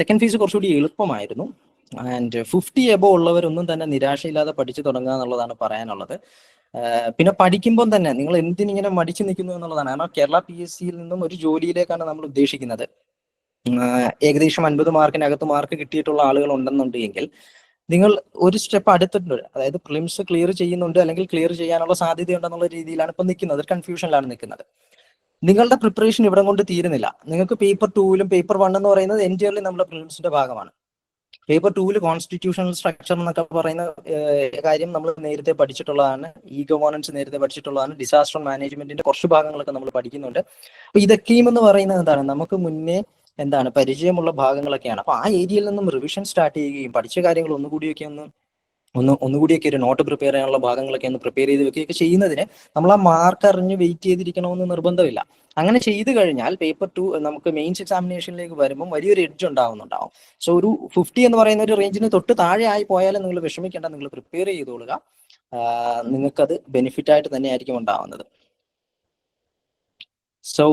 സെക്കൻഡ് ഫേസ് കുറച്ചുകൂടി എളുപ്പമായിരുന്നു. ആൻഡ് 50 എബോ ഉള്ളവരൊന്നും തന്നെ നിരാശയില്ലാതെ പഠിച്ചു തുടങ്ങുക എന്നുള്ളതാണ് പറയാനുള്ളത്. പിന്നെ പഠിക്കുമ്പോൾ തന്നെ നിങ്ങൾ എന്തിനിങ്ങനെ മടിച്ചു നിൽക്കുന്നു എന്നുള്ളതാണ്. കാരണം കേരള PSCയിൽ നിന്നും ഒരു ജോലിയിലേക്കാണ് നമ്മൾ ഉദ്ദേശിക്കുന്നത്. ഏകദേശം 50 മാർക്കിനകത്ത് മാർക്ക് കിട്ടിയിട്ടുള്ള ആളുകൾ ഉണ്ടെന്നുണ്ടെങ്കിൽ നിങ്ങൾ ഒരു സ്റ്റെപ്പ് അടുത്തിട്ടുണ്ട്. അതായത് പ്രിലിംസ് ക്ലിയർ ചെയ്യുന്നുണ്ട് അല്ലെങ്കിൽ ക്ലിയർ ചെയ്യാനുള്ള സാധ്യതയുണ്ടെന്നുള്ള രീതിയിലാണ് ഇപ്പൊ നിൽക്കുന്നത്, ഒരു കൺഫ്യൂഷനിലാണ് നിൽക്കുന്നത്. നിങ്ങളുടെ പ്രിപ്പറേഷൻ ഇവിടെ കൊണ്ട് തീരുന്നില്ല. നിങ്ങൾക്ക് പേപ്പർ 2 പേപ്പർ 1 എന്ന് പറയുന്നത് എൻറ്റിയർലി നമ്മുടെ പ്രിലിംസിന്റെ ഭാഗമാണ്. പേപ്പർ 2 കോൺസ്റ്റിറ്റ്യൂഷണൽ സ്ട്രക്ചർ എന്നൊക്കെ പറയുന്ന കാര്യം നമ്മൾ നേരത്തെ പഠിച്ചിട്ടുള്ളതാണ്. ഇ ഗവേണൻസ് നേരത്തെ പഠിച്ചിട്ടുള്ളതാണ്. ഡിസാസ്റ്റർ മാനേജ്മെന്റിന്റെ കുറച്ച് ഭാഗങ്ങളൊക്കെ നമ്മൾ പഠിക്കുന്നുണ്ട്. അപ്പൊ ഇതൊക്കെയും എന്ന് പറയുന്നത് എന്താണ്, നമുക്ക് മുന്നേ പരിചയമുള്ള ഭാഗങ്ങളൊക്കെയാണ്. അപ്പൊ ആ ഏരിയയിൽ നിന്നും റിവിഷൻ സ്റ്റാർട്ട് ചെയ്യുകയും പഠിച്ച കാര്യങ്ങൾ ഒന്നുകൂടിയൊക്കെ ഒരു നോട്ട് പ്രിപ്പയർ ചെയ്യാനുള്ള ഭാഗങ്ങളൊക്കെ ഒന്ന് പ്രിപ്പയർ ചെയ്ത് വെക്കുകയൊക്കെ ചെയ്യുന്നതിന് നമ്മൾ ആ മാർക്ക് അറിഞ്ഞ് വെയിറ്റ് ചെയ്തിരിക്കണമെന്ന് നിർബന്ധമില്ല. അങ്ങനെ ചെയ്തു കഴിഞ്ഞാൽ പേപ്പർ 2 നമുക്ക് മെയിൻസ് എക്സാമിനേഷനിലേക്ക് വരുമ്പോൾ വലിയൊരു എഡ്ജ് ഉണ്ടാവും. സോ ഒരു 50 എന്ന് പറയുന്ന ഒരു റേഞ്ചിന് തൊട്ട് താഴെ ആയി പോയാലും നിങ്ങൾ വിഷമിക്കേണ്ട, നിങ്ങൾ പ്രിപ്പയർ ചെയ്തോളുക. നിങ്ങൾക്കത് ബെനിഫിറ്റ് ആയിട്ട് തന്നെ ആയിരിക്കും ഉണ്ടാവുന്നത്. സോ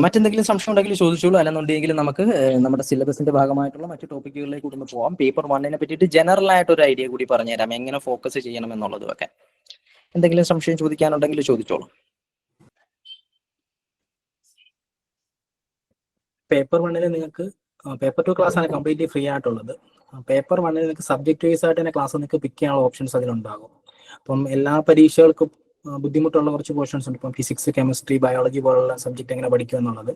മറ്റെന്തെങ്കിലും സംശയം ഉണ്ടെങ്കിൽ ചോദിച്ചോളൂ, അല്ലെന്നുണ്ടെങ്കിൽ നമുക്ക് നമ്മുടെ സിലബസിന്റെ ഭാഗമായിട്ടുള്ള മറ്റു ടോപ്പിക്കുകളിലേക്ക് കൂടി ഒന്ന് പോവാം. പേപ്പർ 1 പറ്റിയിട്ട് ജനറൽ ആയിട്ട് ഒരു ഐഡിയ കൂടി പറഞ്ഞുതരാം, എങ്ങനെ ഫോക്കസ് ചെയ്യണം എന്നുള്ളതും ഒക്കെ. എന്തെങ്കിലും സംശയം ചോദിക്കാനുണ്ടെങ്കിൽ ചോദിച്ചോളൂ. പേപ്പർ 1 നിങ്ങൾക്ക് പേപ്പർ 2 ക്ലാസ് ആണ് കംപ്ലീറ്റ്ലി ഫ്രീ ആയിട്ടുള്ളത്. പേപ്പർ 1 നിങ്ങൾക്ക് സബ്ജക്ട് വൈസ് ആയിട്ട് തന്നെ ക്ലാസ് നിങ്ങൾക്ക് പിക്ക് ചെയ്യാനുള്ള ഓപ്ഷൻസ് അതിലുണ്ടാകും. അപ്പം എല്ലാ പരീക്ഷകൾക്കും ബുദ്ധിമുട്ടുള്ള കുറച്ച് പോർഷൻസ് ഉണ്ട്. ഇപ്പം ഫിസിക്സ്, കെമിസ്ട്രി, ബയോളജി പോലുള്ള സബ്ജക്ട് എങ്ങനെ പഠിക്കുക എന്നുള്ളത്.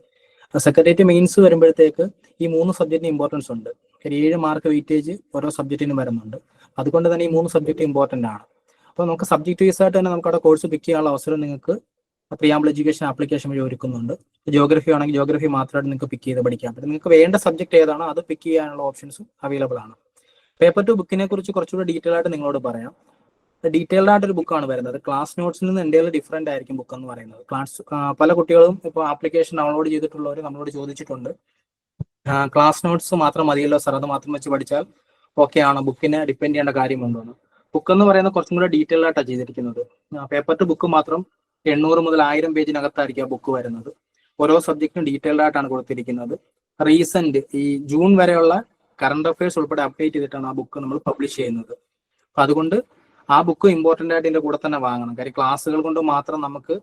സെക്രട്ടേറിയറ്റ് മെയിൻസ് വരുമ്പോഴത്തേക്ക് ഈ 3 സബ്ജക്റ്റിന് ഇമ്പോർട്ടൻസ് ഉണ്ട്. ഒരു 7 മാർക്ക് വെയിറ്റേജ് ഓരോ സബ്ജക്റ്റിനും വരുന്നുണ്ട്. അതുകൊണ്ട് തന്നെ ഈ 3 സബ്ജക്റ്റ് ഇമ്പോർട്ടൻ്റ് ആണ്. അപ്പോൾ നമുക്ക് സബ്ജക്ട് വൈസ് ആയിട്ട് തന്നെ നമുക്ക് അവിടെ കോഴ്സ് പിക്ക് ചെയ്യാനുള്ള അവസരം നിങ്ങൾക്ക് പ്രിയാമ്പിൾ എഡ്യൂക്കേഷൻ ആപ്ലിക്കേഷൻ വഴി ഒരുക്കുന്നുണ്ട്. ജിയോഗ്രഫി ആണെങ്കിൽ ജിയോഗ്രഫി മാത്രമായിട്ട് നിങ്ങൾക്ക് പിക്ക് ചെയ്ത് പഠിക്കാൻ പറ്റും. നിങ്ങൾക്ക് വേണ്ട സബ്ജക്ട് ഏതാണോ അത് പിക്ക് ചെയ്യാനുള്ള ഓപ്ഷൻസും അവൈലബിൾ ആണ്. പേപ്പർ 2 ബുക്കിനെ കുറിച്ച് കുറച്ചുകൂടി ഡീറ്റെയിൽ ആയിട്ട് നിങ്ങളോട് പറയാം. ഡീറ്റെയിൽഡ് ആയിട്ടൊരു ബുക്കാണ് വരുന്നത്. ക്ലാസ് നോട്ട്സിൽ നിന്ന് എന്തെങ്കിലും ഡിഫറെന്റ് ആയിരിക്കും ബുക്ക് എന്ന് പറയുന്നത്. പല കുട്ടികളും ഇപ്പോൾ ആപ്ലിക്കേഷൻ ഡൗൺലോഡ് ചെയ്തിട്ടുള്ളവർ നമ്മളോട് ചോദിച്ചിട്ടുണ്ട്, ക്ലാസ് നോട്ട്സ് മാത്രം മതിയല്ലോ സാർ, അത് മാത്രം വെച്ച് പഠിച്ചാൽ ഓക്കെ ആണോ, ബുക്കിനെ ഡിപ്പെൻഡ് ചെയ്യേണ്ട കാര്യമുണ്ടോന്ന്. ബുക്ക് എന്ന് പറയുന്നത് കുറച്ചും കൂടെ ഡീറ്റെയിൽ ആയിട്ടാണ് ചെയ്തിരിക്കുന്നത്. പേപ്പർ 2 ബുക്ക് മാത്രം 800 മുതൽ 1000 പേജിനകത്തായിരിക്കും ആ ബുക്ക് വരുന്നത്. ഓരോ സബ്ജക്റ്റിനും ഡീറ്റെയിൽഡ് ആയിട്ടാണ് കൊടുത്തിരിക്കുന്നത്. റീസെന്റ് ഈ ജൂൺ വരെയുള്ള കറണ്ട് അഫയേഴ്സ് ഉൾപ്പെടെ അപ്ഡേറ്റ് ചെയ്തിട്ടാണ് ആ ബുക്ക് നമ്മൾ പബ്ലിഷ് ചെയ്യുന്നത്. അപ്പൊ അതുകൊണ്ട് ആ ബുക്ക് ഇമ്പോർട്ടൻ്റ് ആയിട്ട് ഇതിന്റെ കൂടെ തന്നെ വാങ്ങണം. കാര്യം ക്ലാസ്സുകൾ കൊണ്ട് മാത്രം നമുക്ക്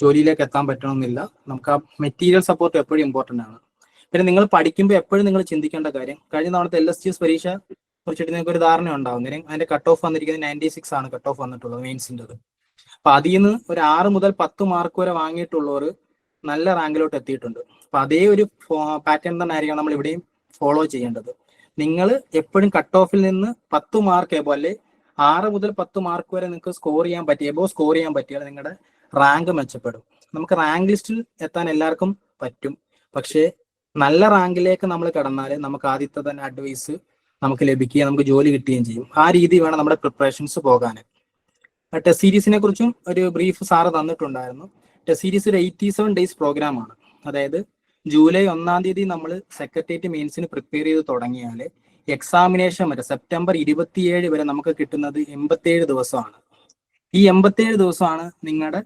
ജോലിയിലേക്ക് എത്താൻ പറ്റണമെന്നില്ല. നമുക്ക് ആ മെറ്റീരിയൽ സപ്പോർട്ട് എപ്പോഴും ഇമ്പോർട്ടൻ്റ് ആണ്. പിന്നെ നിങ്ങൾ പഠിക്കുമ്പോൾ എപ്പോഴും നിങ്ങൾ ചിന്തിക്കേണ്ട കാര്യം, കഴിഞ്ഞ തവണത്തെ LSTS പരീക്ഷ കുറിച്ചിട്ട് നിങ്ങൾക്ക് ഒരു ധാരണ ഉണ്ടാവും. അതിന്റെ കട്ട് ഓഫ് വന്നിരിക്കുന്നത് 96 ആണ് കട്ട് ഓഫ് വന്നിട്ടുള്ളത് മെയിൻസിൻ്റെ. അപ്പൊ അതിൽ നിന്ന് ഒരു 6 മുതൽ 10 മാർക്ക് വരെ വാങ്ങിയിട്ടുള്ളവർ നല്ല റാങ്കിലോട്ട് എത്തിയിട്ടുണ്ട്. അപ്പൊ അതേ ഒരു പാറ്റേൺ തന്നെ ആയിരിക്കണം നമ്മൾ ഇവിടെയും ഫോളോ ചെയ്യേണ്ടത്. നിങ്ങൾ എപ്പോഴും കട്ട് ഓഫിൽ നിന്ന് 10 മാർക്ക് എബോ, അല്ലെ 6 മുതൽ 10 മാർക്ക് വരെ നിങ്ങൾക്ക് സ്കോർ ചെയ്യാൻ പറ്റിയ എബോ സ്കോർ ചെയ്യാൻ പറ്റിയാൽ നിങ്ങളുടെ റാങ്ക് മെച്ചപ്പെടും. നമുക്ക് റാങ്ക് ലിസ്റ്റിൽ എത്താൻ എല്ലാവർക്കും പറ്റും. പക്ഷേ നല്ല റാങ്കിലേക്ക് നമ്മൾ കടന്നാൽ നമുക്ക് ആദ്യത്തെ തന്നെ അഡ്വൈസ് നമുക്ക് ലഭിക്കുകയും നമുക്ക് ജോലി കിട്ടുകയും ചെയ്യും. ആ രീതി വേണം നമ്മുടെ പ്രിപ്പറേഷൻസ് പോകാൻ. ടെസ്റ്റ് സീരീസിനെ കുറിച്ചും ഒരു ബ്രീഫ് സാറ് തന്നിട്ടുണ്ടായിരുന്നു. ടെസ്റ്റ് സീരീസ് ഒരു 87 ഡേയ്സ് പ്രോഗ്രാമാണ്. അതായത് ജൂലൈ 1 തീയതി നമ്മൾ സെക്രട്ടേറിയറ്റ് മെയിൻസിന് പ്രിപ്പയർ ചെയ്ത് തുടങ്ങിയാൽ എക്സാമിനേഷൻ വരെ സെപ്റ്റംബർ 27 വരെ നമുക്ക് കിട്ടുന്നത് 87 ദിവസമാണ്. ഈ 87 ദിവസമാണ് നിങ്ങളുടെ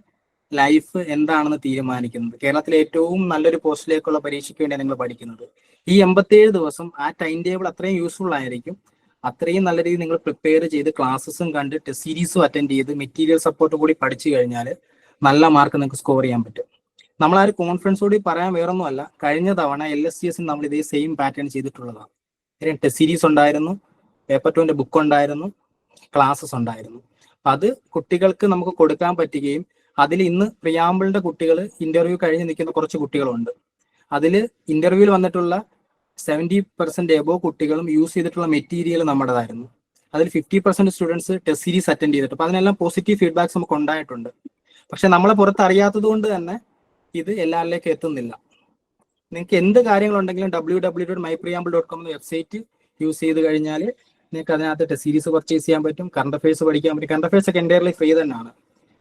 ലൈഫ് എന്താണെന്ന് തീരുമാനിക്കുന്നത്. കേരളത്തിലെ ഏറ്റവും നല്ലൊരു പോസ്റ്റിലേക്കുള്ള പരീക്ഷയ്ക്ക് വേണ്ടിയാണ് നിങ്ങൾ പഠിക്കുന്നത്. ഈ 87 ദിവസം ആ ടൈം ടേബിൾ അത്രയും യൂസ്ഫുൾ ആയിരിക്കും. അത്രയും നല്ല രീതിയിൽ നിങ്ങൾ പ്രിപ്പയർ ചെയ്ത് ക്ലാസ്സസും കണ്ട് ടെസ്റ്റ് സീരീസും അറ്റൻഡ് ചെയ്ത് മെറ്റീരിയൽ സപ്പോർട്ട് കൂടി പഠിച്ചു കഴിഞ്ഞാൽ നല്ല മാർക്ക് നിങ്ങൾക്ക് സ്കോർ ചെയ്യാൻ പറ്റും. നമ്മൾ ആ ഒരു കോൺഫിഡൻസോടി പറയാൻ വേറൊന്നുമല്ല, കഴിഞ്ഞ തവണ LSTS നമ്മൾ ഇതേ സെയിം പാറ്റേൺ ചെയ്തിട്ടുള്ളതാണ്. ടെസ്റ്റ് സീരീസ് ഉണ്ടായിരുന്നു, പേപ്പർ 2 ബുക്ക് ഉണ്ടായിരുന്നു, ക്ലാസ്സസ് ഉണ്ടായിരുന്നു. അത് കുട്ടികൾക്ക് നമുക്ക് കൊടുക്കാൻ പറ്റുകയും അതിൽ ഇന്ന് പ്രിയാമ്പിളിന്റെ കുട്ടികൾ ഇന്റർവ്യൂ കഴിഞ്ഞ് നിൽക്കുന്ന കുറച്ച് കുട്ടികളുണ്ട്. അതിൽ ഇന്റർവ്യൂവിൽ വന്നിട്ടുള്ള 70% എബോ കുട്ടികളും യൂസ് ചെയ്തിട്ടുള്ള മെറ്റീരിയൽ നമ്മുടേതായിരുന്നു. അതിൽ 50% സ്റ്റുഡൻസ് ടെസ്റ്റ് സീരീസ് അറ്റൻഡ് ചെയ്തിട്ട്, അപ്പൊ അതിനെല്ലാം പോസിറ്റീവ് ഫീഡ്ബാക്സ് നമുക്ക് ഉണ്ടായിട്ടുണ്ട്. പക്ഷെ നമ്മളെ പുറത്ത് അറിയാത്തത് കൊണ്ട് തന്നെ ഇത് എല്ലാവരിലേക്കും എത്തുന്നില്ല. നിങ്ങൾക്ക് എന്ത് കാര്യങ്ങളുണ്ടെങ്കിലും www.mypreamble.com എന്ന വെബ്സൈറ്റ് യൂസ് ചെയ്ത് കഴിഞ്ഞാൽ നിങ്ങൾക്ക് അതിനകത്ത് ടെസ്റ്റ് സീരീസ് പർച്ചേസ് ചെയ്യാൻ പറ്റും, കറണ്ട് അഫയേഴ്സ് പഠിക്കാൻ പറ്റും. കറണ്ട് അഫയേഴ്സ് ഒക്കെ എൻ്റയർലി ഫ്രീ തന്നെയാണ്.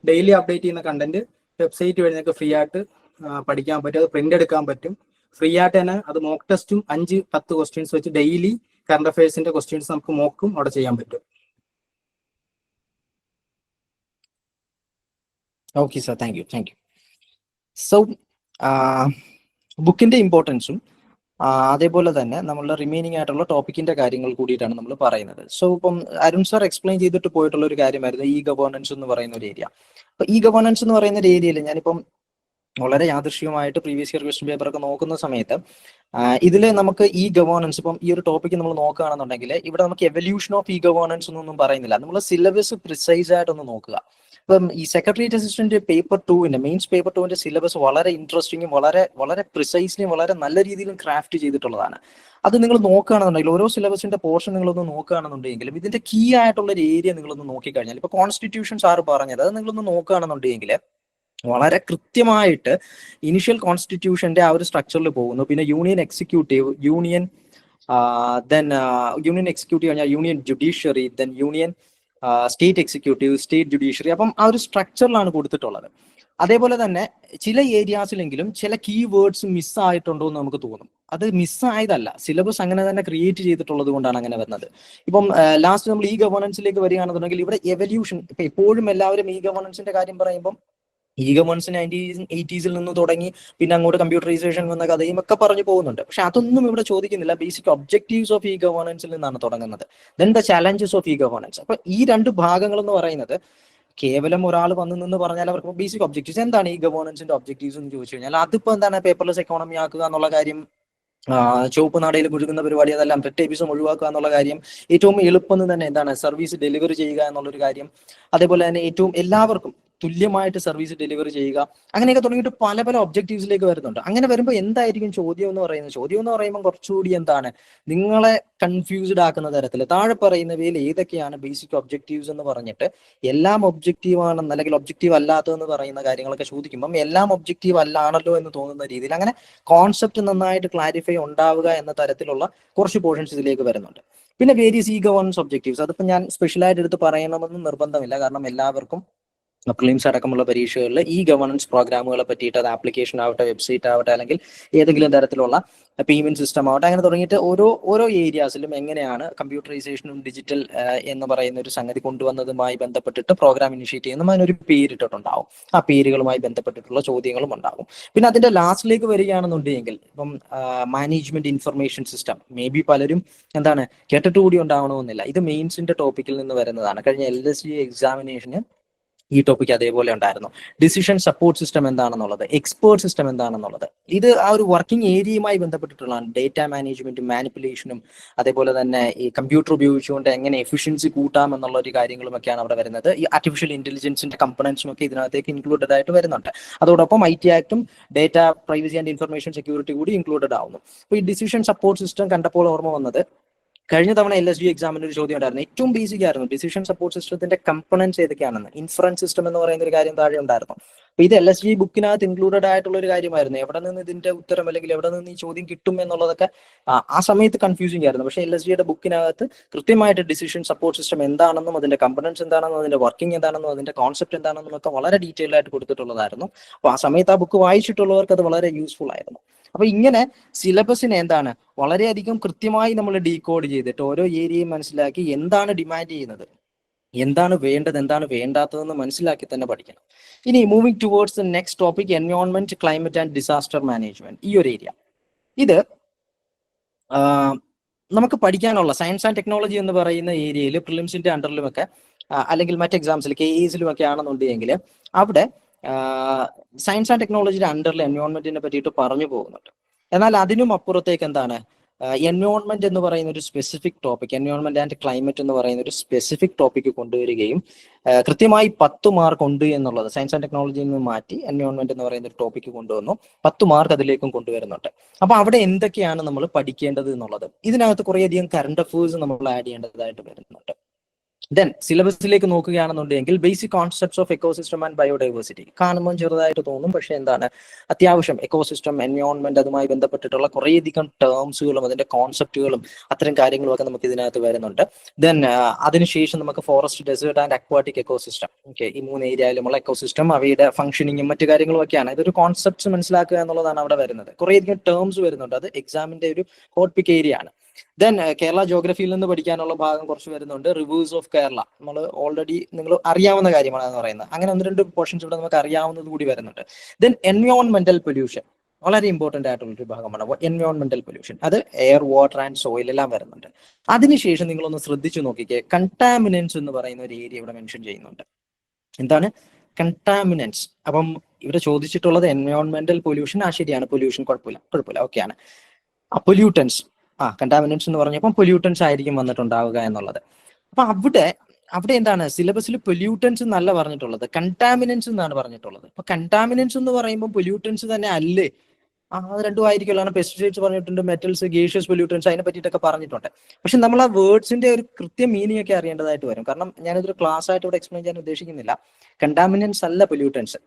ഡെയിലി അപ്ഡേറ്റ് ചെയ്യുന്ന കണ്ടന്റ് വെബ്സൈറ്റ് വഴി നിങ്ങൾക്ക് ഫ്രീ ആയിട്ട് പഠിക്കാൻ പറ്റും. അത് പ്രിന്റ് എടുക്കാൻ പറ്റും ഫ്രീ ആയിട്ട് തന്നെ. അത് മോക്ക് ടെസ്റ്റും 5-10 ക്വസ്റ്റ്യൻസ് വെച്ച് ഡെയിലി കറണ്ട് അഫയേഴ്സിന്റെ ക്വസ്റ്റ്യൻസ് നമുക്ക് മോക്കും അവിടെ ചെയ്യാൻ പറ്റും. Okay sir, thank you. So ബുക്കിന്റെ ഇമ്പോർട്ടൻസും അതേപോലെ തന്നെ നമ്മളുടെ റിമൈനിങ് ആയിട്ടുള്ള ടോപ്പിക്കിന്റെ കാര്യങ്ങൾ കൂടിയിട്ടാണ് നമ്മൾ പറയുന്നത്. സോ ഇപ്പം അരുൺ സാർ എക്സ്പ്ലെയിൻ ചെയ്തിട്ട് പോയിട്ടുള്ള ഒരു കാര്യമായിരുന്നു ഈ ഗവേണൻസ് എന്ന് പറയുന്ന ഒരു ഏരിയ. അപ്പൊ ഈ ഗവേണൻസ് എന്ന് പറയുന്ന ഒരു ഏരിയയിൽ ഞാനിപ്പം വളരെ യാദൃശ്ചികമായിട്ട് പ്രീവിയസ് ഇയർ ക്വസ്റ്റ്യൻ പേപ്പർ ഒക്കെ നോക്കുന്ന സമയത്ത് ഇതിൽ നമുക്ക് ഈ ഗവേണൻസ്, ഇപ്പം ഈ ഒരു ടോപ്പിക്ക് നമ്മൾ നോക്കുകയാണെന്നുണ്ടെങ്കിൽ ഇവിടെ നമുക്ക് എവല്യൂഷൻ ഓഫ് ഈ ഗവേണൻസ് എന്നൊന്നും പറയുന്നില്ല. നമ്മൾ സിലബസ് പ്രിസൈസ് ആയിട്ടൊന്ന് നോക്കുക. ഇപ്പം ഈ secretariat assistant paper 2 mains paper 2 syllabus വളരെ ഇൻട്രസ്റ്റിംഗും വളരെ പ്രിസൈസ്ലിയും വളരെ നല്ല രീതിയിലും ക്രാഫ്റ്റ് ചെയ്തിട്ടുള്ളതാണ്. അത് നിങ്ങൾ നോക്കുകയാണെന്നുണ്ടെങ്കിൽ ഓരോ സിലബസിന്റെ പോർഷൻ നിങ്ങളൊന്ന് നോക്കുകയാണെന്നുണ്ടെങ്കിലും ഇതിന്റെ കീ ആയിട്ടുള്ള ഒരു ഏരിയ നിങ്ങളൊന്ന് നോക്കിക്കഴിഞ്ഞാൽ, ഇപ്പൊ കോൺസ്റ്റിറ്റ്യൂഷൻ സാർ പറഞ്ഞത് അത് നിങ്ങളൊന്ന് നോക്കുകയാണെന്നുണ്ടെങ്കിൽ വളരെ കൃത്യമായിട്ട് ഇനിഷ്യൽ കോൺസ്റ്റിറ്റ്യൂഷന്റെ ആ ഒരു സ്ട്രക്ചറിൽ പോകുന്നു. പിന്നെ യൂണിയൻ എക്സിക്യൂട്ടീവ്, യൂണിയൻ എക്സിക്യൂട്ടീവ് കഴിഞ്ഞാൽ union judiciary, then union state executive, state judiciary. അപ്പം ആ ഒരു സ്ട്രക്ചറിലാണ് കൊടുത്തിട്ടുള്ളത്. അതേപോലെ തന്നെ ചില ഏരിയാസിലെങ്കിലും ചില കീവേഡ്സ് മിസ്സായിട്ടുണ്ടോ എന്ന് നമുക്ക് തോന്നും. അത് മിസ്സായതല്ല, സിലബസ് അങ്ങനെ തന്നെ ക്രിയേറ്റ് ചെയ്തിട്ടുള്ളത് കൊണ്ടാണ് അങ്ങനെ വരുന്നത്. ഇപ്പം ലാസ്റ്റ് നമ്മൾ ഈ ഗവേണൻസിലേക്ക് വരികയാണെന്നുണ്ടെങ്കിൽ ഇവിടെ എവല്യൂഷൻ, ഇപ്പൊ എപ്പോഴും എല്ലാവരും ഈ ഗവേണൻസിന്റെ കാര്യം പറയുമ്പം ഈ ഗവേണൻസ് 1980s നിന്ന് തുടങ്ങി പിന്നെ അങ്ങോട്ട് കമ്പ്യൂട്ടറൈസേഷൻ വന്ന കഥയും ഒക്കെ പറഞ്ഞു പോകുന്നുണ്ട്. പക്ഷെ അതൊന്നും ഇവിടെ ചോദിക്കുന്നില്ല. ബേസിക് ഒബ്ജക്റ്റീവ്സ് ഓഫ് ഈ ഗവേണൻസിൽ നിന്നാണ് തുടങ്ങുന്നത്. ദെൻ ദ ചാലഞ്ചസ് ഓഫ് ഈ ഗവേണൻസ്. അപ്പൊ ഈ രണ്ട് ഭാഗങ്ങൾ എന്ന് പറയുന്നത് കേവലം ഒരാൾ വന്നു നിന്ന് പറഞ്ഞാൽ അവർക്ക് ബേസിക് ഒബ്ജക്റ്റീവ്സ് എന്താണ് ഈ ഗവേണൻസിന്റെ ഒബ്ജക്റ്റീവ്സ് എന്ന് ചോദിച്ചു കഴിഞ്ഞാൽ അതിപ്പോ എന്താണ് പേപ്പർലെസ് എക്കോണമി ആക്കുക എന്നുള്ള കാര്യം, ചുവപ്പ് നാടയിൽ മുഴുകുന്ന പരിപാടി, അതെല്ലാം റെഡ് ഒഴിവാക്കുക എന്നുള്ള കാര്യം, ഏറ്റവും എളുപ്പം തന്നെ എന്താണ് സർവീസ് ഡെലിവറി ചെയ്യുക എന്നുള്ളൊരു കാര്യം, അതേപോലെ തന്നെ ഏറ്റവും എല്ലാവർക്കും തുല്യമായിട്ട് സർവീസ് ഡെലിവറി ചെയ്യുക, അങ്ങനെയൊക്കെ തുടങ്ങിയിട്ട് പല പല ഒബ്ജക്റ്റീവ്സിലേക്ക് വരുന്നുണ്ട്. അങ്ങനെ വരുമ്പോൾ എന്തായിരിക്കും ചോദ്യം എന്ന് പറയുന്നത്? ചോദ്യം എന്ന് പറയുമ്പോൾ കുറച്ചുകൂടി എന്താണ് നിങ്ങളെ കൺഫ്യൂസ്ഡ് ആക്കുന്ന തരത്തിൽ താഴെ പറയുന്നവയിൽ ഏതൊക്കെയാണ് ബേസിക് ഒബ്ജക്റ്റീവ്സ് എന്ന് പറഞ്ഞിട്ട് എല്ലാം ഒബ്ജക്റ്റീവ് ആണെന്ന് അല്ലെങ്കിൽ ഒബ്ജക്റ്റീവ് അല്ലാത്തതെന്ന് പറയുന്ന കാര്യങ്ങളൊക്കെ ചോദിക്കുമ്പം എല്ലാം ഒബ്ജക്റ്റീവ് അല്ലാണല്ലോ എന്ന് തോന്നുന്ന രീതിയിൽ അങ്ങനെ കോൺസെപ്റ്റ് നന്നായിട്ട് ക്ലാരിഫൈ ഉണ്ടാവുക എന്ന തരത്തിലുള്ള കുറച്ച് പോർഷൻസ് ഇതിലേക്ക് വരുന്നുണ്ട്. പിന്നെ വേരിയസ് ഈ ഗവേണൻസ് ഒബ്ജക്റ്റീവ്സ്, അതിപ്പോൾ ഞാൻ സ്പെഷ്യലായിട്ട് എടുത്ത് പറയണമെന്ന് നിർബന്ധമില്ല. കാരണം എല്ലാവർക്കും പ്രിലിംസ് അടക്കമുള്ള പരീക്ഷകളിൽ ഈ ഗവേണൻസ് പ്രോഗ്രാമുകളെ പറ്റിയിട്ട്, അത് ആപ്ലിക്കേഷൻ ആവട്ടെ, വെബ്സൈറ്റ് ആവട്ടെ, അല്ലെങ്കിൽ ഏതെങ്കിലും തരത്തിലുള്ള പേയ്മെന്റ് സിസ്റ്റം ആവട്ടെ, അങ്ങനെ തുടങ്ങിയിട്ട് ഓരോ ഏരിയാസിലും എങ്ങനെയാണ് കമ്പ്യൂട്ടറൈസേഷനും ഡിജിറ്റൽ എന്ന് പറയുന്ന ഒരു സംഗതി കൊണ്ടുവന്നതുമായി ബന്ധപ്പെട്ടിട്ട് പ്രോഗ്രാം ഇനിഷ്യേറ്റ് ചെയ്യുന്ന അതിനൊരു പേരിട്ടിട്ടുണ്ടാവും. ആ പേരുകളുമായി ബന്ധപ്പെട്ടിട്ടുള്ള ചോദ്യങ്ങളും ഉണ്ടാകും. പിന്നെ അതിന്റെ ലാസ്റ്റിലേക്ക് വരികയാണെന്നുണ്ടെങ്കിൽ ഇപ്പം management information system may be പലരും എന്താണ് കേട്ടിട്ടുകൂടി ഉണ്ടാവണമെന്നില്ല. ഇത് മെയിൻസിന്റെ ടോപ്പിക്കിൽ നിന്ന് വരുന്നതാണ്. കഴിഞ്ഞ LSG എക്സാമിനേഷന് ഈ ടോപ്പിക് അതേപോലെ ഉണ്ടായിരുന്നു. ഡിസിഷൻ സപ്പോർട്ട് സിസ്റ്റം എന്താണെന്നുള്ളത്, എക്സ്പേർട്ട് സിസ്റ്റം എന്താണെന്നുള്ളത്, ഇത് ആ ഒരു വർക്കിംഗ് ഏരിയയുമായി ബന്ധപ്പെട്ടിട്ടുള്ളതാണ്. ഡേറ്റ മാനേജ്മെന്റും മാനിപ്പുലേഷനും അതേപോലെ തന്നെ ഈ കമ്പ്യൂട്ടർ ഉപയോഗിച്ചുകൊണ്ട് എങ്ങനെ എഫിഷ്യൻസി കൂട്ടാം എന്നുള്ള ഒരു കാര്യങ്ങളുമൊക്കെയാണ് അവിടെ വരുന്നത്. ഈ ആർട്ടിഫിഷ്യൽ ഇന്റലിജൻസിന്റെ കമ്പണൻസും ഒക്കെ ഇതിനകത്തേക്ക് ഇൻക്ലൂഡഡ് ആയിട്ട് വരുന്നുണ്ട്. അതോടൊപ്പം IT ആക്ടും data privacy and information security കൂടി ഇൻക്ലൂഡഡ് ആവുന്നു. അപ്പോൾ ഈ ഡിസിഷൻ സപ്പോർട്ട് സിസ്റ്റം കണ്ടപ്പോൾ ഓർമ്മ വന്നത് കഴിഞ്ഞ തവണ LSG എക്സാമിന് ഒരു ചോദ്യം ഉണ്ടായിരുന്നു. ഏറ്റവും ബേസിക് ആയിരുന്നു ഡിസിഷൻ സപ്പോർട്ട് സിസ്റ്റത്തിന്റെ കമ്പണൻസ് ഏതൊക്കെയാണെന്ന്. ഇൻഫറൻസ് സിസ്റ്റം എന്ന് പറയുന്ന ഒരു കാര്യം താഴെ ഉണ്ടായിരുന്നു. അപ്പൊ ഇത് LSG ബുക്കിനകത്ത് ഇൻക്ലൂഡഡ് ആയിട്ടുള്ള ഒരു കാര്യമായിരുന്നു. എവിടെ നിന്ന് ഇതിന്റെ ഉത്തരം അല്ലെങ്കിൽ എവിടെ നിന്ന് ഈ ചോദ്യം കിട്ടും എന്നുള്ളതൊക്കെ ആ സമയത്ത് കൺഫ്യൂസിംഗ് ആയിരുന്നു. പക്ഷേ LSGയുടെ ബുക്കിനകത്ത് കൃത്യമായിട്ട് ഡിസിഷൻ സപ്പോർട്ട് സിസ്റ്റം എന്താണെന്നും അതിന്റെ കമ്പണൻസ് എന്താണെന്നും അതിന്റെ വർക്കിംഗ് എന്താണെന്നും അതിന്റെ കോൺസെപ്റ്റ് എന്താണെന്നും ഒക്കെ വളരെ ഡീറ്റെയിൽ ആയിട്ട് കൊടുത്തിട്ടുള്ളതായിരുന്നു. അപ്പൊ ആ സമയത്ത് ആ ബുക്ക് വായിച്ചിട്ടുള്ളവർക്ക് അത് വളരെ യൂസ്ഫുൾ ആയിരുന്നു. അപ്പൊ ഇങ്ങനെ സിലബസിനെ എന്താണ് വളരെയധികം കൃത്യമായി നമ്മൾ ഡീകോഡ് ചെയ്തിട്ട് ഓരോ ഏരിയയും മനസ്സിലാക്കി എന്താണ് ഡിമാൻഡ് ചെയ്യുന്നത്, എന്താണ് വേണ്ടത്, എന്താണ് വേണ്ടാത്തതെന്ന് മനസ്സിലാക്കി തന്നെ പഠിക്കണം. ഇനി moving towards the next topic, environment, climate and disaster management. ഈ ഒരു ഏരിയ ഇത് നമുക്ക് പഠിക്കാനുള്ള സയൻസ് ആൻഡ് ടെക്നോളജി എന്ന് പറയുന്ന ഏരിയയിൽ പ്രിലിംസിന്റെ അണ്ടറിലുമൊക്കെ അല്ലെങ്കിൽ മറ്റ് എക്സാംസിൽ KEസിലും ഒക്കെ ആണെന്നുണ്ടെങ്കിൽ അവിടെ സയൻസ് ആൻഡ് ടെക്നോളജിയുടെ അണ്ടറിൽ എൻവയോൺമെന്റിനെ പറ്റിയിട്ട് പറഞ്ഞു പോകുന്നുണ്ട്. എന്നാൽ അതിനും അപ്പുറത്തേക്ക് എന്താണ് എൻവയോൺമെന്റ് എന്ന് പറയുന്ന ഒരു specific topic, environment and climate എന്ന് പറയുന്ന ഒരു സ്പെസിഫിക് ടോപ്പിക് കൊണ്ടുവരികയും കൃത്യമായി 10 മാർക്ക് ഉണ്ട് എന്നുള്ളത് സയൻസ് ആൻഡ് ടെക്നോളജിയിൽ നിന്ന് മാറ്റി എൻവയോൺമെന്റ് എന്ന് പറയുന്ന ഒരു ടോപ്പിക് കൊണ്ടുവന്നു. 10 മാർക്ക് അതിലേക്കും കൊണ്ടുവരുന്നുണ്ട്. അപ്പൊ അവിടെ എന്തൊക്കെയാണ് നമ്മൾ പഠിക്കേണ്ടത് എന്നുള്ളത്, ഇതിനകത്ത് കുറേയധികം കറണ്ട് അഫയേഴ്സ് നമ്മൾ ആഡ് ചെയ്യേണ്ടതായിട്ട് വരുന്നുണ്ട്. ദെൻ സിലബസിലേക്ക് നോക്കുകയാണെന്നുണ്ടെങ്കിൽ basic concepts of ecosystem and biodiversity കാണുമ്പോൾ ചെറുതായിട്ട് തോന്നും. പക്ഷെ എന്താണ് അത്യാവശ്യം എക്കോസിസ്റ്റം, എൻവയോൺമെന്റ് അതുമായി ബന്ധപ്പെട്ടിട്ടുള്ള കുറേയധികം ടേംസുകളും അതിന്റെ കോൺസെപ്റ്റുകളും അത്തരം കാര്യങ്ങളും ഒക്കെ നമുക്ക് ഇതിനകത്ത് വരുന്നുണ്ട്. ദെൻ അതിനുശേഷം നമുക്ക് forest, desert and aquatic ecosystem, okay, ഈ 3 ഏരിയയിലുമുള്ള എക്കോസിസ്റ്റം, അവയുടെ ഫംഗ്ഷനിങ്ങും മറ്റു കാര്യങ്ങളും ഒക്കെയാണ്. ഇതൊരു കോൺസെപ്റ്റ്സ് മനസ്സിലാക്കുക എന്നുള്ളതാണ് അവിടെ വരുന്നത്. കുറേയധികം ടേംസ് വരുന്നുണ്ട്. അത് എക്സാമിന്റെ ഒരു ഹോട്ട് പിക്ക് ഏരിയ ആണ്. ദെൻ കേരള ജോഗ്രഫിയിൽ നിന്ന് പഠിക്കാനുള്ള ഭാഗം കുറച്ച് വരുന്നുണ്ട്. റിവേഴ്സ് ഓഫ് കേരള നമ്മൾ ഓൾറെഡി നിങ്ങൾ അറിയാവുന്ന കാര്യമാണ് എന്ന് പറയുന്നത്. അങ്ങനെ 1-2 പോർഷൻസ് ഇവിടെ നമുക്ക് അറിയാവുന്നത് കൂടി വരുന്നുണ്ട്. ദെൻ എൻവയോൺമെന്റൽ പൊല്യൂഷൻ വളരെ ഇമ്പോർട്ടന്റ് ആയിട്ടുള്ള ഒരു ഭാഗമാണ്. എൻവയോൺമെന്റൽ പൊല്യൂഷൻ അത് എയർ, വാട്ടർ ആൻഡ് സോയിൽ എല്ലാം വരുന്നുണ്ട്. അതിനുശേഷം നിങ്ങളൊന്ന് ശ്രദ്ധിച്ചു നോക്കിക്കേ, കണ്ടാമിനൻസ് എന്ന് പറയുന്ന ഒരു ഏരിയ ഇവിടെ മെൻഷൻ ചെയ്യുന്നുണ്ട്. എന്താണ് കണ്ടാമിനൻസ്? അപ്പം ഇവിടെ ചോദിച്ചിട്ടുള്ളത് എൻവയോൺമെന്റൽ പൊല്യൂഷൻ. ശരിയാണ്, പൊല്യൂഷൻ കുഴപ്പമില്ല, ഓക്കെയാണ്. പൊല്യൂട്ടൻസ്, കണ്ടാമിനൻസ് എന്ന് പറഞ്ഞപ്പോൾ പൊല്യൂട്ടൻസ് ആയിരിക്കും വന്നിട്ടുണ്ടാവുക എന്നുള്ളത്. അപ്പൊ അവിടെ എന്താണ് സിലബസിൽ പൊല്യൂട്ടൻസ് എന്നല്ല പറഞ്ഞിട്ടുള്ളത്, കണ്ടാമിനൻസ് എന്നാണ് പറഞ്ഞിട്ടുള്ളത്. അപ്പൊ കണ്ടാമിനൻസ് എന്ന് പറയുമ്പോൾ പൊല്യൂട്ടൻസ് തന്നെ അല്ലേ? അത് രണ്ടും ആയിരിക്കുമല്ലോ. പെസ്റ്റിസൈഡ്സ് പറഞ്ഞിട്ടുണ്ട്, മെറ്റൽസ്, ഗേഷ്യസ് പൊല്യൂട്ടൻസ്, അതിനെ പറ്റിയിട്ടൊക്കെ പറഞ്ഞിട്ടുണ്ട്. പക്ഷെ നമ്മൾ ആ വേർഡ്സിന്റെ ഒരു കൃത്യ മീനിങ് ഒക്കെ അറിയേണ്ടതായിട്ട് വരും. കാരണം ഞാനിതൊരു ക്ലാസ് ആയിട്ട് ഇവിടെ എക്സ്പ്ലെയിൻ ചെയ്യാൻ ഉദ്ദേശിക്കുന്നില്ല. കണ്ടാമിനൻസ് അല്ല പൊല്യൂട്ടൻസ്.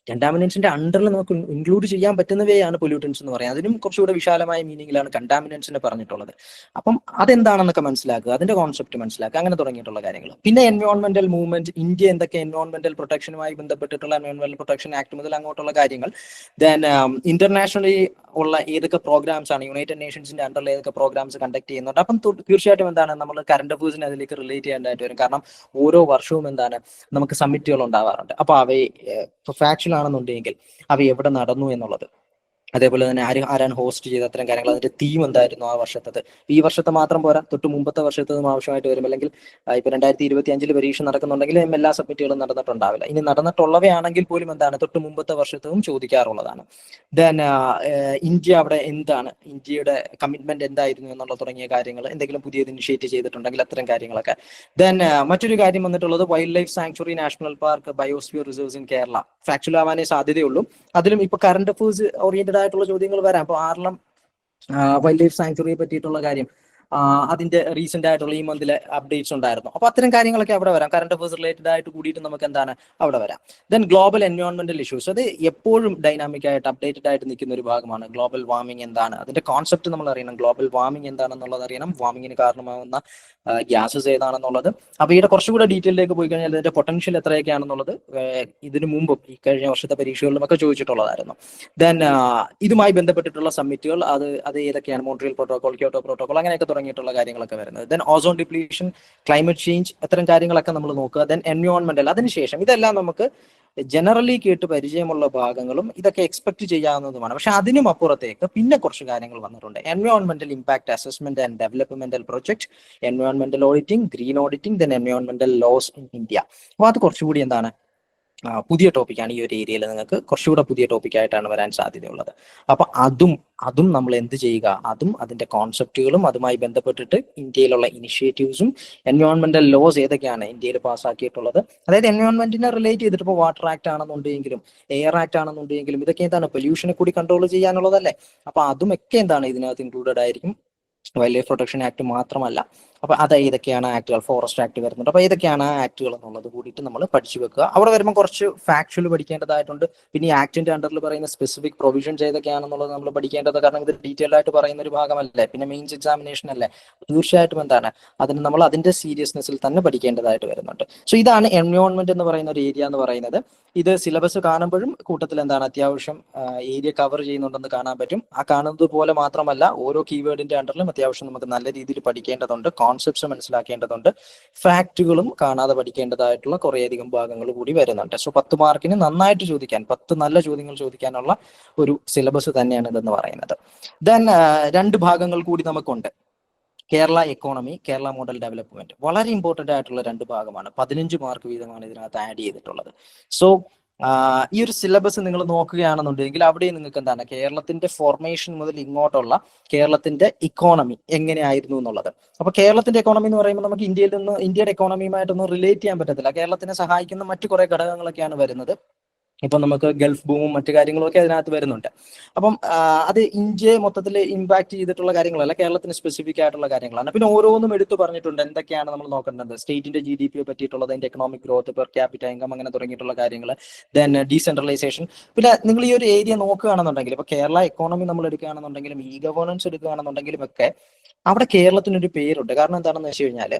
കണ്ടാമിനൻസിന്റെ അണ്ടറിൽ നമുക്ക് ഇൻക്ലൂഡ് ചെയ്യാൻ പറ്റുന്നവയാണ് പൊല്യൂട്ടൻസ് എന്ന് പറയാം. അതിനും കുറച്ചുകൂടെ വിശാലമായ മീനിങ്ങിലാണ് കണ്ടാമിനൻസിനെ പറഞ്ഞിട്ടുള്ളത്. അപ്പം അതെന്താണെന്നൊക്കെ മനസ്സിലാക്കുക, അതിന്റെ കോൺസെപ്റ്റ് മനസ്സിലാക്കുക, അങ്ങനെ തുടങ്ങിയിട്ടുള്ള കാര്യങ്ങൾ. പിന്നെ എൻവയോൺമെന്റൽ മൂവ്മെന്റ്, ഇന്ത്യ എന്തൊക്കെ എൻവയോൺമെന്റൽ പ്രൊട്ടക്ഷനുമായി ബന്ധപ്പെട്ടിട്ടുള്ള എൻവയോൺമെന്റൽ പ്രൊട്ടക്ഷൻ ആക്ട് മുതൽ അങ്ങോട്ടുള്ള കാര്യങ്ങൾ, ദെൻ ഇന്റർനാഷണലി ഉള്ള ഏതൊക്കെ പ്രോഗ്രാംസ് ആണ്, യുണൈറ്റഡ് നേഷൻസിന്റെ അണ്ടറിൽ ഏതൊക്കെ പ്രോഗ്രാംസ് കണ്ടക്ട് ചെയ്യുന്നുണ്ട്. അപ്പം തീർച്ചയായിട്ടും എന്താണ് നമ്മൾ കറണ്ട് അഫയേഴ്സിനെ അതിലേക്ക് റിലേറ്റ് ചെയ്യേണ്ടതായിട്ട് വരും. കാരണം ഓരോ വർഷവും എന്താണ് നമുക്ക് സമ്മിറ്റുകൾ ഉണ്ടാവാറുണ്ട്. അപ്പൊ അവയെ ഫാക്ച്വൽ ആണെന്നുണ്ടെങ്കിൽ അവ എവിടെ നടന്നു എന്നുള്ളത്, അതേപോലെ തന്നെ ആരാണ് ഹോസ്റ്റ് ചെയ്ത അത്തരം കാര്യങ്ങൾ, അതിന്റെ തീം എന്തായിരുന്നു ആ വർഷത്തത്, ഈ വർഷത്തെ മാത്രം പോരാ, തൊട്ട് മുമ്പത്തെ വർഷത്തതും ആവശ്യമായിട്ട് വരും. അല്ലെങ്കിൽ ഇപ്പൊ 2025 പരീക്ഷ നടക്കുന്നുണ്ടെങ്കിൽ എല്ലാ സബ്മിറ്റുകളും നടന്നിട്ടുണ്ടാവില്ല. ഇനി നടന്നിട്ടുള്ളവയാണെങ്കിൽ പോലും എന്താണ് തൊട്ട് മുമ്പത്തെ വർഷത്തതും ചോദിക്കാറുള്ളതാണ്. ദെൻ ഇന്ത്യ അവിടെ എന്താണ്, ഇന്ത്യയുടെ കമ്മിറ്റ്മെന്റ് എന്തായിരുന്നു എന്നുള്ള തുടങ്ങിയ കാര്യങ്ങൾ, എന്തെങ്കിലും പുതിയത് ഇനിഷ്യേറ്റ് ചെയ്തിട്ടുണ്ടെങ്കിൽ അത്തരം കാര്യങ്ങളൊക്കെ. ദെൻ മറ്റൊരു കാര്യം വന്നിട്ടുള്ളത് wildlife sanctuary, national park, biosphere reserves in Kerala. Factual ആവാനേ സാധ്യതയുള്ളൂ. അതിലും ഇപ്പൊ കറണ്ട് അഫയേഴ്സ് ഓറിയന്റഡ് ആയിട്ടുള്ള ചോദ്യങ്ങൾ വരാം. അപ്പൊ ആർലം വൈൽഡ് ലൈഫ് സാങ്ച്വറിയെ പറ്റിയിട്ടുള്ള കാര്യം, അതിന്റെ റീസെന്റ് ആയിട്ടുള്ള ഈ മന്തിലെ അപ്ഡേറ്റ്സ് ഉണ്ടായിരുന്നു. അപ്പൊ അത്തരം കാര്യങ്ങളൊക്കെ അവിടെ വരാം. കറണ്ട് അഫയേഴ്സ് റിലേറ്റഡ് ആയിട്ട് കൂടിയിട്ട് നമുക്ക് എന്താണ് അവിടെ വരാം. ദെൻ ഗ്ലോബൽ എൻവയോൺമെന്റൽ ഇഷ്യൂസ്, അത് എപ്പോഴും ഡൈനാമിക് ആയിട്ട് അപ്ഡേറ്റഡ് ആയിട്ട് നിൽക്കുന്ന ഒരു ഭാഗമാണ്. ഗ്ലോബൽ വാർമിംഗ് എന്താണ്, അതിന്റെ കോൺസെപ്റ്റ് നമ്മൾ അറിയണം. ഗ്ലോബൽ വാർമിംഗ് എന്താണെന്നുള്ളത് അറിയണം. വാർമിങ്ങിന് കാരണമാകുന്ന ഗ്യാസസ് ഏതാണെന്നുള്ളത്. അവയുടെ കുറച്ചുകൂടെ ഡീറ്റെയിലേക്ക് പോയി കഴിഞ്ഞാൽ അതിന്റെ പൊട്ടൻഷ്യൽ എത്രയൊക്കെയാണെന്നുള്ളത് ഇതിനു മുമ്പും ഈ കഴിഞ്ഞ വർഷത്തെ പരീക്ഷകളിലും ഒക്കെ ചോദിച്ചിട്ടുള്ളതായിരുന്നു. ദെൻ ഇതുമായി ബന്ധപ്പെട്ടിട്ടുള്ള സമ്മിറ്റുകൾ, അത് ഏതൊക്കെയാണ്, മോൺട്രിയൽ പ്രോട്ടോകോൾ, ക്യോട്ടോ പ്രോട്ടോകോൾ, അങ്ങനെയൊക്കെ തുടങ്ങിയിട്ടുള്ള കാര്യങ്ങളൊക്കെ വരുന്നത്. Then ozone depletion, climate change, അത്തരം കാര്യങ്ങളൊക്കെ നമ്മൾ നോക്കുക. ദെൻ എൻവയോൺമെന്റൽ, അതിനുശേഷം ഇതെല്ലാം നമുക്ക് ജനറലി കേട്ട് പരിചയമുള്ള ഭാഗങ്ങളും ഇതൊക്കെ എക്സ്പെക്ട് ചെയ്യാവുന്നതുമാണ്. പക്ഷെ അതിനും അപ്പുറത്തേക്ക് പിന്നെ കുറച്ച് കാര്യങ്ങൾ വന്നിട്ടുണ്ട്. എൻവയോൺമെന്റൽ impact assessment and developmental project, എൻവയോൺമെന്റൽ auditing, green auditing, then എൻവയോൺമെന്റൽ loss in India. അപ്പൊ അത് കുറച്ചുകൂടി എന്താണ് പുതിയ ടോപ്പിക്കാണ്. ഈ ഒരു ഏരിയയിൽ നിങ്ങൾക്ക് കുറച്ചുകൂടെ പുതിയ ടോപ്പിക്കായിട്ടാണ് വരാൻ സാധ്യതയുള്ളത്. അപ്പൊ അതും നമ്മൾ എന്ത് ചെയ്യുക, അതും അതിന്റെ കോൺസെപ്റ്റുകളും അതുമായി ബന്ധപ്പെട്ടിട്ട് ഇന്ത്യയിലുള്ള ഇനിഷ്യേറ്റീവ്സും എൻവയോൺമെന്റൽ ലോസ് ഏതൊക്കെയാണ് ഇന്ത്യയിൽ പാസ്സാക്കിയിട്ടുള്ളത്, അതായത് എൻവയോൺമെന്റിനെ റിലേറ്റ് ചെയ്തിട്ട് ഇപ്പോൾ വാട്ടർ ആക്ട് ആണെന്നുണ്ടെങ്കിലും എയർ ആക്ട് ആണെന്നുണ്ടെങ്കിലും ഇതൊക്കെ എന്താണ് പൊല്യൂഷനെ കൂടി കൺട്രോൾ ചെയ്യാനുള്ളതല്ലേ. അപ്പൊ അതുമൊക്കെ എന്താണ് ഇതിനകത്ത് ഇൻക്ലൂഡഡ് ആയിരിക്കും. വൈൽഡ് ലൈഫ് പ്രൊട്ടക്ഷൻ ആക്ട് മാത്രമല്ല. അപ്പൊ അത് ഏതൊക്കെയാണ് ആക്ടുകൾ, ഫോറസ്റ്റ് ആക്ട് വരുന്നുണ്ട്. അപ്പൊ ഏതൊക്കെയാണ് ആ ആക്ടുകൾ എന്നുള്ളത് കൂടിയിട്ട് നമ്മൾ പഠിച്ചു വെക്കുക. അവിടെ വരുമ്പോൾ കുറച്ച് ഫാക്ച്വൽ പഠിക്കേണ്ടതായിട്ടുണ്ട്. പിന്നെ ഈ ആക്ടിന്റെ അണ്ടറിൽ പറയുന്ന സ്പെസിഫിക് പ്രൊവിഷൻസ് ഏതൊക്കെയാണെന്നുള്ളത് നമ്മൾ പഠിക്കേണ്ടത്. കാരണം ഇത് ഡീറ്റെയിൽ ആയിട്ട് പറയുന്ന ഒരു ഭാഗമല്ലേ, പിന്നെ മെയിൻസ് എക്സാമിനേഷൻ അല്ലേ. തീർച്ചയായിട്ടും എന്താണ് അതിന് നമ്മൾ അതിന്റെ സീരിയസ്നെസ്സിൽ തന്നെ പഠിക്കേണ്ടതായിട്ട് വരുന്നുണ്ട്. സോ ഇതാണ് എൻവയോൺമെന്റ് എന്ന് പറയുന്ന ഒരു ഏരിയ എന്ന് പറയുന്നത്. ഇത് സിലബസ് കാണുമ്പോഴും കൂട്ടത്തിൽ എന്താണ് അത്യാവശ്യം ഏരിയ കവർ ചെയ്യുന്നുണ്ടെന്ന് കാണാൻ പറ്റും. ആ കാണുന്നത് പോലെ മാത്രമല്ല, ഓരോ കീവേഡിന്റെ അണ്ടറിലും അത്യാവശ്യം നമുക്ക് നല്ല രീതിയിൽ പഠിക്കേണ്ടതുണ്ട്, കോൺസെപ്റ്റ്സ് മനസ്സിലാക്കേണ്ടതുണ്ട്, ഫാക്റ്റുകളും കാണാതെ പഠിക്കേണ്ടതായിട്ടുള്ള കുറേയധികം ഭാഗങ്ങൾ കൂടി വരുന്നുണ്ട്. സോ 10 മാർക്കിന് നന്നായിട്ട് ചോദിക്കാൻ, 10 നല്ല ചോദ്യങ്ങൾ ചോദിക്കാനുള്ള ഒരു സിലബസ് തന്നെയാണ് ഇതെന്ന് പറയുന്നത്. ദെൻ 2 ഭാഗങ്ങൾ കൂടി നമുക്കുണ്ട്. Kerala economy, Kerala model development. വളരെ ഇമ്പോർട്ടന്റ് ആയിട്ടുള്ള 2 ഭാഗമാണ്. 15 മാർക്ക് വീതമാണ് ഇതിനകത്ത് ആഡ് ചെയ്തിട്ടുള്ളത്. സോ ഈ ഒരു സിലബസ് നിങ്ങൾ നോക്കുകയാണെന്നുണ്ടെങ്കിൽ അവിടെ നിങ്ങൾക്ക് എന്താണ് കേരളത്തിന്റെ ഫോർമേഷൻ മുതൽ ഇങ്ങോട്ടുള്ള കേരളത്തിന്റെ ഇക്കോണമി എങ്ങനെയായിരുന്നു എന്നുള്ളത്. അപ്പൊ കേരളത്തിന്റെ എക്കോണമി എന്ന് പറയുമ്പോൾ നമുക്ക് ഇന്ത്യയുടെ എക്കോണമിയുമായിട്ടൊന്നും റിലേറ്റ് ചെയ്യാൻ പറ്റത്തില്ല. കേരളത്തിനെ സഹായിക്കുന്ന മറ്റു കുറെ ഘടകങ്ങളൊക്കെയാണ് വരുന്നത്. ഇപ്പൊ നമുക്ക് ഗൾഫ് ബൂമും മറ്റു കാര്യങ്ങളും ഒക്കെ അതിനകത്ത് വരുന്നുണ്ട്. അപ്പം അത് ഇന്ത്യയെ മൊത്തത്തിൽ ഇമ്പാക്ട് ചെയ്തിട്ടുള്ള കാര്യങ്ങളല്ല, കേരളത്തിന് സ്പെസിഫിക് ആയിട്ടുള്ള കാര്യങ്ങളാണ്. പിന്നെ ഓരോന്നും എടുത്തു പറഞ്ഞിട്ടുണ്ട് എന്തൊക്കെയാണ് നമ്മൾ നോക്കേണ്ടത്. സ്റ്റേറ്റിന്റെ GDP പറ്റിയിട്ടുള്ളത്, അതിന്റെ economic growth, per capita income, അങ്ങനെ തുടങ്ങിയിട്ടുള്ള കാര്യങ്ങൾ. Then decentralisation. പിന്നെ നിങ്ങൾ ഈ ഒരു ഏരിയ നോക്കുകയാണെന്നുണ്ടെങ്കിൽ, ഇപ്പൊ കേരള എക്കോണമി നമ്മൾ എടുക്കുകയാണെന്നുണ്ടെങ്കിലും ഈ ഗവേണൻസ് എടുക്കുകയാണെന്നുണ്ടെങ്കിലും ഒക്കെ അവിടെ കേരളത്തിനൊരു പേരുണ്ട്. കാരണം എന്താണെന്ന് വെച്ച് കഴിഞ്ഞാൽ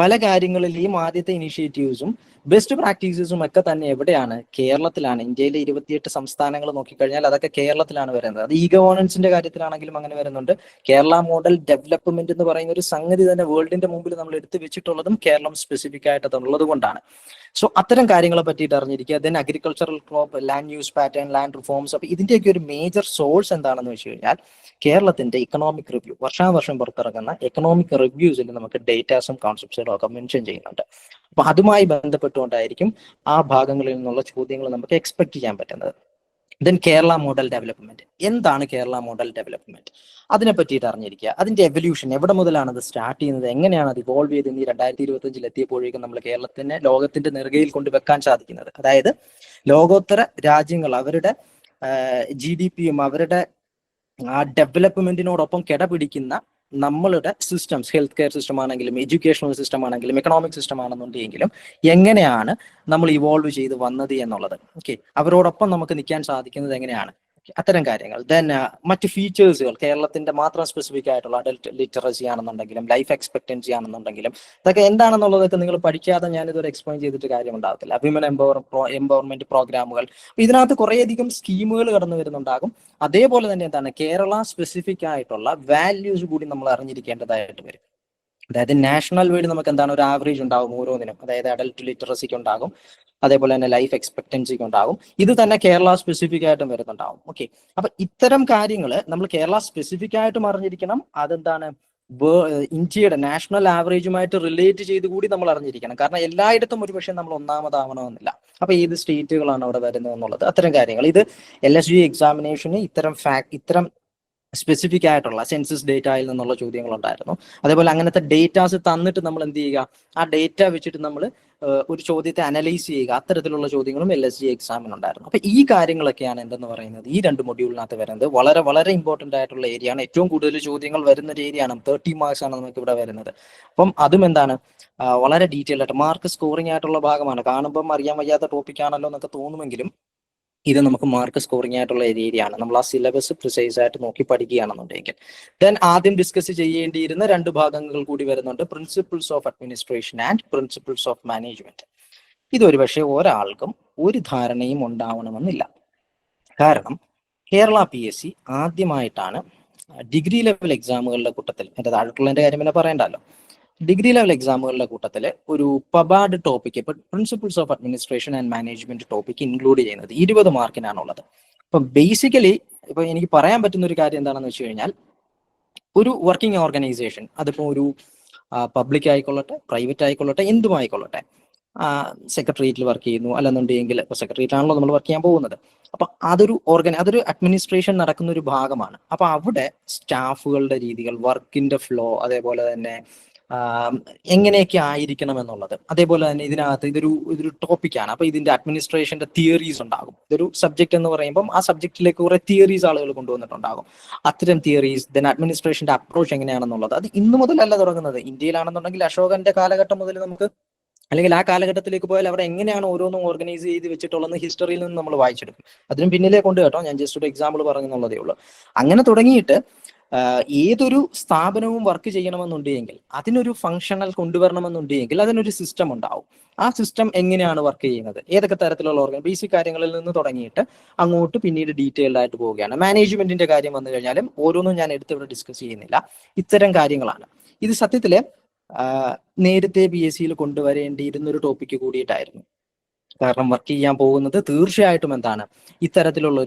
പല കാര്യങ്ങളിലെയും ആദ്യത്തെ ഇനിഷ്യേറ്റീവ്സും ബെസ്റ്റ് പ്രാക്ടീസസും ഒക്കെ തന്നെ എവിടെയാണ്, കേരളത്തിലാണ്. ഇന്ത്യയിലെ 28 സംസ്ഥാനങ്ങൾ നോക്കിക്കഴിഞ്ഞാൽ അതൊക്കെ കേരളത്തിലാണ് വരുന്നത്. അത് ഗവേണൻസിന്റെ കാര്യത്തിലാണെങ്കിലും അങ്ങനെ വരുന്നുണ്ട്. കേരള മോഡൽ ഡെവലപ്മെന്റ് എന്ന് പറയുന്ന ഒരു സംഗതി തന്നെ വേൾഡിന്റെ മുമ്പിൽ നമ്മൾ എടുത്തു വെച്ചിട്ടുള്ളതും കേരളം സ്പെസിഫിക് ആയിട്ട് ഉള്ളത് കൊണ്ടാണ്. സോ അത്തരം കാര്യങ്ങളെ പറ്റിയിട്ട് അറിഞ്ഞിരിക്കുക. Then agricultural crop, land use pattern, land reforms. അപ്പൊ ഇതിന്റെയൊക്കെ ഒരു മേജർ സോഴ്സ് എന്താണെന്ന് വെച്ച് കഴിഞ്ഞാൽ കേരളത്തിന്റെ ഇക്കണോമിക് റിവ്യൂ, വർഷാവർഷം പുറത്തിറങ്ങുന്ന എക്കണോമിക് റിവ്യൂസിൽ നമുക്ക് ഡേറ്റാസും കോൺസെപ്റ്റ്സും ഒക്കെ മെൻഷൻ ചെയ്യുന്നുണ്ട്. അപ്പൊ അതുമായി ബന്ധപ്പെട്ടുകൊണ്ടായിരിക്കും ആ ഭാഗങ്ങളിൽ നിന്നുള്ള ചോദ്യങ്ങൾ നമുക്ക് എക്സ്പെക്ട് ചെയ്യാൻ പറ്റുന്നത്. Then Kerala model development. എന്താണ് കേരള മോഡൽ ഡെവലപ്മെന്റ്? അതിനെ പറ്റിയിട്ട് അറിഞ്ഞിരിക്കുക. അതിന്റെ എവല്യൂഷൻ, എവിടെ മുതലാണ് അത് സ്റ്റാർട്ട് ചെയ്യുന്നത്, എങ്ങനെയാണ് അത് ഇവോൾവ് ചെയ്ത് ഈ 2025 എത്തിയപ്പോഴേക്കും നമ്മൾ കേരളത്തിനെ ലോകത്തിന്റെ നെറുകയിൽ കൊണ്ടുവെക്കാൻ സാധിക്കുന്നത്. അതായത് ലോകോത്തര രാജ്യങ്ങൾ അവരുടെ GDPയും അവരുടെ ആ ഡെവലപ്മെന്റിനോടൊപ്പം കിടപിടിക്കുന്ന നമ്മളുടെ സിസ്റ്റംസ്, ഹെൽത്ത് കെയർ സിസ്റ്റം ആണെങ്കിലും എഡ്യൂക്കേഷണൽ സിസ്റ്റം ആണെങ്കിലും എക്കണോമിക് സിസ്റ്റം ആണെന്നുണ്ടെങ്കിലും എങ്ങനെയാണ് നമ്മൾ ഇവോൾവ് ചെയ്ത് വന്നത് എന്നുള്ളത്. ഓക്കെ, അവരോടൊപ്പം നമുക്ക് നിൽക്കാൻ സാധിക്കുന്നത് എങ്ങനെയാണ്, അത്തരം കാര്യങ്ങൾ. ദെൻ മറ്റ് ഫീച്ചേഴ്സുകൾ, കേരളത്തിന്റെ മാത്രം സ്പെസിഫിക് ആയിട്ടുള്ള അഡൽട്ട് ലിറ്ററസി ആണെന്നുണ്ടെങ്കിലും ലൈഫ് എക്സ്പെക്ടൻസി ആണെന്നുണ്ടെങ്കിലും ഇതൊക്കെ എന്താണെന്നുള്ളതൊക്കെ നിങ്ങൾ പഠിക്കാതെ ഞാനിതൊരു എക്സ്പ്ലെയിൻ ചെയ്തിട്ട് കാര്യമുണ്ടാകത്തില്ല. വിമൻ എംപവർമെന്റ് പ്രോഗ്രാമുകൾ, ഇതിനകത്ത് കുറേയധികം സ്കീമുകൾ കടന്നു വരുന്നുണ്ടാകും. അതേപോലെ തന്നെ എന്താണ് കേരള സ്പെസിഫിക് ആയിട്ടുള്ള വാല്യൂസ് കൂടി നമ്മൾ അറിഞ്ഞിരിക്കേണ്ടതായിട്ട് വരും. അതായത് നാഷണൽ വൈഡ് നമുക്ക് എന്താണ് ഒരു ആവറേജ് ഉണ്ടാകും ഓരോന്നിനും. അതായത് അഡൽട്ട് ലിറ്ററസിക്ക് ഉണ്ടാകും, അതേപോലെ തന്നെ ലൈഫ് എക്സ്പെക്ടൻസിക്ക് ഉണ്ടാകും. ഇത് തന്നെ കേരള സ്പെസിഫിക് ആയിട്ടും വരുന്നുണ്ടാവും. ഓക്കെ, അപ്പൊ ഇത്തരം കാര്യങ്ങൾ നമ്മൾ കേരള സ്പെസിഫിക് ആയിട്ടും അറിഞ്ഞിരിക്കണം. അതെന്താണ് ഇന്ത്യയുടെ നാഷണൽ ആവറേജുമായിട്ട് റിലേറ്റ് ചെയ്ത് കൂടി നമ്മൾ അറിഞ്ഞിരിക്കണം. കാരണം എല്ലായിടത്തും ഒരുപക്ഷെ നമ്മൾ ഒന്നാമതാവണമെന്നില്ല. അപ്പൊ ഏത് സ്റ്റേറ്റുകളാണ് അവിടെ വരുന്നത് എന്നുള്ളത്, അത്തരം കാര്യങ്ങൾ. ഇത് LSG എക്സാമിനേഷന് ഇത്തരം സ്പെസിഫിക് ആയിട്ടുള്ള സെൻസസ് ഡേറ്റയിൽ നിന്നുള്ള ചോദ്യങ്ങൾ ഉണ്ടായിരുന്നു. അതേപോലെ അങ്ങനത്തെ ഡേറ്റാസ് തന്നിട്ട് നമ്മൾ എന്ത് ചെയ്യുക, ആ ഡേറ്റ വെച്ചിട്ട് നമ്മൾ ഒരു ചോദ്യത്തെ അനലൈസ് ചെയ്യുക, അത്തരത്തിലുള്ള ചോദ്യങ്ങളും LSG എക്സാമിന് ഉണ്ടായിരുന്നു. അപ്പൊ ഈ കാര്യങ്ങളൊക്കെയാണ് എന്തെന്ന് പറയുന്നത് ഈ 2 മൊഡ്യൂളിനകത്ത് വരുന്നത്. വളരെ വളരെ ഇമ്പോർട്ടന്റ് ആയിട്ടുള്ള ഏരിയ ആണ്. ഏറ്റവും കൂടുതൽ ചോദ്യങ്ങൾ വരുന്ന ഒരു ഏരിയ ആണ്. 30 മാർക്സ് ആണ് നമുക്ക് ഇവിടെ വരുന്നത്. അപ്പം അതും എന്താണ് വളരെ ഡീറ്റെയിൽ ആയിട്ട് മാർക്ക് സ്കോറിംഗ് ആയിട്ടുള്ള ഭാഗമാണ്. കാണുമ്പം അറിയാൻ വയ്യാത്ത ടോപ്പിക് ആണല്ലോ എന്നൊക്കെ തോന്നുമെങ്കിലും ഇത് നമുക്ക് മാർക്ക് സ്കോറിംഗ് ആയിട്ടുള്ള ഏരിയ ആണ്. നമ്മൾ ആ സിലബസ് പ്രിസൈസ് ആയിട്ട് നോക്കി പഠിക്കുകയാണെന്നുണ്ടെങ്കിൽ. ദെൻ ആദ്യം ഡിസ്കസ് ചെയ്യേണ്ടിയിരുന്ന 2 ഭാഗങ്ങൾ കൂടി വരുന്നുണ്ട്, principles of administration and principles of management. ഇതൊരു പക്ഷേ ഒരാൾക്കും ഒരു ധാരണയും ഉണ്ടാവണമെന്നില്ല. കാരണം കേരള PSC ആദ്യമായിട്ടാണ് ഡിഗ്രി ലെവൽ എക്സാമുകളുടെ കൂട്ടത്തിൽ, എൻ്റെ താഴെയുള്ളതിന്റെ കാര്യം പിന്നെ പറയണ്ടല്ലോ, ഡിഗ്രി ലെവൽ എക്സാമുകളുടെ കൂട്ടത്തിൽ ഒരു പബാഡ് ടോപ്പിക്, ഇപ്പൊ principles of administration and management topic include ചെയ്യുന്നത് 20 മാർക്കിനാണുള്ളത്. അപ്പൊ ബേസിക്കലി ഇപ്പൊ എനിക്ക് പറയാൻ പറ്റുന്ന ഒരു കാര്യം എന്താണെന്ന് വെച്ച് കഴിഞ്ഞാൽ, ഒരു വർക്കിംഗ് ഓർഗനൈസേഷൻ, അതിപ്പോ ഒരു പബ്ലിക് ആയിക്കൊള്ളട്ടെ പ്രൈവറ്റ് ആയിക്കൊള്ളട്ടെ എന്തും ആയിക്കൊള്ളട്ടെ, സെക്രട്ടേറിയറ്റിൽ വർക്ക് ചെയ്യുന്നു അല്ലെന്നുണ്ടെങ്കിൽ ഇപ്പൊ സെക്രട്ടേറിയറ്റ് ആണല്ലോ നമ്മൾ വർക്ക് ചെയ്യാൻ പോകുന്നത്. അപ്പൊ അതൊരു അഡ്മിനിസ്ട്രേഷൻ നടക്കുന്ന ഒരു ഭാഗമാണ്. അപ്പൊ അവിടെ സ്റ്റാഫുകളുടെ രീതികൾ, വർക്കിന്റെ ഫ്ലോ, അതേപോലെ തന്നെ എങ്ങനെയൊക്കെ ആയിരിക്കണം എന്നുള്ളത്, അതേപോലെ തന്നെ ഇതിനകത്ത് ഇതൊരു ടോപ്പിക്കാണ്. അപ്പൊ ഇതിന്റെ അഡ്മിനിസ്ട്രേഷന്റെ തിയറീസ് ഉണ്ടാകും. ഇതൊരു സബ്ജക്ട് എന്ന് പറയുമ്പോൾ ആ സബ്ജക്റ്റിലേക്ക് കുറെ തിയറീസ് ആളുകൾ കൊണ്ടുവന്നിട്ടുണ്ടാകും. അത്തരം തിയറീസ്, ദെൻ അഡ്മിനിസ്ട്രേഷന്റെ അപ്രോച്ച് എങ്ങനെയാണെന്നുള്ളത്, അത് ഇന്നു മുതലല്ല തുടങ്ങുന്നത്. ഇന്ത്യയിലാണെന്നുണ്ടെങ്കിൽ അശോകന്റെ കാലഘട്ടം മുതൽ നമുക്ക്, അല്ലെങ്കിൽ ആ കാലഘട്ടത്തിലേക്ക് പോയാൽ അവിടെ എങ്ങനെയാണ് ഓരോന്നും ഓർഗനൈസ് ചെയ്ത് വെച്ചിട്ടുള്ളത് ഹിസ്റ്ററിയിൽ നിന്ന് നമ്മൾ വായിച്ചെടുക്കും. അതിനും പിന്നിലേ കൊണ്ട് കേട്ടോ, ഞാൻ ജസ്റ്റ് ഒരു എക്സാമ്പിൾ പറഞ്ഞെന്നുള്ളതേ ഉള്ളൂ. അങ്ങനെ തുടങ്ങിയിട്ട് ഏതൊരു സ്ഥാപനവും വർക്ക് ചെയ്യണമെന്നുണ്ടെങ്കിൽ, അതിനൊരു ഫങ്ഷണൽ കൊണ്ടുവരണമെന്നുണ്ടെങ്കിൽ അതിനൊരു സിസ്റ്റം ഉണ്ടാവും. ആ സിസ്റ്റം എങ്ങനെയാണ് വർക്ക് ചെയ്യുന്നത്, ഏതൊക്കെ തരത്തിലുള്ള ബേസിക് കാര്യങ്ങളിൽ നിന്ന് തുടങ്ങിയിട്ട് അങ്ങോട്ട് പിന്നീട് ഡീറ്റെയിൽഡ് ആയിട്ട് പോവുകയാണ്. മാനേജ്മെന്റിന്റെ കാര്യം വന്നു കഴിഞ്ഞാലും ഓരോന്നും ഞാൻ എടുത്തിവിടെ ഡിസ്കസ് ചെയ്യുന്നില്ല. ഇത്തരം കാര്യങ്ങളാണ്. ഇത് സത്യത്തില് നേരത്തെ PSC കൊണ്ടുവരേണ്ടിയിരുന്ന ഒരു ടോപ്പിക്ക് കൂടിയിട്ടായിരുന്നു. കാരണം വർക്ക് ചെയ്യാൻ പോകുന്നത് തീർച്ചയായിട്ടും എന്താണ് ഇത്തരത്തിലുള്ള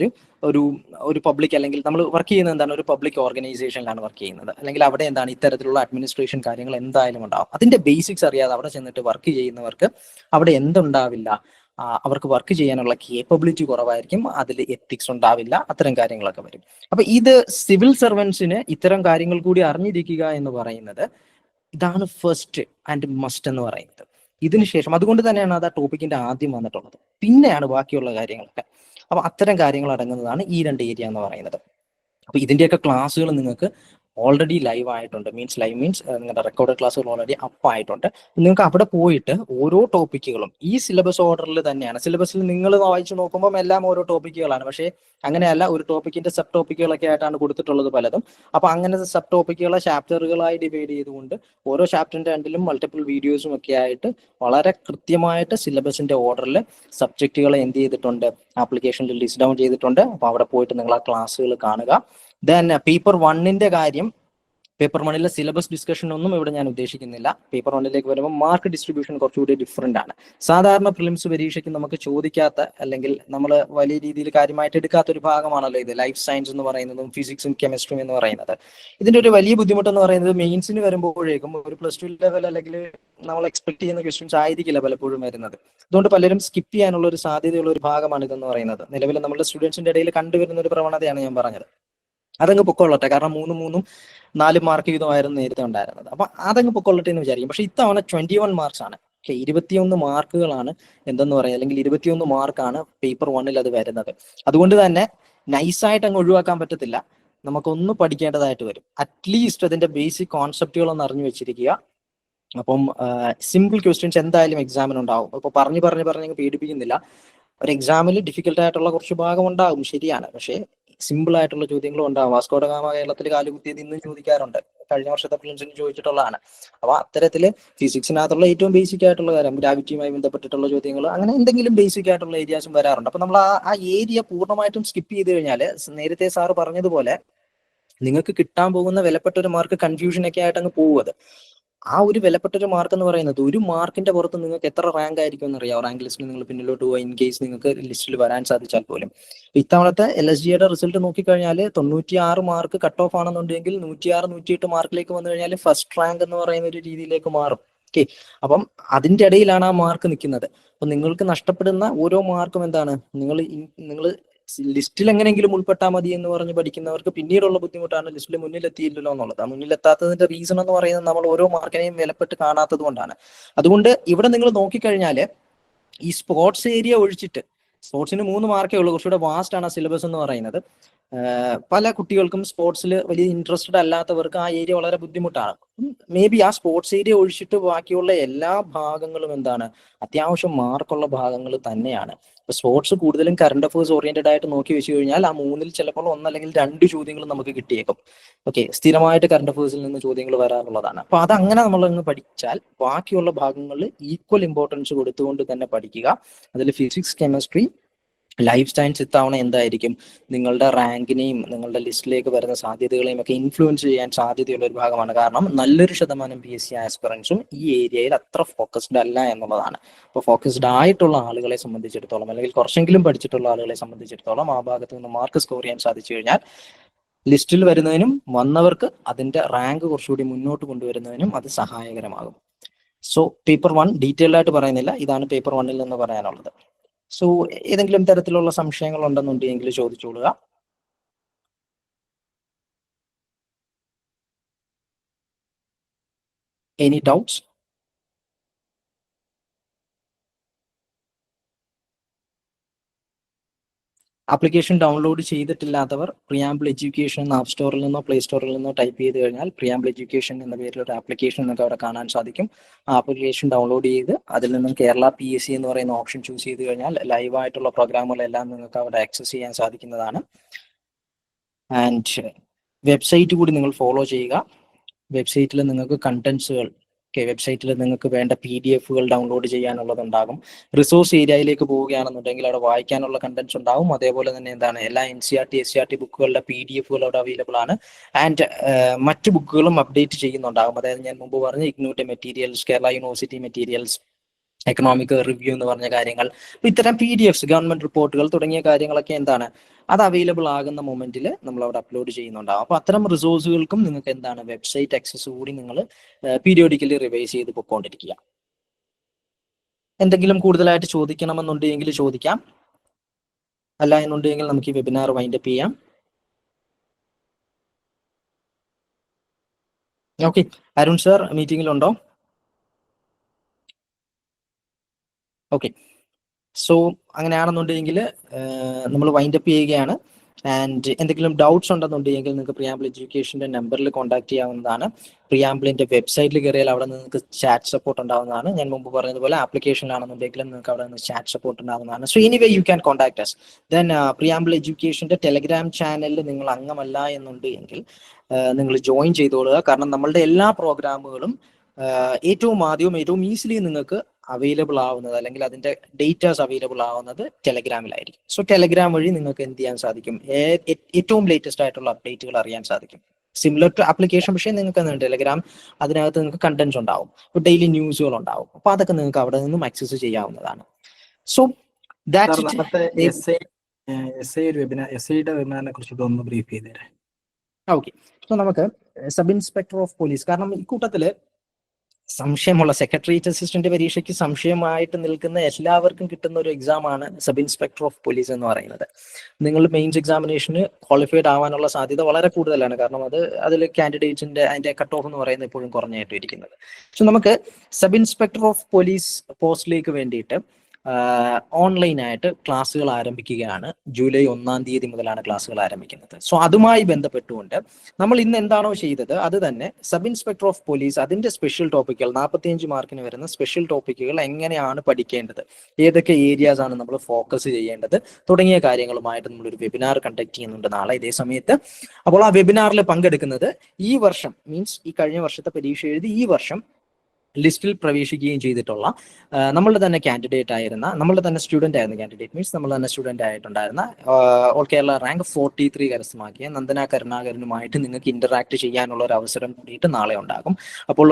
ഒരു പബ്ലിക്, അല്ലെങ്കിൽ നമ്മൾ വർക്ക് ചെയ്യുന്നത് എന്താണ് ഒരു പബ്ലിക് ഓർഗനൈസേഷനിലാണ് വർക്ക് ചെയ്യുന്നത്, അല്ലെങ്കിൽ അവിടെ എന്താണ് ഇത്തരത്തിലുള്ള അഡ്മിനിസ്ട്രേഷൻ കാര്യങ്ങൾ എന്തായാലും ഉണ്ടാവും. അതിന്റെ ബേസിക്സ് അറിയാതെ അവിടെ ചെന്നിട്ട് വർക്ക് ചെയ്യുന്നവർക്ക് അവിടെ എന്തുണ്ടാവില്ല, അവർക്ക് വർക്ക് ചെയ്യാനുള്ള കേപ്പബിലിറ്റി കുറവായിരിക്കും, അതിൽ എത്തിക്സ് ഉണ്ടാവില്ല, അത്തരം കാര്യങ്ങളൊക്കെ വരും. അപ്പൊ ഇത് സിവിൽ സർവൻസിന് ഇത്തരം കാര്യങ്ങൾ കൂടി അറിഞ്ഞിരിക്കുക എന്ന് പറയുന്നത് ഇതാണ് ഫസ്റ്റ് ആൻഡ് മസ്റ്റ് എന്ന് പറയുന്നത്. ഇതിനുശേഷം അതുകൊണ്ട് തന്നെയാണ് അത് ആ ടോപ്പിക്കിന്റെ ആദ്യം വന്നിട്ടുള്ളത്. പിന്നെയാണ് ബാക്കിയുള്ള കാര്യങ്ങളൊക്കെ. അപ്പൊ അത്തരം കാര്യങ്ങൾ അടങ്ങുന്നതാണ് ഈ 2 ഏരിയ എന്ന് പറയുന്നത്. അപ്പൊ ഇതിന്റെയൊക്കെ ക്ലാസ്സുകൾ നിങ്ങൾക്ക് ഓൾറെഡി ലൈവ് ആയിട്ടുണ്ട്. ലൈവ് മീൻസ് നിങ്ങളുടെ റെക്കോർഡ് ക്ലാസ്സുകൾ ഓൾറെഡി അപ്പ് ആയിട്ടുണ്ട്. നിങ്ങൾക്ക് അവിടെ പോയിട്ട് ഓരോ ടോപ്പിക്കുകളും ഈ സിലബസ് ഓർഡറിൽ തന്നെയാണ്. സിലബസിൽ നിങ്ങൾ വായിച്ചു നോക്കുമ്പോൾ എല്ലാം ഓരോ ടോപ്പിക്കുകളാണ്. പക്ഷേ അങ്ങനെയല്ല, ഒരു ടോപ്പിക്കിന്റെ സബ് ടോപ്പിക്കുകളൊക്കെ ആയിട്ടാണ് കൊടുത്തിട്ടുള്ളത് പലതും. അപ്പൊ അങ്ങനെ സബ് ടോപ്പിക്കുകളെ ചാപ്റ്ററുകളായി ഡിവൈഡ് ചെയ്തുകൊണ്ട് ഓരോ ചാപ്റ്ററിന്റെ രണ്ടിലും മൾട്ടിപ്പിൾ വീഡിയോസും ഒക്കെ ആയിട്ട് വളരെ കൃത്യമായിട്ട് സിലബസിന്റെ ഓർഡറിൽ സബ്ജക്റ്റുകളെ എന്ത് ചെയ്തിട്ടുണ്ട്, ആപ്ലിക്കേഷനിൽ ലിസ്റ്റ് ഡൗൺ ചെയ്തിട്ടുണ്ട്. അപ്പൊ അവിടെ പോയിട്ട് നിങ്ങൾ ആ ക്ലാസ്സുകൾ കാണുക. ദെൻ പേപ്പർ 1ന്റെ കാര്യം, പേപ്പർ 1ലെ സിലബസ് ഡിസ്കഷൻ ഒന്നും ഇവിടെ ഞാൻ ഉദ്ദേശിക്കുന്നില്ല. പേപ്പർ 1ലേക്ക് വരുമ്പോൾ മാർക്ക് ഡിസ്ട്രിബ്യൂഷൻ കുറച്ചുകൂടി ഡിഫറെന്റ് ആണ്. സാധാരണ പ്രിലിംസ് പരീക്ഷയ്ക്ക് നമുക്ക് ചോദിക്കാത്ത, അല്ലെങ്കിൽ നമ്മൾ വലിയ രീതിയിൽ കാര്യമായിട്ട് എടുക്കാത്ത ഒരു ഭാഗമാണല്ലോ ഇത്, ലൈഫ് സയൻസ് എന്ന് പറയുന്നതും ഫിസിക്സും കെമിസ്ട്രിയും എന്ന് പറയുന്നത്. ഇതിന്റെ ഒരു വലിയ ബുദ്ധിമുട്ടെന്ന് പറയുന്നത് മെയിൻസിന് വരുമ്പോഴേക്കും ഒരു +2 ലെവൽ അല്ലെങ്കിൽ നമ്മൾ എക്സ്പെക്ട് ചെയ്യുന്ന ക്വസ്റ്റ്യൻസ് ആയിരിക്കില്ല പലപ്പോഴും വരുന്നത്. അതുകൊണ്ട് പലരും സ്കിപ്പ് ചെയ്യാനുള്ള ഒരു സാധ്യതയുള്ള ഒരു ഭാഗമാണ് ഇതെന്ന് പറയുന്നത്. നിലവിൽ നമ്മുടെ സ്റ്റുഡൻസിന്റെ ഇടയിൽ കണ്ടുവരുന്ന ഒരു പ്രവണതയാണ് ഞാൻ പറഞ്ഞത്. അതങ്ങ് പൊക്കൊള്ളട്ടെ, കാരണം 3 4 മാർക്ക് വീതമായിരുന്നു നേരത്തെ ഉണ്ടായിരുന്നത്. അപ്പൊ അതങ്ങ് പൊക്കൊള്ളട്ടെ എന്ന് വിചാരിക്കും. പക്ഷെ ഇത്തവണ 21 മാർക്സ് ആണ്. 21 മാർക്കുകളാണ് എന്തെന്ന് പറയാം, അല്ലെങ്കിൽ 21 മാർക്കാണ് പേപ്പർ 1ൽ അത് വരുന്നത്. അതുകൊണ്ട് തന്നെ നൈസായിട്ട് അങ്ങ് ഒഴിവാക്കാൻ പറ്റത്തില്ല. നമുക്കൊന്ന് പഠിക്കേണ്ടതായിട്ട് വരും. അറ്റ്ലീസ്റ്റ് അതിന്റെ ബേസിക് കോൺസെപ്റ്റുകളൊന്ന് അറിഞ്ഞു വെച്ചിരിക്കുക. അപ്പം സിമ്പിൾ ക്വസ്റ്റ്യൻസ് എന്തായാലും എക്സാമിന് ഉണ്ടാവും. അപ്പോൾ പറഞ്ഞ് പേടിപ്പിക്കുന്നില്ല. ഒരു എക്സാമിൽ ഡിഫിക്കൽട്ട് ആയിട്ടുള്ള കുറച്ച് ഭാഗം ഉണ്ടാകും, ശരിയാണ്. പക്ഷേ സിമ്പിൾ ആയിട്ടുള്ള ചോദ്യങ്ങളും ഉണ്ടാകും. വാസ്കോ ഡ ഗാമ കേരളത്തിൽ കാലുകുത്തിയത് ഇന്നും ചോദിക്കാറുണ്ട്, കഴിഞ്ഞ വർഷത്തെ പ്രിലിംസിന് ചോദിച്ചിട്ടുള്ളതാണ്. അപ്പൊ അത്തരത്തില് ഫിസിക്സിനകത്തുള്ള ഏറ്റവും ബേസിക് ആയിട്ടുള്ള കാര്യം, ഗ്രാവിറ്റിയുമായി ബന്ധപ്പെട്ടിട്ടുള്ള ചോദ്യങ്ങൾ, അങ്ങനെ എന്തെങ്കിലും ബേസിക് ആയിട്ടുള്ള ഏരിയാസും വരാറുണ്ട്. അപ്പൊ നമ്മൾ ആ ഏരിയ പൂർണ്ണമായിട്ടും സ്കിപ്പ് ചെയ്ത് കഴിഞ്ഞാൽ, നേരത്തെ സാറ് പറഞ്ഞതുപോലെ നിങ്ങൾക്ക് കിട്ടാൻ പോകുന്ന വിലപ്പെട്ട ഒരു മാർക്ക് കൺഫ്യൂഷൻ ഒക്കെ ആയിട്ട് അങ്ങ് പോകും. അത് ആ ഒരു വിലപ്പെട്ട ഒരു മാർക്ക് എന്ന് പറയുന്നത്, ഒരു മാർക്കിന്റെ പുറത്ത് നിങ്ങൾക്ക് എത്ര റാങ്ക് ആയിരിക്കും എന്നറിയാം. റാങ്ക് ലിസ്റ്റിൽ നിങ്ങൾ പിന്നിലോട്ട് പോയി ഇൻ കേസ് നിങ്ങൾക്ക് ലിസ്റ്റിൽ വരാൻ സാധിച്ചാൽ പോലും. ഇത്തവണത്തെ LSGയുടെ റിസൾട്ട് നോക്കിക്കഴിഞ്ഞാൽ 96 മാർക്ക് കട്ട് ഓഫ് ആണെന്നുണ്ടെങ്കിൽ 106, 108 മാർക്കിലേക്ക് വന്നു കഴിഞ്ഞാൽ ഫസ്റ്റ് റാങ്ക് എന്ന് പറയുന്ന ഒരു രീതിയിലേക്ക് മാറും. ഓക്കെ, അപ്പം അതിന്റെ ഇടയിലാണ് ആ മാർക്ക് നിൽക്കുന്നത്. അപ്പൊ നിങ്ങൾക്ക് നഷ്ടപ്പെടുന്ന ഓരോ മാർക്കും എന്താണ്, നിങ്ങൾ ലിസ്റ്റിൽ എങ്ങനെയെങ്കിലും ഉൾപ്പെട്ടാൽ മതി എന്ന് പറഞ്ഞ് പഠിക്കുന്നവർക്ക് പിന്നീടുള്ള ബുദ്ധിമുട്ടാണ് ലിസ്റ്റിൽ മുന്നിലെത്തിയില്ലല്ലോ എന്നുള്ളത്. ആ മുന്നിലെത്താത്തതിന്റെ റീസൺ എന്ന് പറയുന്നത് നമ്മൾ ഓരോ മാർക്കിനെയും വിലപ്പെട്ട് കാണാത്തത് കൊണ്ടാണ്. അതുകൊണ്ട് ഇവിടെ നിങ്ങൾ നോക്കിക്കഴിഞ്ഞാൽ ഈ സ്പോർട്സ് ഏരിയ ഒഴിച്ചിട്ട്, സ്പോർട്സിന് 3 മാർക്കേ ഉള്ളൂ, കുറച്ചുകൂടെ വാസ്റ്റ് ആണ് സിലബസ് എന്ന് പറയുന്നത്. പല കുട്ടികൾക്കും സ്പോർട്സിൽ വലിയ ഇൻട്രസ്റ്റഡ് അല്ലാത്തവർക്ക് ആ ഏരിയ വളരെ ബുദ്ധിമുട്ടാണ്. മേ ബി ആ സ്പോർട്സ് ഏരിയ ഒഴിച്ചിട്ട് ബാക്കിയുള്ള എല്ലാ ഭാഗങ്ങളും എന്താണ്, അത്യാവശ്യം മാർക്കുള്ള ഭാഗങ്ങൾ തന്നെയാണ്. ഇപ്പൊ സ്പോർട്സ് കൂടുതലും കറണ്ട് അഫേഴ്സ് ഓറിയന്റഡ് ആയിട്ട് നോക്കി വെച്ച് കഴിഞ്ഞാൽ ആ 3-ൽ ചിലപ്പോൾ 1 അല്ലെങ്കിൽ 2 ചോദ്യങ്ങൾ നമുക്ക് കിട്ടിയേക്കും. ഓക്കെ, സ്ഥിരമായിട്ട് കറണ്ട് അഫേഴ്സിൽ നിന്ന് ചോദ്യങ്ങൾ വരാറുള്ളതാണ്. അപ്പൊ അതങ്ങനെ നമ്മളങ്ങ് പഠിച്ചാൽ ബാക്കിയുള്ള ഭാഗങ്ങളിൽ ഈക്വൽ ഇമ്പോർട്ടൻസ് കൊടുത്തുകൊണ്ട് തന്നെ പഠിക്കുക. അതിൽ ഫിസിക്സ്, കെമിസ്ട്രി, ലൈഫ് സയൻസ് ഇത്തവണ എന്തായിരിക്കും നിങ്ങളുടെ റാങ്കിനെയും നിങ്ങളുടെ ലിസ്റ്റിലേക്ക് വരുന്ന സാധ്യതകളെയും ഒക്കെ ഇൻഫ്ലുവൻസ് ചെയ്യാൻ സാധ്യതയുള്ള ഒരു ഭാഗമാണ്. കാരണം നല്ലൊരു ശതമാനം PSC ആസ്പിറൻസും ഈ ഏരിയയിൽ അത്ര ഫോക്കസ്ഡ് അല്ല എന്നുള്ളതാണ്. അപ്പോൾ ഫോക്കസ്ഡ് ആയിട്ടുള്ള ആളുകളെ സംബന്ധിച്ചിടത്തോളം, അല്ലെങ്കിൽ കുറച്ചെങ്കിലും പഠിച്ചിട്ടുള്ള ആളുകളെ സംബന്ധിച്ചിടത്തോളം, ആ ഭാഗത്ത് നിന്ന് മാർക്ക് സ്കോർ ചെയ്യാൻ സാധിച്ചു കഴിഞ്ഞാൽ ലിസ്റ്റിൽ വരുന്നതിനും വന്നവർക്ക് അതിന്റെ റാങ്ക് കുറച്ചുകൂടി മുന്നോട്ട് കൊണ്ടുവരുന്നതിനും അത് സഹായകരമാകും. സോ പേപ്പർ 1 ഡീറ്റെയിൽഡ് ആയിട്ട് പറയുന്നില്ല, ഇതാണ് പേപ്പർ 1-ൽ നിന്ന് പറയാനുള്ളത്. സോ ഏതെങ്കിലും തരത്തിലുള്ള സംശയങ്ങൾ ഉണ്ടെന്നുണ്ടെങ്കിൽ ചോദിച്ചോളുക. Any doubts? ആപ്ലിക്കേഷൻ ഡൗൺലോഡ് ചെയ്തിട്ടില്ലാത്തവർ പ്രിയാമ്പിൾ എഡ്യൂക്കേഷൻ എന്ന ആപ്പ് സ്റ്റോറിൽ നിന്നോ പ്ലേ സ്റ്റോറിൽ നിന്നോ ടൈപ്പ് ചെയ്ത് കഴിഞ്ഞാൽ പ്രിയാമ്പിൾ എഡ്യൂക്കേഷൻ എന്ന പേരിൽ ഒരു ആപ്ലിക്കേഷൻ നിങ്ങൾക്ക് അവിടെ കാണാൻ സാധിക്കും. ആ ആപ്ലിക്കേഷൻ ഡൗൺലോഡ് ചെയ്ത് അതിൽ നിന്നും കേരള PSC എന്ന് പറയുന്ന ഓപ്ഷൻ ചൂസ് ചെയ്ത് കഴിഞ്ഞാൽ ലൈവായിട്ടുള്ള പ്രോഗ്രാമുകളെല്ലാം നിങ്ങൾക്ക് അവിടെ ആക്സസ് ചെയ്യാൻ സാധിക്കുന്നതാണ്. ആൻഡ് വെബ്സൈറ്റ് കൂടി നിങ്ങൾ ഫോളോ ചെയ്യുക. വെബ്സൈറ്റിൽ നിങ്ങൾക്ക് കണ്ടന്റ്സുകൾ, വെബ്സൈറ്റിൽ നിങ്ങൾക്ക് വേണ്ട PDF-കൾ ഡൗൺലോഡ് ചെയ്യാനുള്ളതുണ്ടാകും. റിസോഴ്സ് ഏരിയയിലേക്ക് പോവുകയാണെന്നുണ്ടെങ്കിൽ അവിടെ വായിക്കാനുള്ള കണ്ടന്റ്സ് ഉണ്ടാവും. അതേപോലെ തന്നെ എന്താണ്, എല്ലാ NCERT, SCERT ബുക്കുകളുടെ PDF-കൾ അവിടെ അവൈലബിൾ ആണ്. ആൻഡ് മറ്റു ബുക്കുകളും അപ്ഡേറ്റ് ചെയ്യുന്നുണ്ടാകും. അതായത് ഞാൻ മുമ്പ് പറഞ്ഞ ഇഗ്നൂന്റെ materials, Kerala university materials, economic review എന്ന് പറഞ്ഞ കാര്യങ്ങൾ, ഇത്തരം PDFs, ഗവൺമെന്റ് റിപ്പോർട്ടുകൾ തുടങ്ങിയ കാര്യങ്ങളൊക്കെ എന്താണ്, അത് അവൈലബിൾ ആകുന്ന മൊമെന്റിൽ നമ്മൾ അവിടെ അപ്ലോഡ് ചെയ്യുന്നുണ്ടാകും. അപ്പൊ അത്തരം റിസോഴ്സുകൾക്കും നിങ്ങൾക്ക് എന്താണ് വെബ്സൈറ്റ് ആക്സസ് കൂടി നിങ്ങൾ പീരിയോഡിക്കലി റിവൈസ് ചെയ്ത് പൊയ്ക്കൊണ്ടിരിക്കുക. എന്തെങ്കിലും കൂടുതലായിട്ട് ചോദിക്കണമെന്നുണ്ടെങ്കിൽ ചോദിക്കാം, അല്ല എന്നുണ്ടെങ്കിൽ നമുക്ക് ഈ വെബിനാർ വൈൻഡപ്പ് ചെയ്യാം. ഓക്കെ, അരുൺ സർ മീറ്റിംഗിലുണ്ടോ? ഓക്കെ, സോ അങ്ങനെയാണെന്നുണ്ടെങ്കിൽ നമ്മൾ വൈൻഡപ്പ് ചെയ്യുകയാണ്. ആൻഡ് എന്തെങ്കിലും ഡൗട്ട്സ് ഉണ്ടെന്നുണ്ടെങ്കിൽ നിങ്ങൾക്ക് പ്രിയാമ്പിൾ എഡ്യൂക്കേഷന്റെ നമ്പറിൽ കോൺടാക്ട് ചെയ്യാവുന്നതാണ്. പ്രിയാമ്പിളിന്റെ വെബ്സൈറ്റിൽ കയറിയാൽ അവിടെ നിങ്ങൾക്ക് ചാറ്റ് സപ്പോർട്ട് ഉണ്ടാവുന്നതാണ്. ഞാൻ മുമ്പ് പറഞ്ഞതുപോലെ ആപ്ലിക്കേഷനിലാണെന്നുണ്ടെങ്കിലും നിങ്ങൾക്ക് അവിടെ നിന്ന് ചാറ്റ് സപ്പോർട്ട് ഉണ്ടാവുന്നതാണ്. So anyway you can contact us. Then Preamble എഡ്യൂക്കേഷന്റെ ടെലഗ്രാം ചാനലിൽ നിങ്ങൾ അംഗമല്ല എന്നുണ്ടെങ്കിൽ നിങ്ങൾ ജോയിൻ ചെയ്തോളുക. കാരണം നമ്മളുടെ എല്ലാ പ്രോഗ്രാമുകളും ഏറ്റവും ആദ്യവും ഏറ്റവും ഈസിലി നിങ്ങൾക്ക് അവൈലബിൾ ആവുന്നത്, അല്ലെങ്കിൽ അതിന്റെ ഡേറ്റാസ് അവൈലബിൾ ആവുന്നത് ടെലഗ്രാമിലായിരിക്കും. സോ ടെലഗ്രാം വഴി നിങ്ങൾക്ക് എന്ത് ചെയ്യാൻ സാധിക്കും, ഏറ്റവും ലേറ്റസ്റ്റ് ആയിട്ടുള്ള അപ്ഡേറ്റുകൾ അറിയാൻ സാധിക്കും. സിമിലർ ടു ആപ്ലിക്കേഷൻ, പക്ഷേ നിങ്ങൾക്ക് എന്താണ് ടെലഗ്രാം, അതിനകത്ത് നിങ്ങൾക്ക് കണ്ടന്റ്സ് ഉണ്ടാവും, ഡെയിലി ന്യൂസുകൾ ഉണ്ടാവും. അപ്പൊ അതൊക്കെ നിങ്ങൾക്ക് അവിടെ നിന്നും ആക്സസ് ചെയ്യാവുന്നതാണ്. സോ എസ്ഐയുടെ വെബിനാറിനെ കുറിച്ചിട്ട് ഒന്ന് ബ്രീഫ് ചെയ്തേരെ. ഓക്കെ, സോ നമുക്ക് സബ് ഇൻസ്പെക്ടർ ഓഫ് പോലീസ്, കാരണം ഈ കൂട്ടത്തില് സംശയമുള്ള സെക്രട്ടേറിയറ്റ് അസിസ്റ്റന്റ് പരീക്ഷയ്ക്ക് സംശയമായിട്ട് നിൽക്കുന്ന എല്ലാവർക്കും കിട്ടുന്ന ഒരു എക്സാം ആണ് സബ് ഇൻസ്പെക്ടർ ഓഫ് പോലീസ് എന്ന് പറയുന്നത്. നിങ്ങൾ മെയിൻസ് എക്സാമിനേഷന് ക്വാളിഫൈഡ് ആവാനുള്ള സാധ്യത വളരെ കൂടുതലാണ്. കാരണം അതിൽ കാൻഡിഡേറ്റ്സിന്റെ അതിന്റെ കട്ട് ഓഫ് എന്ന് പറയുന്നത് എപ്പോഴും കുറഞ്ഞായിട്ട് ഇരിക്കുന്നത്. സോ നമുക്ക് സബ് ഇൻസ്പെക്ടർ ഓഫ് പോലീസ് പോസ്റ്റിലേക്ക് വേണ്ടിയിട്ട് ഓൺലൈനായിട്ട് ക്ലാസ്സുകൾ ആരംഭിക്കുകയാണ്. ജൂലൈ 1 തീയതി മുതലാണ് ക്ലാസ്സുകൾ ആരംഭിക്കുന്നത്. സോ അതുമായി ബന്ധപ്പെട്ടുകൊണ്ട് നമ്മൾ ഇന്ന് എന്താണോ ചെയ്തത് അത് തന്നെ സബ് ഇൻസ്പെക്ടർ ഓഫ് പോലീസ് അതിന്റെ സ്പെഷ്യൽ ടോപ്പിക്കുകൾ 45 മാർക്കിന് വരുന്ന സ്പെഷ്യൽ ടോപ്പിക്കുകൾ എങ്ങനെയാണ് പഠിക്കേണ്ടത്, ഏതൊക്കെ ഏരിയാസ് ആണ് നമ്മൾ ഫോക്കസ് ചെയ്യേണ്ടത് തുടങ്ങിയ കാര്യങ്ങളുമായിട്ട് നമ്മളൊരു വെബിനാർ കണ്ടക്ട് ചെയ്യുന്നുണ്ട് നാളെ ഇതേ സമയത്ത്. അപ്പോൾ ആ വെബിനാറിൽ പങ്കെടുക്കുന്നത് ഈ വർഷം മീൻസ് ഈ കഴിഞ്ഞ വർഷത്തെ പരീക്ഷ എഴുതി ഈ വർഷം ലിസ്റ്റിൽ പ്രവേശിക്കുകയും ചെയ്തിട്ടുള്ള നമ്മളുടെ തന്നെ കാൻഡിഡേറ്റ് ആയിരുന്ന, നമ്മളുടെ തന്നെ സ്റ്റുഡന്റ് ആയിരുന്ന, കാൻഡിഡേറ്റ് മീൻസ് നമ്മൾ തന്നെ സ്റ്റുഡന്റ് ആയിട്ടുണ്ടായിരുന്ന ഓൾ കേരള റാങ്ക് 43 കരസ്ഥമാക്കിയ നന്ദന കരുണാകരനുമായിട്ട് നിങ്ങൾക്ക് ഇന്ററാക്ട് ചെയ്യാനുള്ള ഒരു അവസരം കൂടിയിട്ട് നാളെ ഉണ്ടാകും. അപ്പോൾ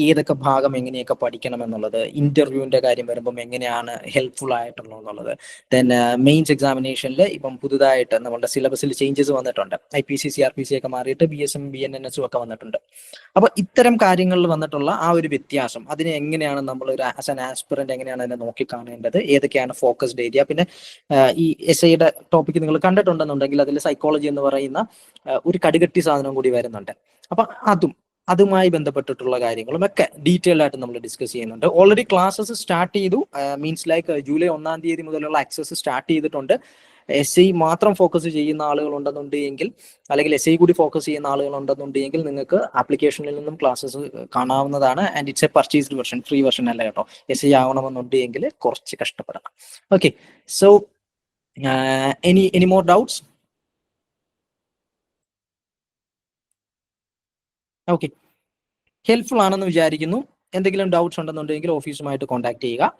ഏതൊക്കെ ഭാഗം എങ്ങനെയൊക്കെ പഠിക്കണം എന്നുള്ളത്, ഇന്റർവ്യൂവിന്റെ കാര്യം വരുമ്പം എങ്ങനെയാണ് ഹെൽപ്ഫുൾ ആയിട്ടുള്ളത് എന്നുള്ളത്, ദെൻ മെയിൻസ് എക്സാമിനേഷനിൽ ഇപ്പം പുതുതായിട്ട് നമ്മുടെ സിലബസിൽ ചേഞ്ചസ് വന്നിട്ടുണ്ട്. IPC CRPC ഒക്കെ മാറിയിട്ട് BSM BNNS ഒക്കെ വന്നിട്ടുണ്ട്. അപ്പൊ ഇത്തരം കാര്യങ്ങളിൽ വന്നിട്ടുള്ള ആ ഒരു വ്യത്യാസം, അതിനെ എങ്ങനെയാണ് നമ്മൾ ഒരു ആസ് ആൻ ആസ്പിറന്റ് എങ്ങനെയാണ് അതിനെ നോക്കിക്കാണേണ്ടത്, ഏതൊക്കെയാണ് ഫോക്കസ്ഡ് ഏരിയ, പിന്നെ ഈ SIയുടെ ടോപ്പിക് നിങ്ങൾ കണ്ടിട്ടുണ്ടെന്നുണ്ടെങ്കിൽ അതിൽ സൈക്കോളജി എന്ന് പറയുന്ന ഒരു കടുകട്ടി സാധനം കൂടി വരുന്നുണ്ട്. അപ്പൊ അതുമായി ബന്ധപ്പെട്ടിട്ടുള്ള കാര്യങ്ങളും ഒക്കെ ഡീറ്റെയിൽ ആയിട്ട് നമ്മൾ ഡിസ്കസ് ചെയ്യുന്നുണ്ട്. ഓൾറെഡി ക്ലാസ്സസ് സ്റ്റാർട്ട് ചെയ്തു, മീൻസ് ലൈക്ക് ജൂലൈ 1 തീയതി മുതലുള്ള ആക്സസ് സ്റ്റാർട്ട് ചെയ്തിട്ടുണ്ട്. SI മാത്രം ഫോക്കസ് ചെയ്യുന്ന ആളുകൾ ഉണ്ടെന്നുണ്ടെങ്കിൽ, അല്ലെങ്കിൽ SI കൂടി ഫോക്കസ് ചെയ്യുന്ന ആളുകൾ ഉണ്ടെന്നുണ്ടെങ്കിൽ നിങ്ങൾക്ക് ആപ്ലിക്കേഷനിൽ നിന്നും ക്ലാസ്സസ് കാണാവുന്നതാണ്. And it's a purchased version, free version അല്ല കേട്ടോ. SI ആവണമെന്നുണ്ടെങ്കിൽ കുറച്ച് കഷ്ടപ്പെടണം. Okay, so any more doubts? Okay, helpful ആണെന്ന് വിചാരിക്കുന്നു. എന്തെങ്കിലും ഡൗട്ട്സ് ഉണ്ടെന്നുണ്ടെങ്കിൽ ഓഫീസുമായിട്ട് കോൺടാക്ട് ചെയ്യുക.